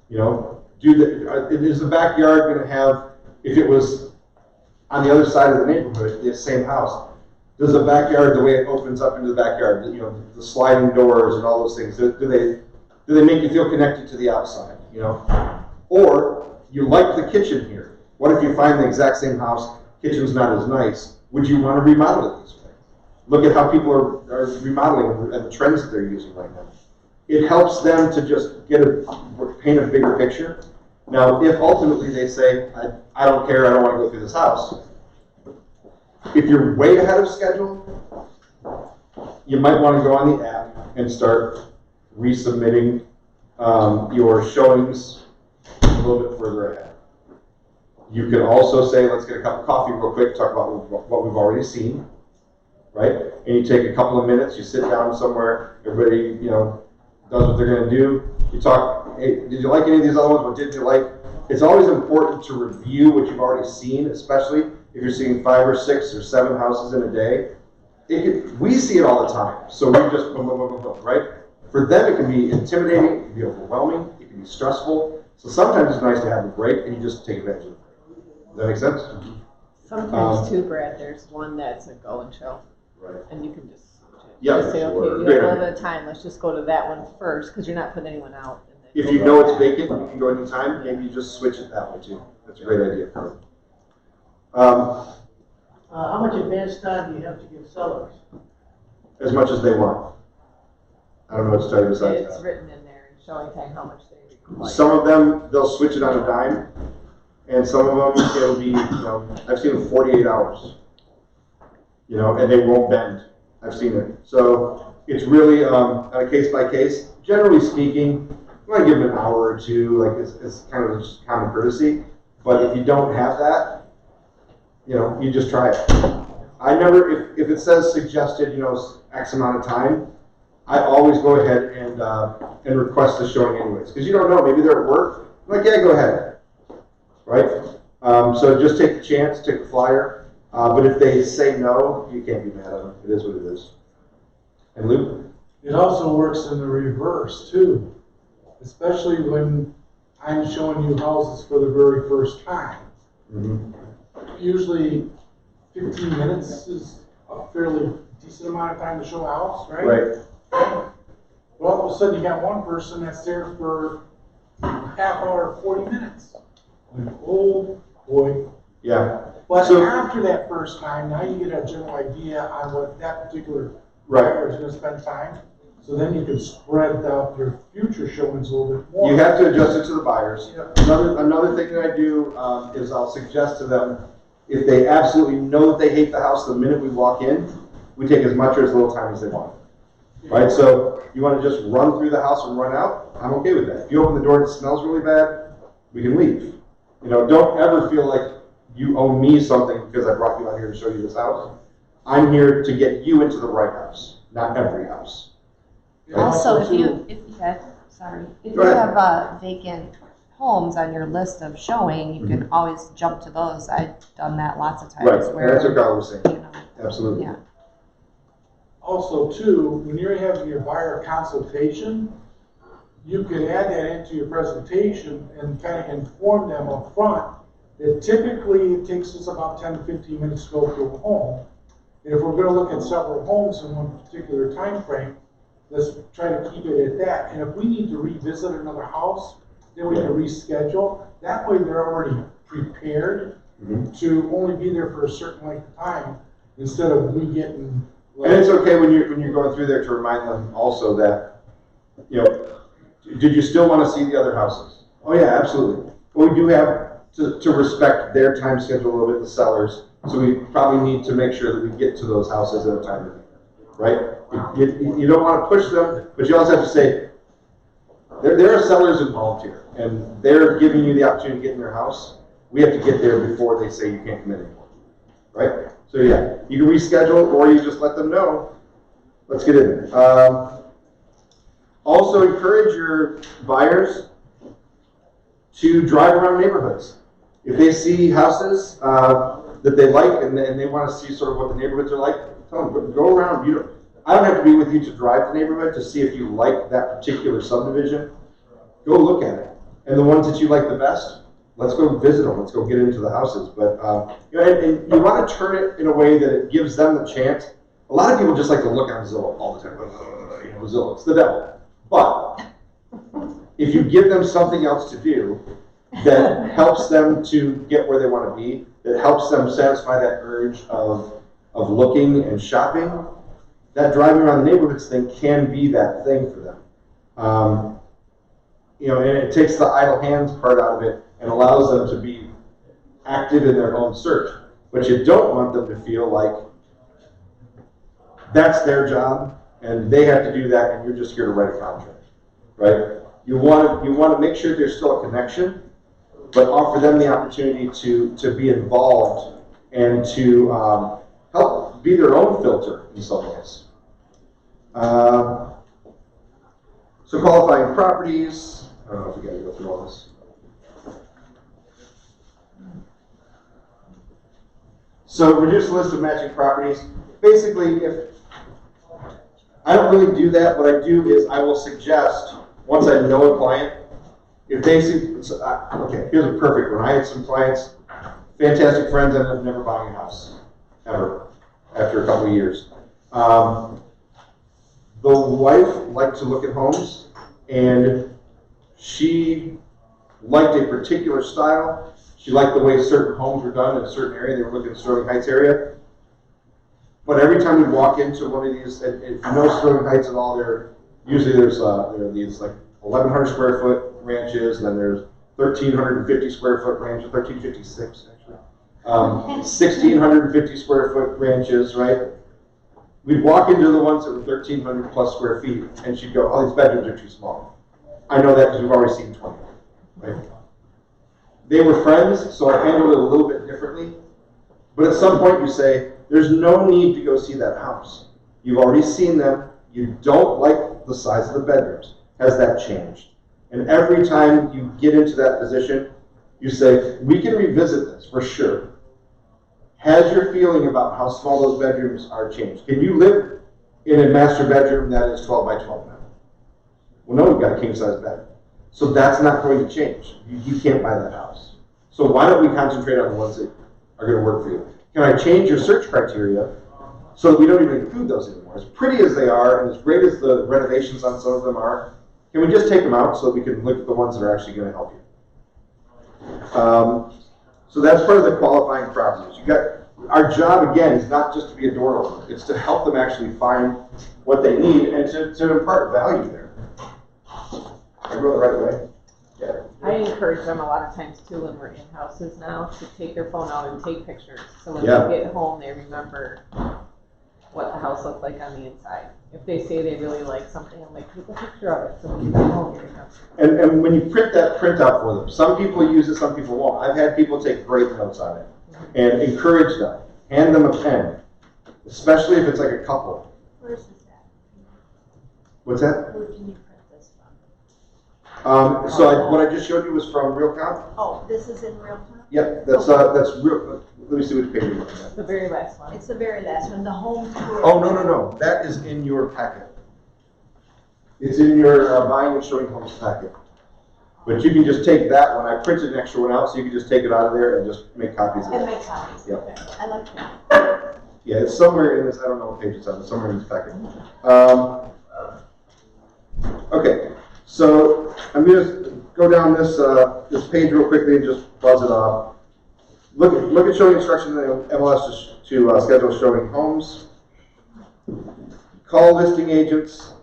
Is the backyard going to have, if it was on the other side of the neighborhood, the same house, does the backyard, the way it opens up into the backyard, the sliding doors and all those things, do they make you feel connected to the outside, Or you like the kitchen here. What if you find the exact same house, kitchen's not as nice? Would you want to remodel it this way? Look at how people are remodeling and the trends that they're using right now. It helps them to just paint a bigger picture. Now, if ultimately they say, I don't care, I don't want to go through this house, if you're way ahead of schedule, you might want to go on the app and start resubmitting your showings a little bit further ahead. You can also say, let's get a cup of coffee real quick, talk about what we've already seen, right? And you take a couple of minutes, you sit down somewhere, everybody, does what they're going to do. You talk, hey, did you like any of these other ones? What did you like? It's always important to review what you've already seen, especially if you're seeing 5 or 6 or 7 houses in a day. We see it all the time, so we just boom, boom, boom, boom, boom, right? For them, it can be intimidating, it can be overwhelming, it can be stressful. So sometimes it's nice to have a break and you just take advantage of it. Does that make sense? Sometimes too, Brad, there's one that's a go and show. Right. And you can just say, sure. okay, you have a little bit of time, let's just go to that one first, because you're not putting anyone out. If you know it's vacant, you can go anytime, maybe you just switch it that way too. That's a great idea. How much advance time do you have to give sellers? As much as they want. I don't know what to tell you besides It's that. written in there, showing time how much they require. Some of them, they'll switch it on a dime, and some of them, it'll be, I've seen them 48 hours, and they won't bend. I've seen it. So it's really on a case by case. Generally speaking, you want to give them an hour or two, like it's kind of just common courtesy. But if you don't have that, you just try it. I never, if it says suggested, X amount of time, I always go ahead and request the showing anyways. Because you don't know, maybe they're at work. I'm like, yeah, go ahead. Right? So just take the chance, take the flyer. But if they say no, you can't be mad at them. It is what it is. And Luke? It also works in the reverse too, especially when I'm showing you houses for the very first time. Mm-hmm. Usually 15 minutes is a fairly decent amount of time to show a house, right? Right. Well, all of a sudden you got one person that's there for half hour, 40 minutes. Like, oh boy. Yeah. But So- after that first time, now you get a general idea on what that particular Right. buyer is going to spend time. So then you can spread out your future showings a little bit more. You have to adjust it to the buyers. Yeah. Another thing that I do is I'll suggest to them, if they absolutely know that they hate the house the minute we walk in, we take as much or as little time as they want. Right? So you want to just run through the house and run out, I'm okay with that. If you open the door and it smells really bad, we can leave. Don't ever feel like you owe me something because I brought you out here to show you this house. I'm here to get you into the right house, not every house. Also, if too- you Go ahead. have vacant homes on your list of showing, you can always jump to those. I've done that lots of times. Right, and where, that's what Kyle was saying. you know, Absolutely. yeah. Also too, when you're having your buyer consultation, you could add that into your presentation and kind of inform them up front that typically it takes us about 10 to 15 minutes to go through a home. And if we're going to look at several homes in one particular time frame, let's try to keep it at that. And if we need to revisit another house, then we can reschedule. That way they're already prepared to only be there for a certain length of time instead of me getting. And it's okay when you're going through there to remind them also that, did you still want to see the other houses? Oh yeah, absolutely. But we do have to respect their time schedule a little bit, the sellers. So we probably need to make sure that we get to those houses at a time limit, right? You don't want to push them, but you also have to say, there are sellers involved here, and they're giving you the opportunity to get in their house. We have to get there before they say you can't come in anymore, right? So yeah, you can reschedule, or you just let them know. Let's get in there. Also encourage your buyers to drive around neighborhoods. If they see houses that they like and they want to see sort of what the neighborhoods are like, tell them, go around. I don't have to be with you to drive the neighborhood to see if you like that particular subdivision. Go look at it. And the ones that you like the best, let's go visit them. Let's go get into the houses. But and you want to turn it in a way that it gives them the chance. A lot of people just like to look on Zillow all the time. Zillow, it's the devil. But if you give them something else to do that helps them to get where they want to be, that helps them satisfy that urge of of looking and shopping, that driving around the neighborhoods thing can be that thing for them. You know, and it takes the idle hands part out of it and allows them to be active in their own search. But you don't want them to feel like that's their job and they have to do that and you're just here to write a contract, right? You want to make sure there's still a connection, but offer them the opportunity to be involved and to help be their own filter in some ways. So qualifying properties, I don't know if we got to go through all this. So reduce the list of matching properties. Basically, if I don't really do that, what I do is I will suggest, once I know a client, if they see, okay, here's a perfect one. I had some clients, fantastic friends, ended up never buying a house, ever, after a couple of years. The wife liked to look at homes, and she liked a particular style. She liked the way certain homes were done in a certain area. They were looking at Sterling Heights area. But every time we walk into one of these, and if you know Sterling Heights at all, usually there are these like 1,100 square foot ranches, and then there's 1,350 square foot ranches, 1,356 actually, 1,650 square foot ranches, right? We'd walk into the ones that were 1,300 plus square feet, and she'd go, "Oh, these bedrooms are too small." I know that because we've already seen 20, right? They were friends, so I handled it a little bit differently. But at some point you say, there's no need to go see that house. You've already seen them. You don't like the size of the bedrooms. Has that changed? And every time you get into that position, you say, we can revisit this for sure. Has your feeling about how small those bedrooms are changed? Can you live in a master bedroom that is 12 by 12 now? Well, no, we've got a king size bed. So that's not going to change. You can't buy that house. So why don't we concentrate on the ones that are going to work for you? Can I change your search criteria so that we don't even include those anymore? As pretty as they are and as great as the renovations on some of them are, can we just take them out so that we can look at the ones that are actually going to help you? So that's part of the qualifying properties. Our job, again, is not just to be a door opener. It's to help them actually find what they need and to impart value there. I go the right way? Yeah. I encourage them a lot of times too when we're in houses now to take their phone out and take pictures. So when they get home, they remember what the house looked like on the inside. If they say they really like something, I'm like, take a picture of it so when you get home, you remember. And when you print that printout for them, some people use it, some people won't. I've had people take great notes on it and encourage them. Hand them a pen, especially if it's like a couple. Where's this at? What's that? Where can you print this from? What I just showed you was from RealComp. Oh, this is in real time? Yep, that's real. Let me see which page you're looking at. The very last one. It's the very last one, the home tour. Oh, no. That is in your packet. It's in your buying and showing homes packet. But you can just take that one. I printed an extra one out, so you can just take it out of there and just make copies of it. And make copies. Yep. Okay. I like that. Yeah, it's somewhere in this. I don't know what page it's on. It's somewhere in this packet. Okay, so I'm going to go down this page real quickly and just buzz it off. Look at showing instructions in the MLS to schedule showing homes. Call listing agents.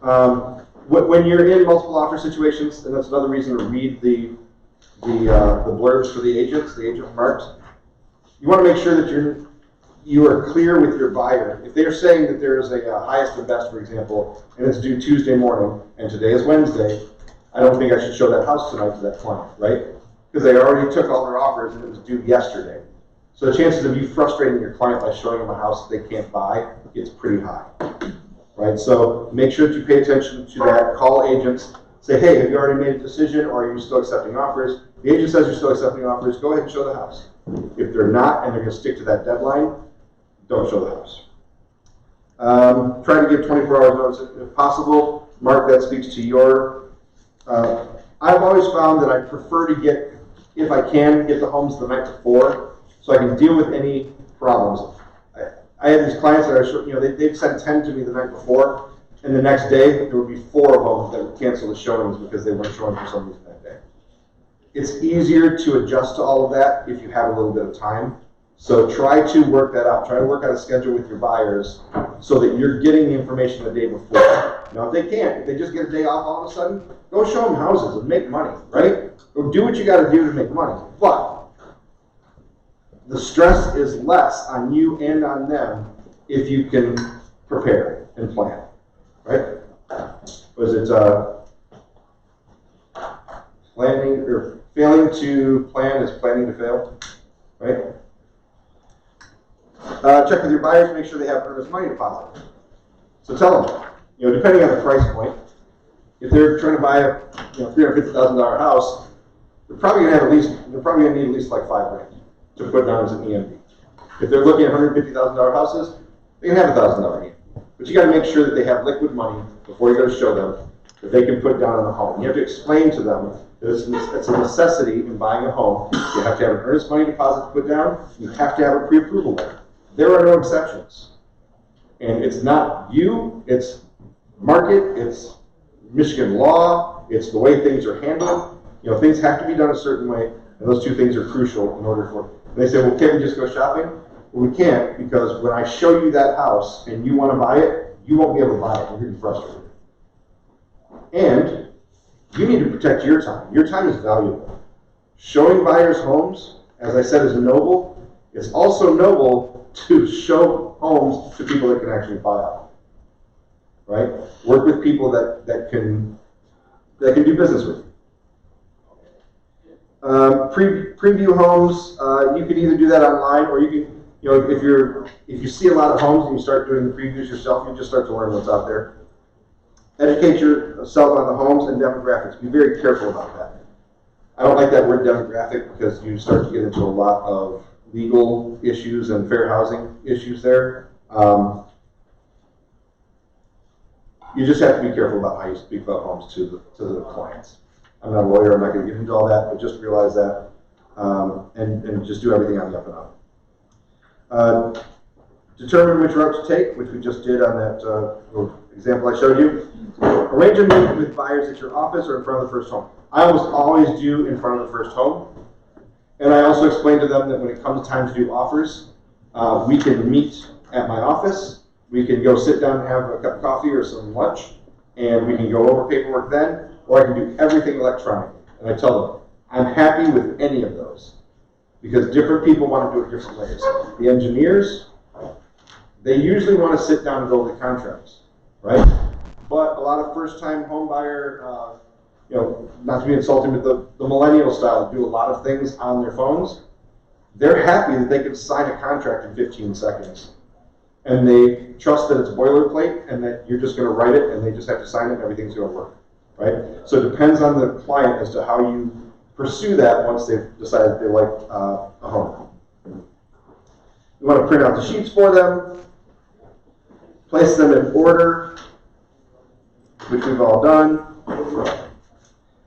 When you're in multiple offer situations, and that's another reason to read the blurbs for the agent remarks, you want to make sure that you are clear with your buyer. If they're saying that there is a highest and best, for example, and it's due Tuesday morning, and today is Wednesday, I don't think I should show that house tonight to that client, right? Because they already took all their offers and it was due yesterday. So the chances of you frustrating your client by showing them a house that they can't buy gets pretty high. Right, so make sure that you pay attention to that. Call agents. Say, hey, have you already made a decision, or are you still accepting offers? The agent says you're still accepting offers. Go ahead and show the house. If they're not, and they're going to stick to that deadline, don't show the house. Try to give 24 hours notice if possible. Mark, that speaks to your. I've always found that I prefer to get, if I can, get the homes the night before, so I can deal with any problems. I had these clients that are, they'd send 10 to me the night before, and the next day there would be 4 of them that would cancel the showings because they weren't showing for some reason that day. It's easier to adjust to all of that if you have a little bit of time. So try to work that out. Try to work out a schedule with your buyers so that you're getting the information the day before. Now, if they can't, if they just get a day off all of a sudden, go show them houses and make money, right? Go do what you got to do to make money. But the stress is less on you and on them if you can prepare and plan, right? Was it planning or failing to plan is planning to fail, right? Check with your buyers, make sure they have earnest money deposit. So tell them, depending on the price point, if they're trying to buy a $350,000 house, they're probably gonna need at least like $5,000 to put down as an EMD. If they're looking at $150,000 houses, they can have $1,000 EMD. But you got to make sure that they have liquid money before you go to show them that they can put down on a home. You have to explain to them that it's a necessity in buying a home. You have to have an earnest money deposit to put down. You have to have a pre-approval letter. There are no exceptions. And it's not you, it's market, it's Michigan law, it's the way things are handled. Things have to be done a certain way, and those two things are crucial in order for. They say, well, can't we just go shopping? Well, we can't, because when I show you that house and you want to buy it, you won't be able to buy it. You're going to be frustrated. And you need to protect your time. Your time is valuable. Showing buyers homes, as I said, is noble. It's also noble to show homes to people that can actually buy them. Right? Work with people that can do business with you. Preview homes. You can either do that online, or you can. If you see a lot of homes and you start doing the previews yourself, you just start to learn what's out there. Educate yourself on the homes and demographics. Be very careful about that. I don't like that word demographic because you start to get into a lot of legal issues and fair housing issues there. You just have to be careful about how you speak about homes to the clients. I'm not a lawyer, I'm not going to get into all that, but just realize that and just do everything on the up and up. Determine which route to take, which we just did on that little example I showed you. Arrange a meeting with buyers at your office or in front of the first home. I always do in front of the first home. And I also explain to them that when it comes time to do offers, we can meet at my office. We can go sit down and have a cup of coffee or some lunch, and we can go over paperwork then, or I can do everything electronically. And I tell them, I'm happy with any of those, because different people want to do it different ways. The engineers, they usually want to sit down and go over the contracts, right? But a lot of first-time home buyer, not to be insulting, but the millennial style do a lot of things on their phones. They're happy that they can sign a contract in 15 seconds. And they trust that it's boilerplate and that you're just going to write it and they just have to sign it and everything's going to work, right? So it depends on the client as to how you pursue that once they've decided they like a home. You want to print out the sheets for them, place them in order, which we've all done.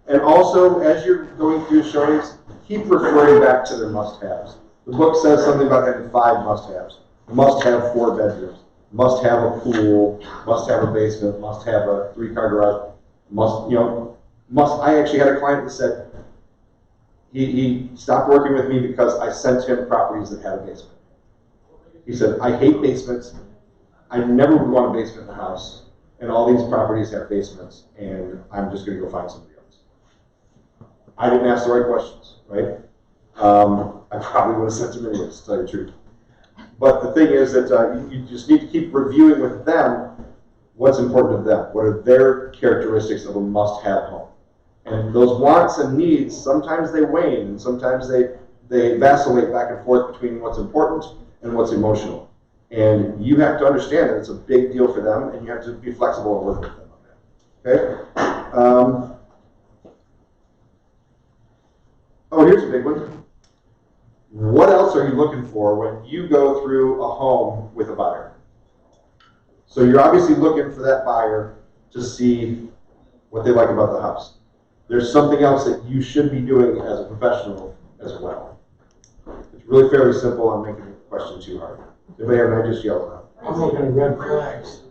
And also, as you're going through showings, keep referring back to their must-haves. The book says something about having 5 must-haves. Must have 4 bedrooms, must have a pool, must have a basement, must have a 3-car garage, I actually had a client that said he stopped working with me because I sent him properties that had a basement. He said, I hate basements. I never would want a basement in the house, and all these properties have basements, and I'm just going to go find somebody else. I didn't ask the right questions, right? I probably would have sent him anyways, to tell you the truth. But the thing is that you just need to keep reviewing with them what's important to them. What are their characteristics of a must-have home? And those wants and needs, sometimes they wane, and sometimes they vacillate back and forth between what's important and what's emotional. And you have to understand that it's a big deal for them, and you have to be flexible and work with them on that. Okay? Here's a big one. What else are you looking for when you go through a home with a buyer? So you're obviously looking for that buyer to see what they like about the house. There's something else that you should be doing as a professional as well. It's really fairly simple. I'm making the question too hard. Anybody have an idea? Just yell it out. I'm looking at red flags.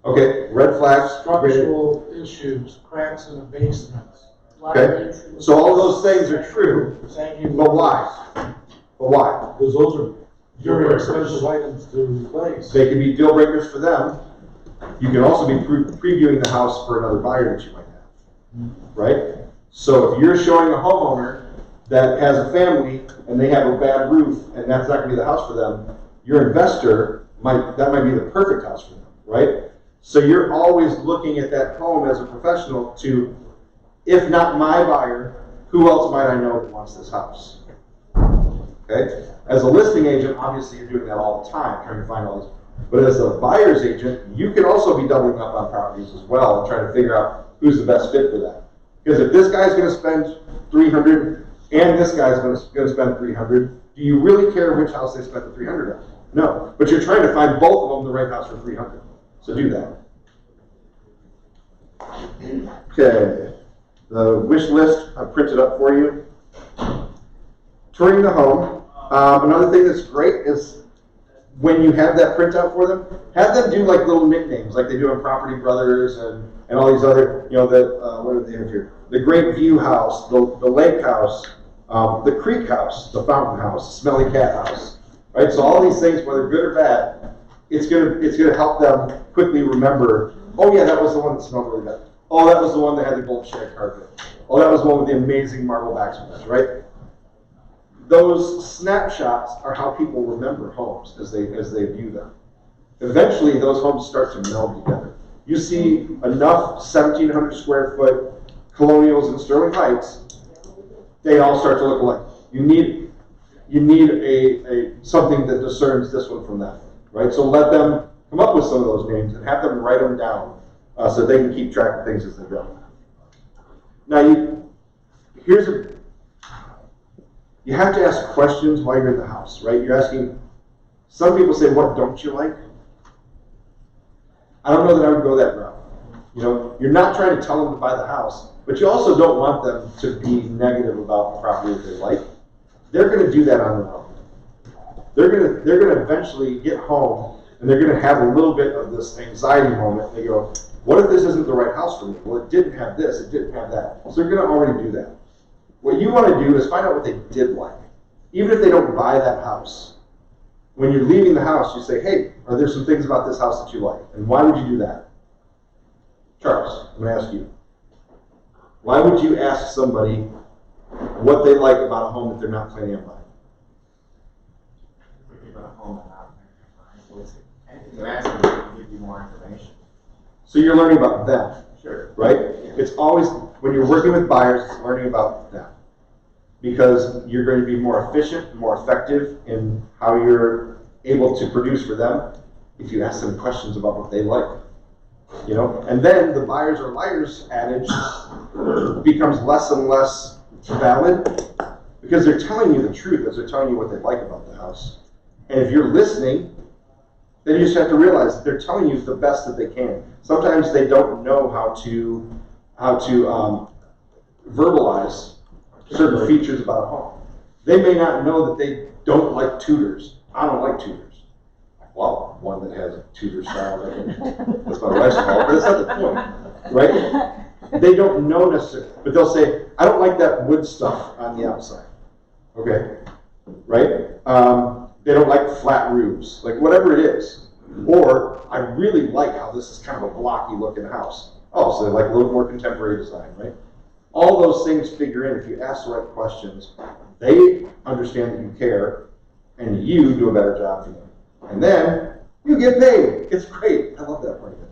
Okay, red flags. Structural issues, cracks in the basements. Okay, so all those things are true, but why? But why? Because those are very expensive items to replace. They can be deal breakers for them. You can also be previewing the house for another buyer that you might have, right? So if you're showing a homeowner that has a family and they have a bad roof and that's not going to be the house for them, your investor might be the perfect house for them, right? So you're always looking at that home as a professional to, if not my buyer, who else might I know that wants this house? Okay? As a listing agent, obviously you're doing that all the time, trying to find all these. But as a buyer's agent, you can also be doubling up on properties as well and trying to figure out who's the best fit for that. Because if this guy's going to spend $300 and this guy's going to spend $300, do you really care which house they spent the $300 on? No. But you're trying to find both of them the right house for $300. So do that. Okay. The wish list I printed up for you. Touring the home. Another thing that's great is when you have that printout for them, have them do like little nicknames like they do on Property Brothers and all these other, what do they have here? The Great View House, the Lake House, the Creek House, the Fountain House, the Smelly Cat House, right? So all these things, whether good or bad, it's gonna help them quickly remember, oh yeah, that was the one that smelled really bad. Oh, that was the one that had the gold shag carpet. Oh, that was the one with the amazing marble backsplash, right? Those snapshots are how people remember homes as they view them. Eventually, those homes start to meld together. You see enough 1,700 square foot colonials in Sterling Heights, they all start to look alike. You need a something that discerns this one from that one, right? So let them come up with some of those names and have them write them down so they can keep track of things as they go. Now, you have to ask questions while you're in the house, right? You're asking, some people say, what don't you like? I don't know that I would go that route. You're not trying to tell them to buy the house, but you also don't want them to be negative about the property that they like. They're going to do that on their own. They're going to eventually get home and they're going to have a little bit of this anxiety moment. They go, what if this isn't the right house for me? Well, it didn't have this, it didn't have that. So they're going to already do that. What you want to do is find out what they did like. Even if they don't buy that house. When you're leaving the house, you say, hey, are there some things about this house that you like? And why would you do that? Charles, I'm going to ask you. Why would you ask somebody what they like about a home that they're not planning on buying? Anything you ask them, they'll give you more information. So you're learning about them. Sure. Right? It's always, when you're working with buyers, it's learning about them. Because you're going to be more efficient, more effective in how you're able to produce for them if you ask them questions about what they like. And then the buyers are liars adage becomes less and less valid because they're telling you the truth as they're telling you what they like about the house. And if you're listening, then you just have to realize that they're telling you the best that they can. Sometimes they don't know how to verbalize certain features about a home. They may not know that they don't like tutors. I don't like tutors. Well, one that has a Tudor style, that's my wife's fault, but that's not the point, right? They don't know necessarily, but they'll say, I don't like that wood stuff on the outside, okay, right? They don't like flat roofs, like whatever it is. Or, I really like how this is kind of a blocky looking house. Oh, so they like a little more contemporary design, right? All those things figure in. If you ask the right questions, they understand that you care, and you do a better job for them. And then, you get paid. It's great. I love that part of it.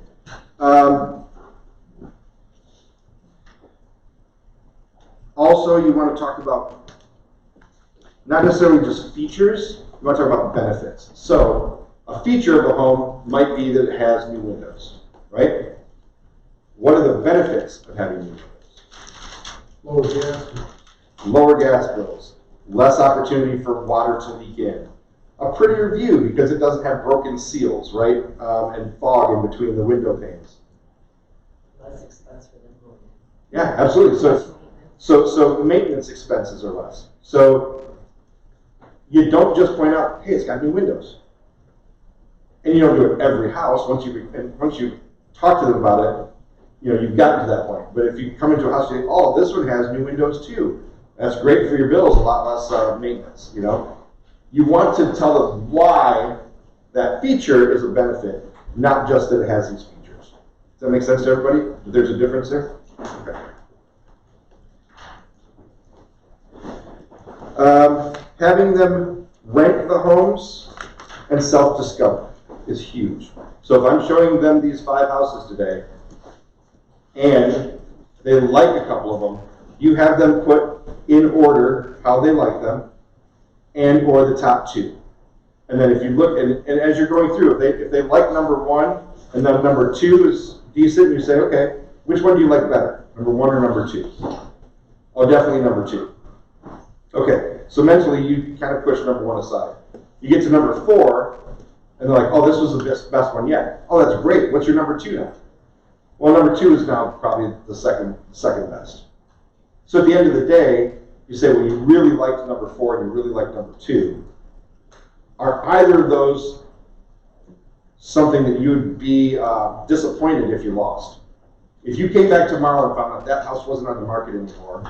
Also, you want to talk about not necessarily just features, you want to talk about benefits. So, a feature of a home might be that it has new windows, right? What are the benefits of having new windows? Lower gas bills, less opportunity for water to leak in, a prettier view because it doesn't have broken seals, right? And fog in between the window panes. Less expense for them going in. Yeah, absolutely. So maintenance expenses are less. So you don't just point out, hey, it's got new windows. And you don't do it every house. Once you talk to them about it, you've gotten to that point. But if you come into a house and say, oh, this one has new windows too. That's great for your bills, a lot less maintenance, You want to tell them why that feature is a benefit, not just that it has these features. Does that make sense to everybody? There's a difference there? Okay. Having them rank the homes and self-discover is huge. So if I'm showing them these 5 houses today, and they like a couple of them, you have them put in order how they like them, and or the top 2. And then if you look, and as you're going through, if they like number 1, and then number 2 is decent, you say, okay, which one do you like better? Number 1 or number 2? Oh, definitely number 2. Okay, so mentally you kind of push number 1 aside. You get to number 4, and they're like, oh, this was the best one yet. Oh, that's great. What's your number 2 now? Well, number 2 is now probably the second best. So at the end of the day, you say, well, you really liked number 4 and you really liked number 2. Are either of those something that you would be disappointed if you lost? If you came back tomorrow and found out that house wasn't on the market anymore,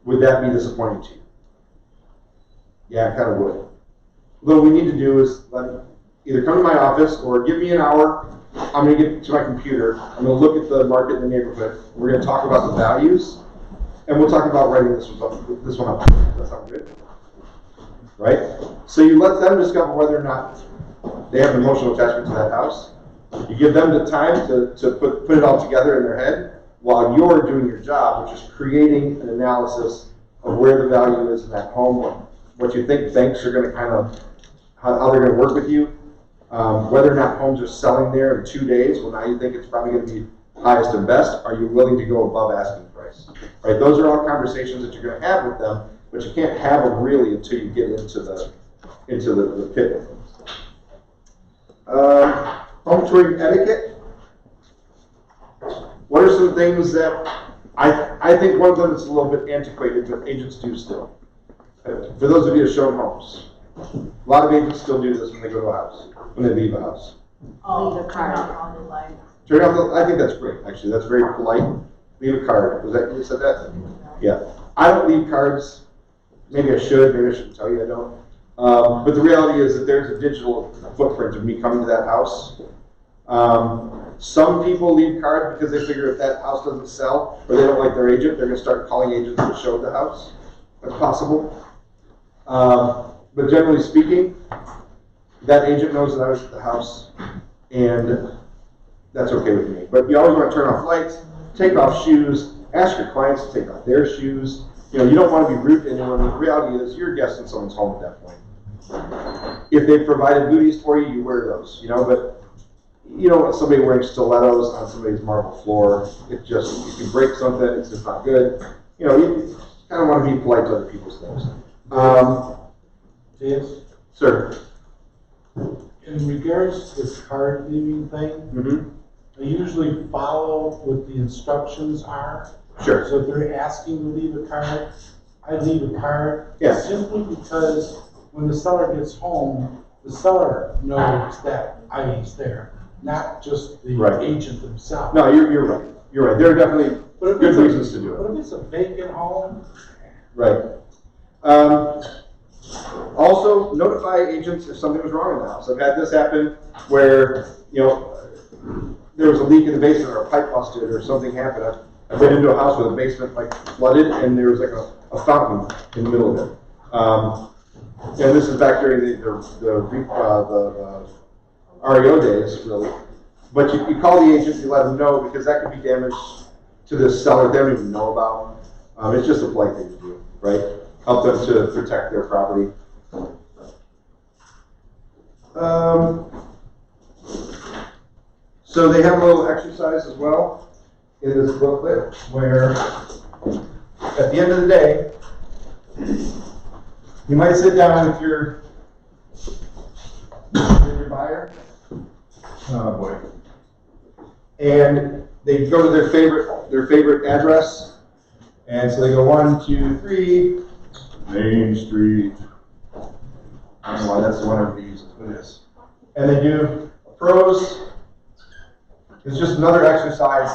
would that be disappointing to you? Yeah, it kind of would. What we need to do is either come to my office or give me an hour. I'm going to get to my computer. I'm going to look at the market in the neighborhood. We're going to talk about the values, and we'll talk about writing this one up. That sound good? Right? So you let them discover whether or not they have an emotional attachment to that house. You give them the time to put it all together in their head while you're doing your job, which is creating an analysis of where the value is in that home, what you think banks are going to kind of, how they're going to work with you, whether or not homes are selling there in 2 days. Well, now you think it's probably going to be highest and best. Are you willing to go above asking price? Right? Those are all conversations that you're going to have with them, but you can't have them really until you get into the pit of things. Home touring etiquette. What are some things that I think one of them is a little bit antiquated, but agents do still. For those of you who have shown homes, a lot of agents still do this when they go to a house, when they leave a house. Leave a card on the light. Turn on the, I think that's great, actually. That's very polite. Leave a card. Was that, you said that? Yeah. I don't leave cards. Maybe I should. Maybe I shouldn't tell you I don't. But the reality is that there's a digital footprint of me coming to that house. Some people leave cards because they figure if that house doesn't sell or they don't like their agent, they're going to start calling agents to show the house. That's possible. But generally speaking, that agent knows that I was at the house, and that's okay with me. But you always want to turn off lights, take off shoes, ask your clients to take off their shoes. You know, you don't want to be rude to anyone. The reality is you're a guest in someone's home at that point. If they've provided goodies for you, you wear those, you know, but you don't want somebody wearing stilettos on somebody's marble floor. It just, you can break something, it's just not good. You know, you kind of want to be polite to other people's things. Yes. Sir. In regards to this card leaving thing, I usually follow what the instructions are. Sure. So if they're asking to leave a card, I leave a card. Yeah. Simply because when the seller gets home, the seller knows that ID's there, not just the agent himself. No, you're right. You're right. There are definitely good reasons to do it. But if it's a vacant home? Right. Also, notify agents if something was wrong in the house. I've had this happen where, you know, there was a leak in the basement or a pipe busted or something happened. I've been into a house where the basement like flooded and there was like a fountain in the middle of it. And this is back during the REO days, really. But you call the agent, you let them know because that could be damage to the seller they don't even know about. It's just a polite thing to do, right? Help them to protect their property. So they have a little exercise as well in this booklet where at the end of the day, you might sit down with your buyer. Oh boy. And they go to their favorite address. And so they go 1, 2, 3, Main Street. I don't know why that's the one everybody uses, but it is. And they do pros. It's just another exercise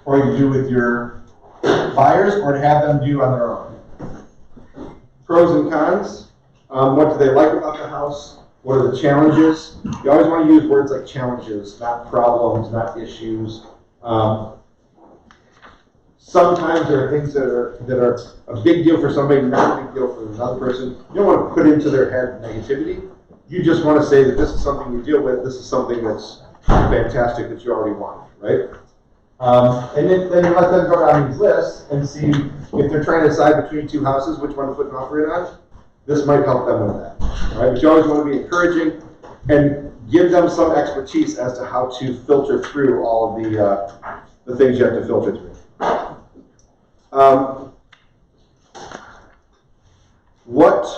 for you to do with your buyers or to have them do on their own. Pros and cons. What do they like about the house? What are the challenges? You always want to use words like challenges, not problems, not issues. Sometimes there are things that are a big deal for somebody, not a big deal for another person. You don't want to put into their head negativity. You just want to say that this is something you deal with, this is something that's fantastic that you already want, right? And then you let them go down these lists and see if they're trying to decide between two houses, which one to put an offer in on. This might help them with that, right? But you always want to be encouraging and give them some expertise as to how to filter through all of the things you have to filter through. What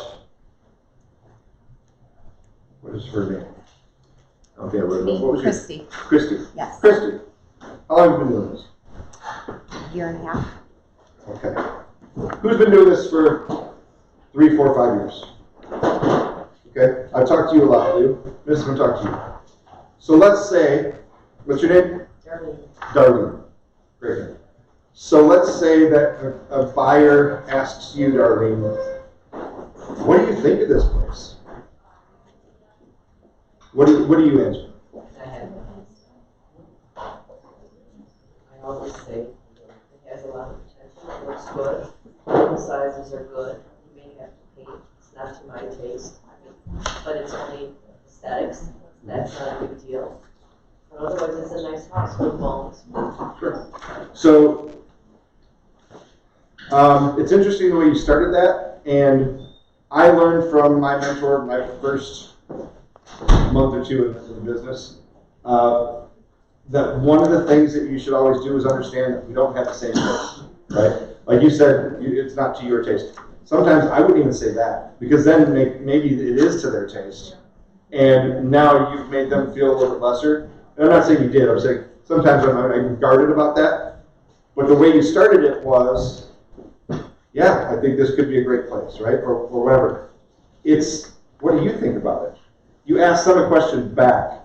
is her name? Okay, what was Christy. Your? Christy. Yes. Christy, how long have you been doing this? Year and a half. Okay. Who's been doing this for 3, 4, 5 years? Okay, I've talked to you a lot, Lou. This is going to talk to you. So let's say, what's your name? Darlene. Darlene. Great name. So let's say that a buyer asks you, Darlene, what do you think of this place? What do you answer? I always say, it has a lot of potential, it looks good, the sizes are good, you may have to paint, it's not to my taste, but it's only aesthetics, that's not a big deal. But otherwise, it's a nice house with bones. Sure. So, it's interesting the way you started that, and I learned from my mentor my first month or two in the business, that one of the things that you should always do is understand that we don't have the same taste, right? Like you said, it's not to your taste. Sometimes I wouldn't even say that, because then maybe it is to their taste, and now you've made them feel a little bit lesser. And I'm not saying you did, I'm saying sometimes I'm guarded about that, but the way you started it was, yeah, I think this could be a great place, right? Or whatever. It's, what do you think about it? You ask them a question back.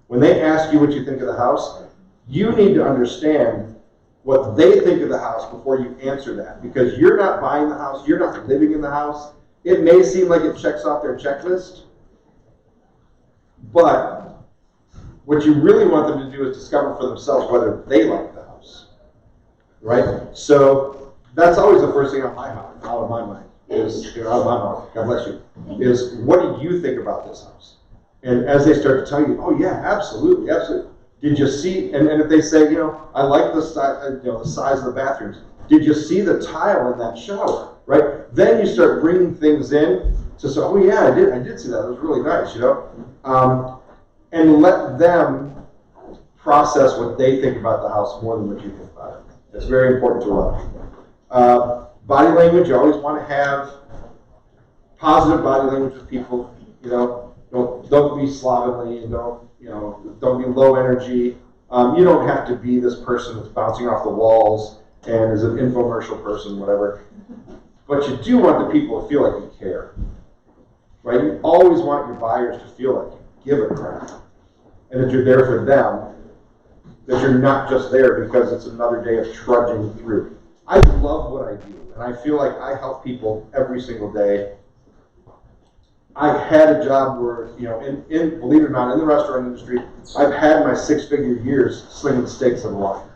When they ask you what you think of the house, you need to understand what they think of the house before you answer that. Because you're not buying the house, you're not living in the house. It may seem like it checks off their checklist, but what you really want them to do is discover for themselves whether they like the house, right? So that's always the first thing out of my mind is, out of my mouth, God bless you, is what do you think about this house? And as they start to tell you, oh yeah, absolutely, absolutely. Did you see, and if they say, I like the size of the bathrooms. Did you see the tile in that shower, right? Then you start bringing things in to say, oh yeah, I did see that. It was really nice, and let them process what they think about the house more than what you think about it. It's very important to a lot of people. Body language, you always want to have positive body language with people. Don't be slovenly, and don't be low energy. You don't have to be this person that's bouncing off the walls and is an infomercial person, whatever. But you do want the people to feel like you care, right? You always want your buyers to feel like you give a crap, and that you're there for them, that you're not just there because it's another day of trudging through. I love what I do, and I feel like I help people every single day. I had a job where, believe it or not, in the restaurant industry, I've had my 6-figure years slinging steaks and wine,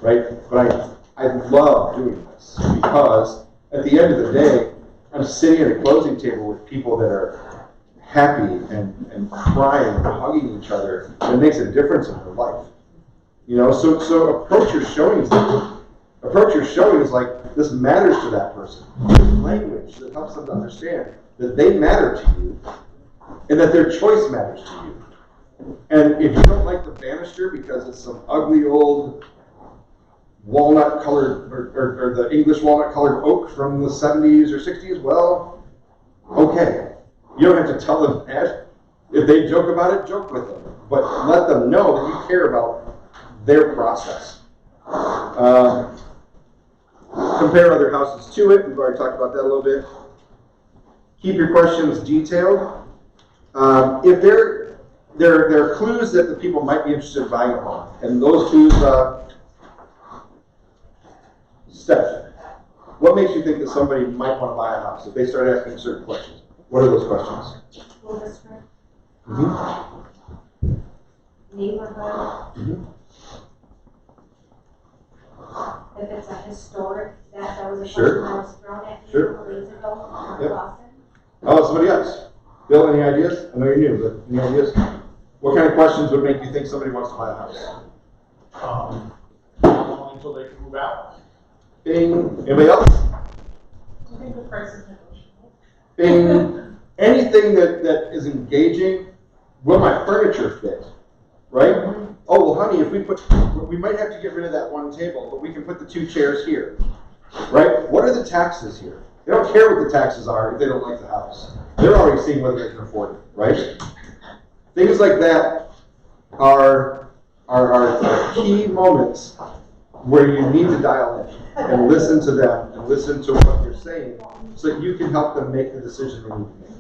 right? But I love doing this because at the end of the day, I'm sitting at a closing table with people that are happy and crying and hugging each other, and it makes a difference in their life. So approach your showings. Approach your showings like this matters to that person. Language that helps them to understand that they matter to you and that their choice matters to you. And if you don't like the banister because it's some ugly old walnut colored or the English walnut colored oak from the 70s or 60s, well, okay. You don't have to tell them that. If they joke about it, joke with them. But let them know that you care about their process. Compare other houses to it. We've already talked about that a little bit. Keep your questions detailed. If there are clues that the people might be interested in buying a home, and those clues, Steph, what makes you think that somebody might want to buy a house if they start asking certain questions? What are those questions? School district, Mm-hmm. neighborhood. Mhm. If it's a historic, that was a Sure. question that was thrown at me a Sure. couple days ago on Yep. Clausen. Oh, somebody else. Bill, any ideas? I know you're new, but any ideas? What kind of questions would make you think somebody wants to buy a house? How long until they can move out? Bing. Anybody else? I think the price is negotiable. Bing. Anything that is engaging. Will my furniture fit? Right? Oh, well, honey, if we might have to get rid of that one table, but we can put the 2 chairs here. Right? What are the taxes here? They don't care what the taxes are if they don't like the house. They're already seeing whether they can afford it, right? Things like that are key moments where you need to dial in and listen to them and listen to what they're saying so that you can help them make the decision they need to make.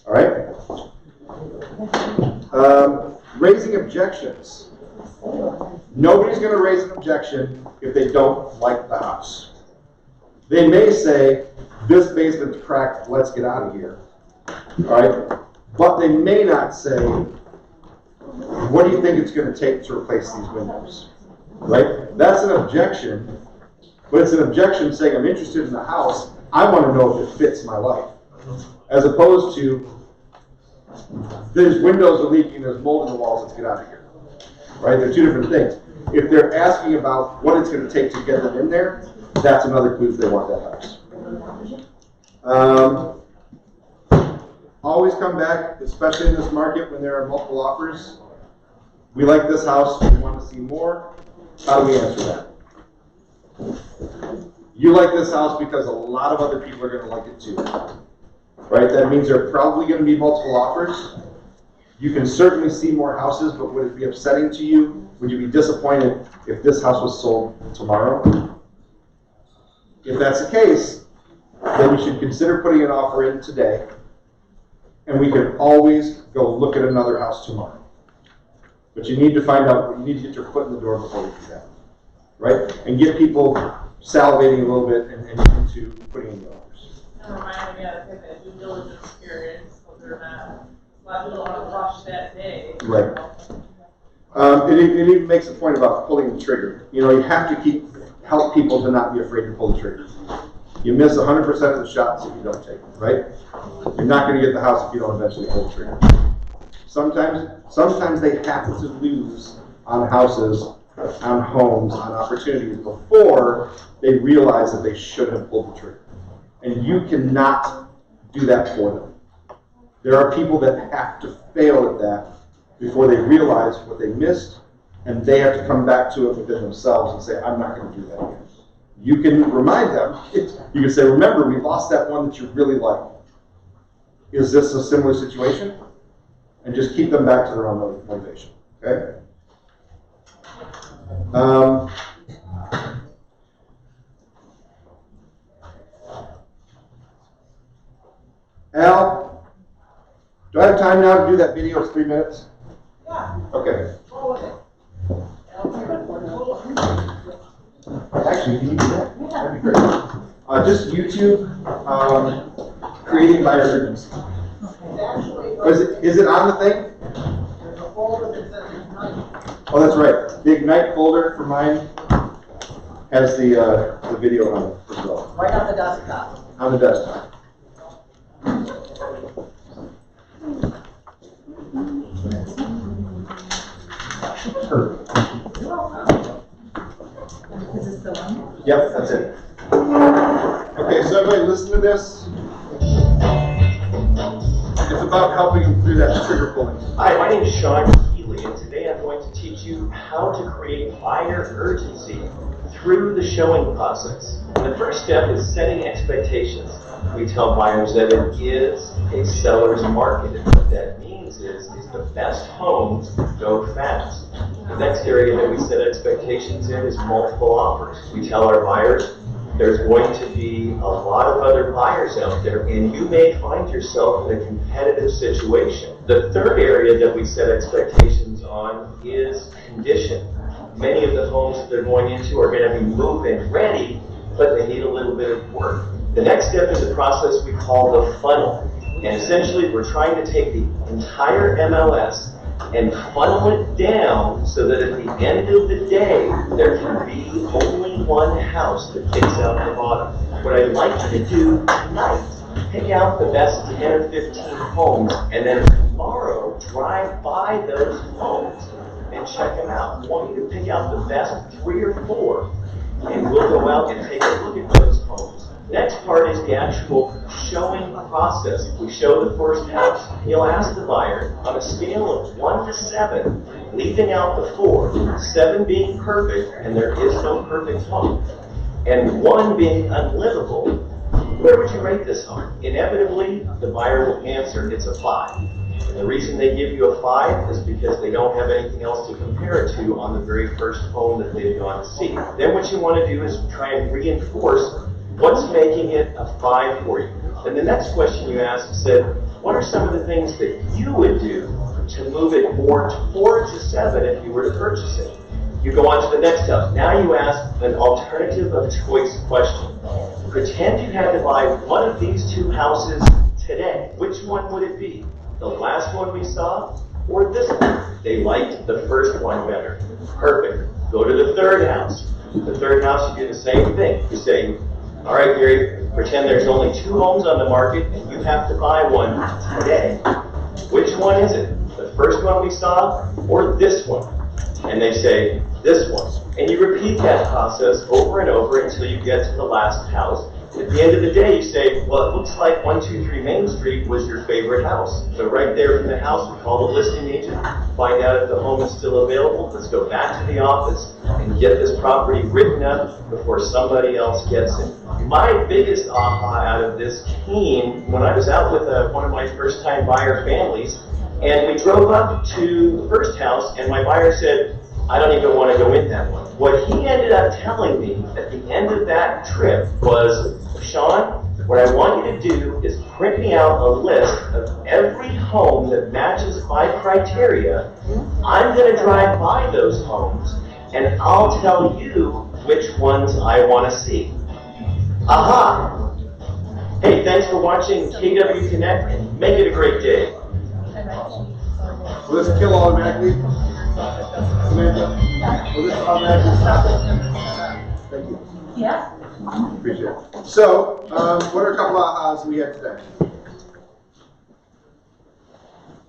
All right? Raising objections. Nobody's going to raise an objection if they don't like the house. They may say, this basement's cracked, let's get out of here. All right? But they may not say, what do you think it's going to take to replace these windows? Right? That's an objection, but it's an objection saying, I'm interested in the house, I want to know if it fits my life. As opposed to, there's windows are leaking, there's mold in the walls, let's get out of here. Right? They're 2 different things. If they're asking about what it's going to take to get them in there, that's another clue if they want that house. Always come back, especially in this market when there are multiple offers. We like this house, we want to see more. How do we answer that? You like this house because a lot of other people are going to like it too. Right? That means there are probably going to be multiple offers. You can certainly see more houses, but would it be upsetting to you? Would you be disappointed if this house was sold tomorrow? If that's the case, then you should consider putting an offer in today, and we can always go look at another house tomorrow. But you need to find out, you need to get your foot in the door before you do that, right? And get people salivating a little bit and into putting in the offers. And remind me to take that due diligence period, so they're not, a lot of people want to rush that day. Right. It even makes a point about pulling the trigger. You know, you have to help people to not be afraid to pull the trigger. You miss 100% of the shots if you don't take them, right? You're not going to get the house if you don't eventually pull the trigger. Sometimes they have to lose on houses, on homes, on opportunities before they realize that they should have pulled the trigger. And you cannot do that for them. There are people that have to fail at that before they realize what they missed, and they have to come back to it within themselves and say, I'm not going to do that again. You can remind them. You can say, remember, we lost that one that you really liked. Is this a similar situation? And just keep them back to their own motivation. Okay? Al, do I have time now to do that video? It's 3 minutes. Yeah. Okay. Roll with it. Actually, can you do that? That'd be great. Just YouTube, creating by urgency. Is it on the thing? There's a folder that says Ignite. Oh, that's right. The Ignite folder for mine has the video on it as well. Right on the desktop. On the desktop. Perfect. Is this the one? Yep, that's it. Okay, so everybody listen to this. It's about helping through that trigger pulling. Hi, my name is Sean Keeley, and today I'm going to teach you how to create buyer urgency through the showing process. And the first step is setting expectations. We tell buyers that it is a seller's market, and what that means is the best homes go fast. The next area that we set expectations in is multiple offers. We tell our buyers there's going to be a lot of other buyers out there, and you may find yourself in a competitive situation. The third area that we set expectations on is condition. Many of the homes that they're going into are going to be move-in ready, but they need a little bit of work. The next step is a process we call the funnel. And essentially, we're trying to take the entire MLS and funnel it down so that at the end of the day, there can be only one house that kicks out the bottom. What I'd like you to do tonight, pick out the best 10 or 15 homes, and then tomorrow, drive by those homes and check them out. I want you to pick out the best 3 or 4, and we'll go out and take a look at those homes. Next part is the actual showing process. If we show the first house, you'll ask the buyer on a scale of 1 to 7, leaving out the 4, 7 being perfect, and there is no perfect home, and 1 being unlivable, where would you rate this home? Inevitably, the buyer will answer it's a 5. And the reason they give you a 5 is because they don't have anything else to compare it to on the very first home that they've gone to see. Then what you want to do is try and reinforce what's making it a 5 for you. And the next question you asked said, what are some of the things that you would do to move it more towards a 7 if you were to purchase it? You go on to the next house. Now you ask an alternative of choice question. Pretend you had to buy one of these 2 houses today. Which one would it be? The last one we saw or this one? They liked the first one better. Perfect. Go to the third house. The third house, you do the same thing. You say, all right, Gary, pretend there's only 2 homes on the market and you have to buy one today. Which one is it? The first one we saw or this one? And they say, this one. And you repeat that process over and over until you get to the last house. At the end of the day, you say, well, it looks like 123 Main Street was your favorite house. So right there from the house, we call the listing agent, find out if the home is still available. Let's go back to the office and get this property written up before somebody else gets it. My biggest aha out of this came when I was out with one of my first-time buyer families, and we drove up to the first house, and my buyer said, I don't even want to go in that one. What he ended up telling me at the end of that trip was, Sean, what I want you to do is print me out a list of every home that matches my criteria. I'm going to drive by those homes, and I'll tell you which ones I want to see. Aha! Hey, thanks for watching KW Connect, and make it a great day. Will this kill automatically? Samantha? Will this automatically stop it? Thank you. Yeah. Appreciate it. So, what are a couple of ahas we had today?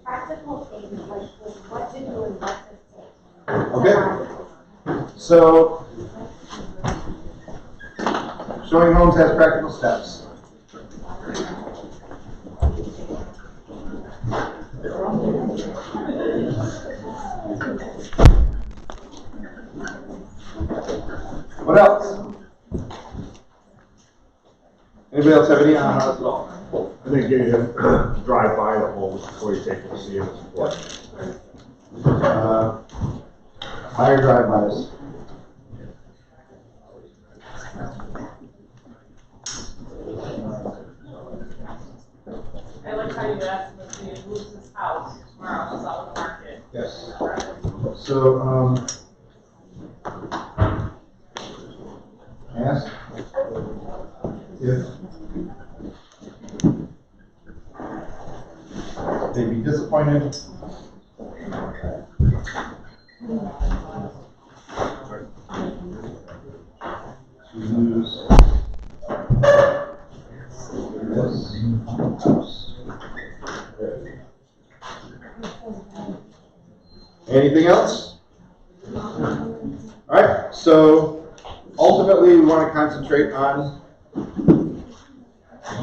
Practical things like what to do and what to say. Okay. So, showing homes has practical steps. What else? Anybody else have any ahas at all? I think getting to drive by the homes before you take them to see them is important. Higher drive-bys. I like how you asked him if he moves his house tomorrow, it's out of the market. Yes. So, ask if they'd be disappointed to lose this house. Anything else? All right, so ultimately we want to concentrate on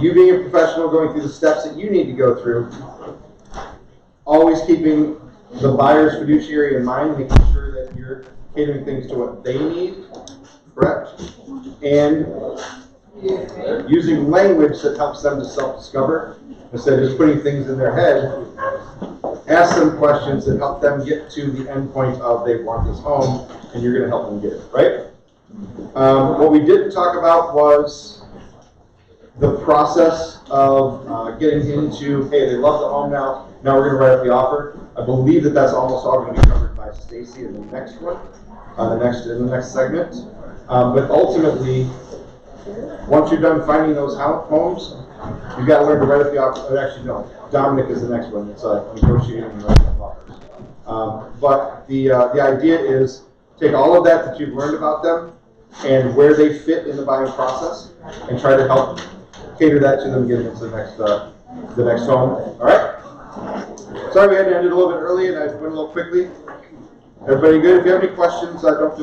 you being a professional, going through the steps that you need to go through, always keeping the buyer's fiduciary in mind, making sure that you're catering things to what they need, correct? And using language that helps them to self-discover instead of just putting things in their head. Ask them questions that help them get to the end point of they want this home, and you're going to help them get it, right? What we didn't talk about was the process of getting into, hey, they love the home now we're going to write up the offer. I believe that that's almost all going to be covered by Stacy in the next one, in the next segment. But ultimately, once you're done finding those homes, You've got to learn to write up the offer. Actually, no. Dominic is the next one. It's negotiating and writing up offers. But the idea is take all of that you've learned about them and where they fit in the buying process, and try to help cater that to them getting into the next home. All right. Sorry we had to end it a little bit early, and I went a little quickly. Everybody good? If you have any questions, don't feel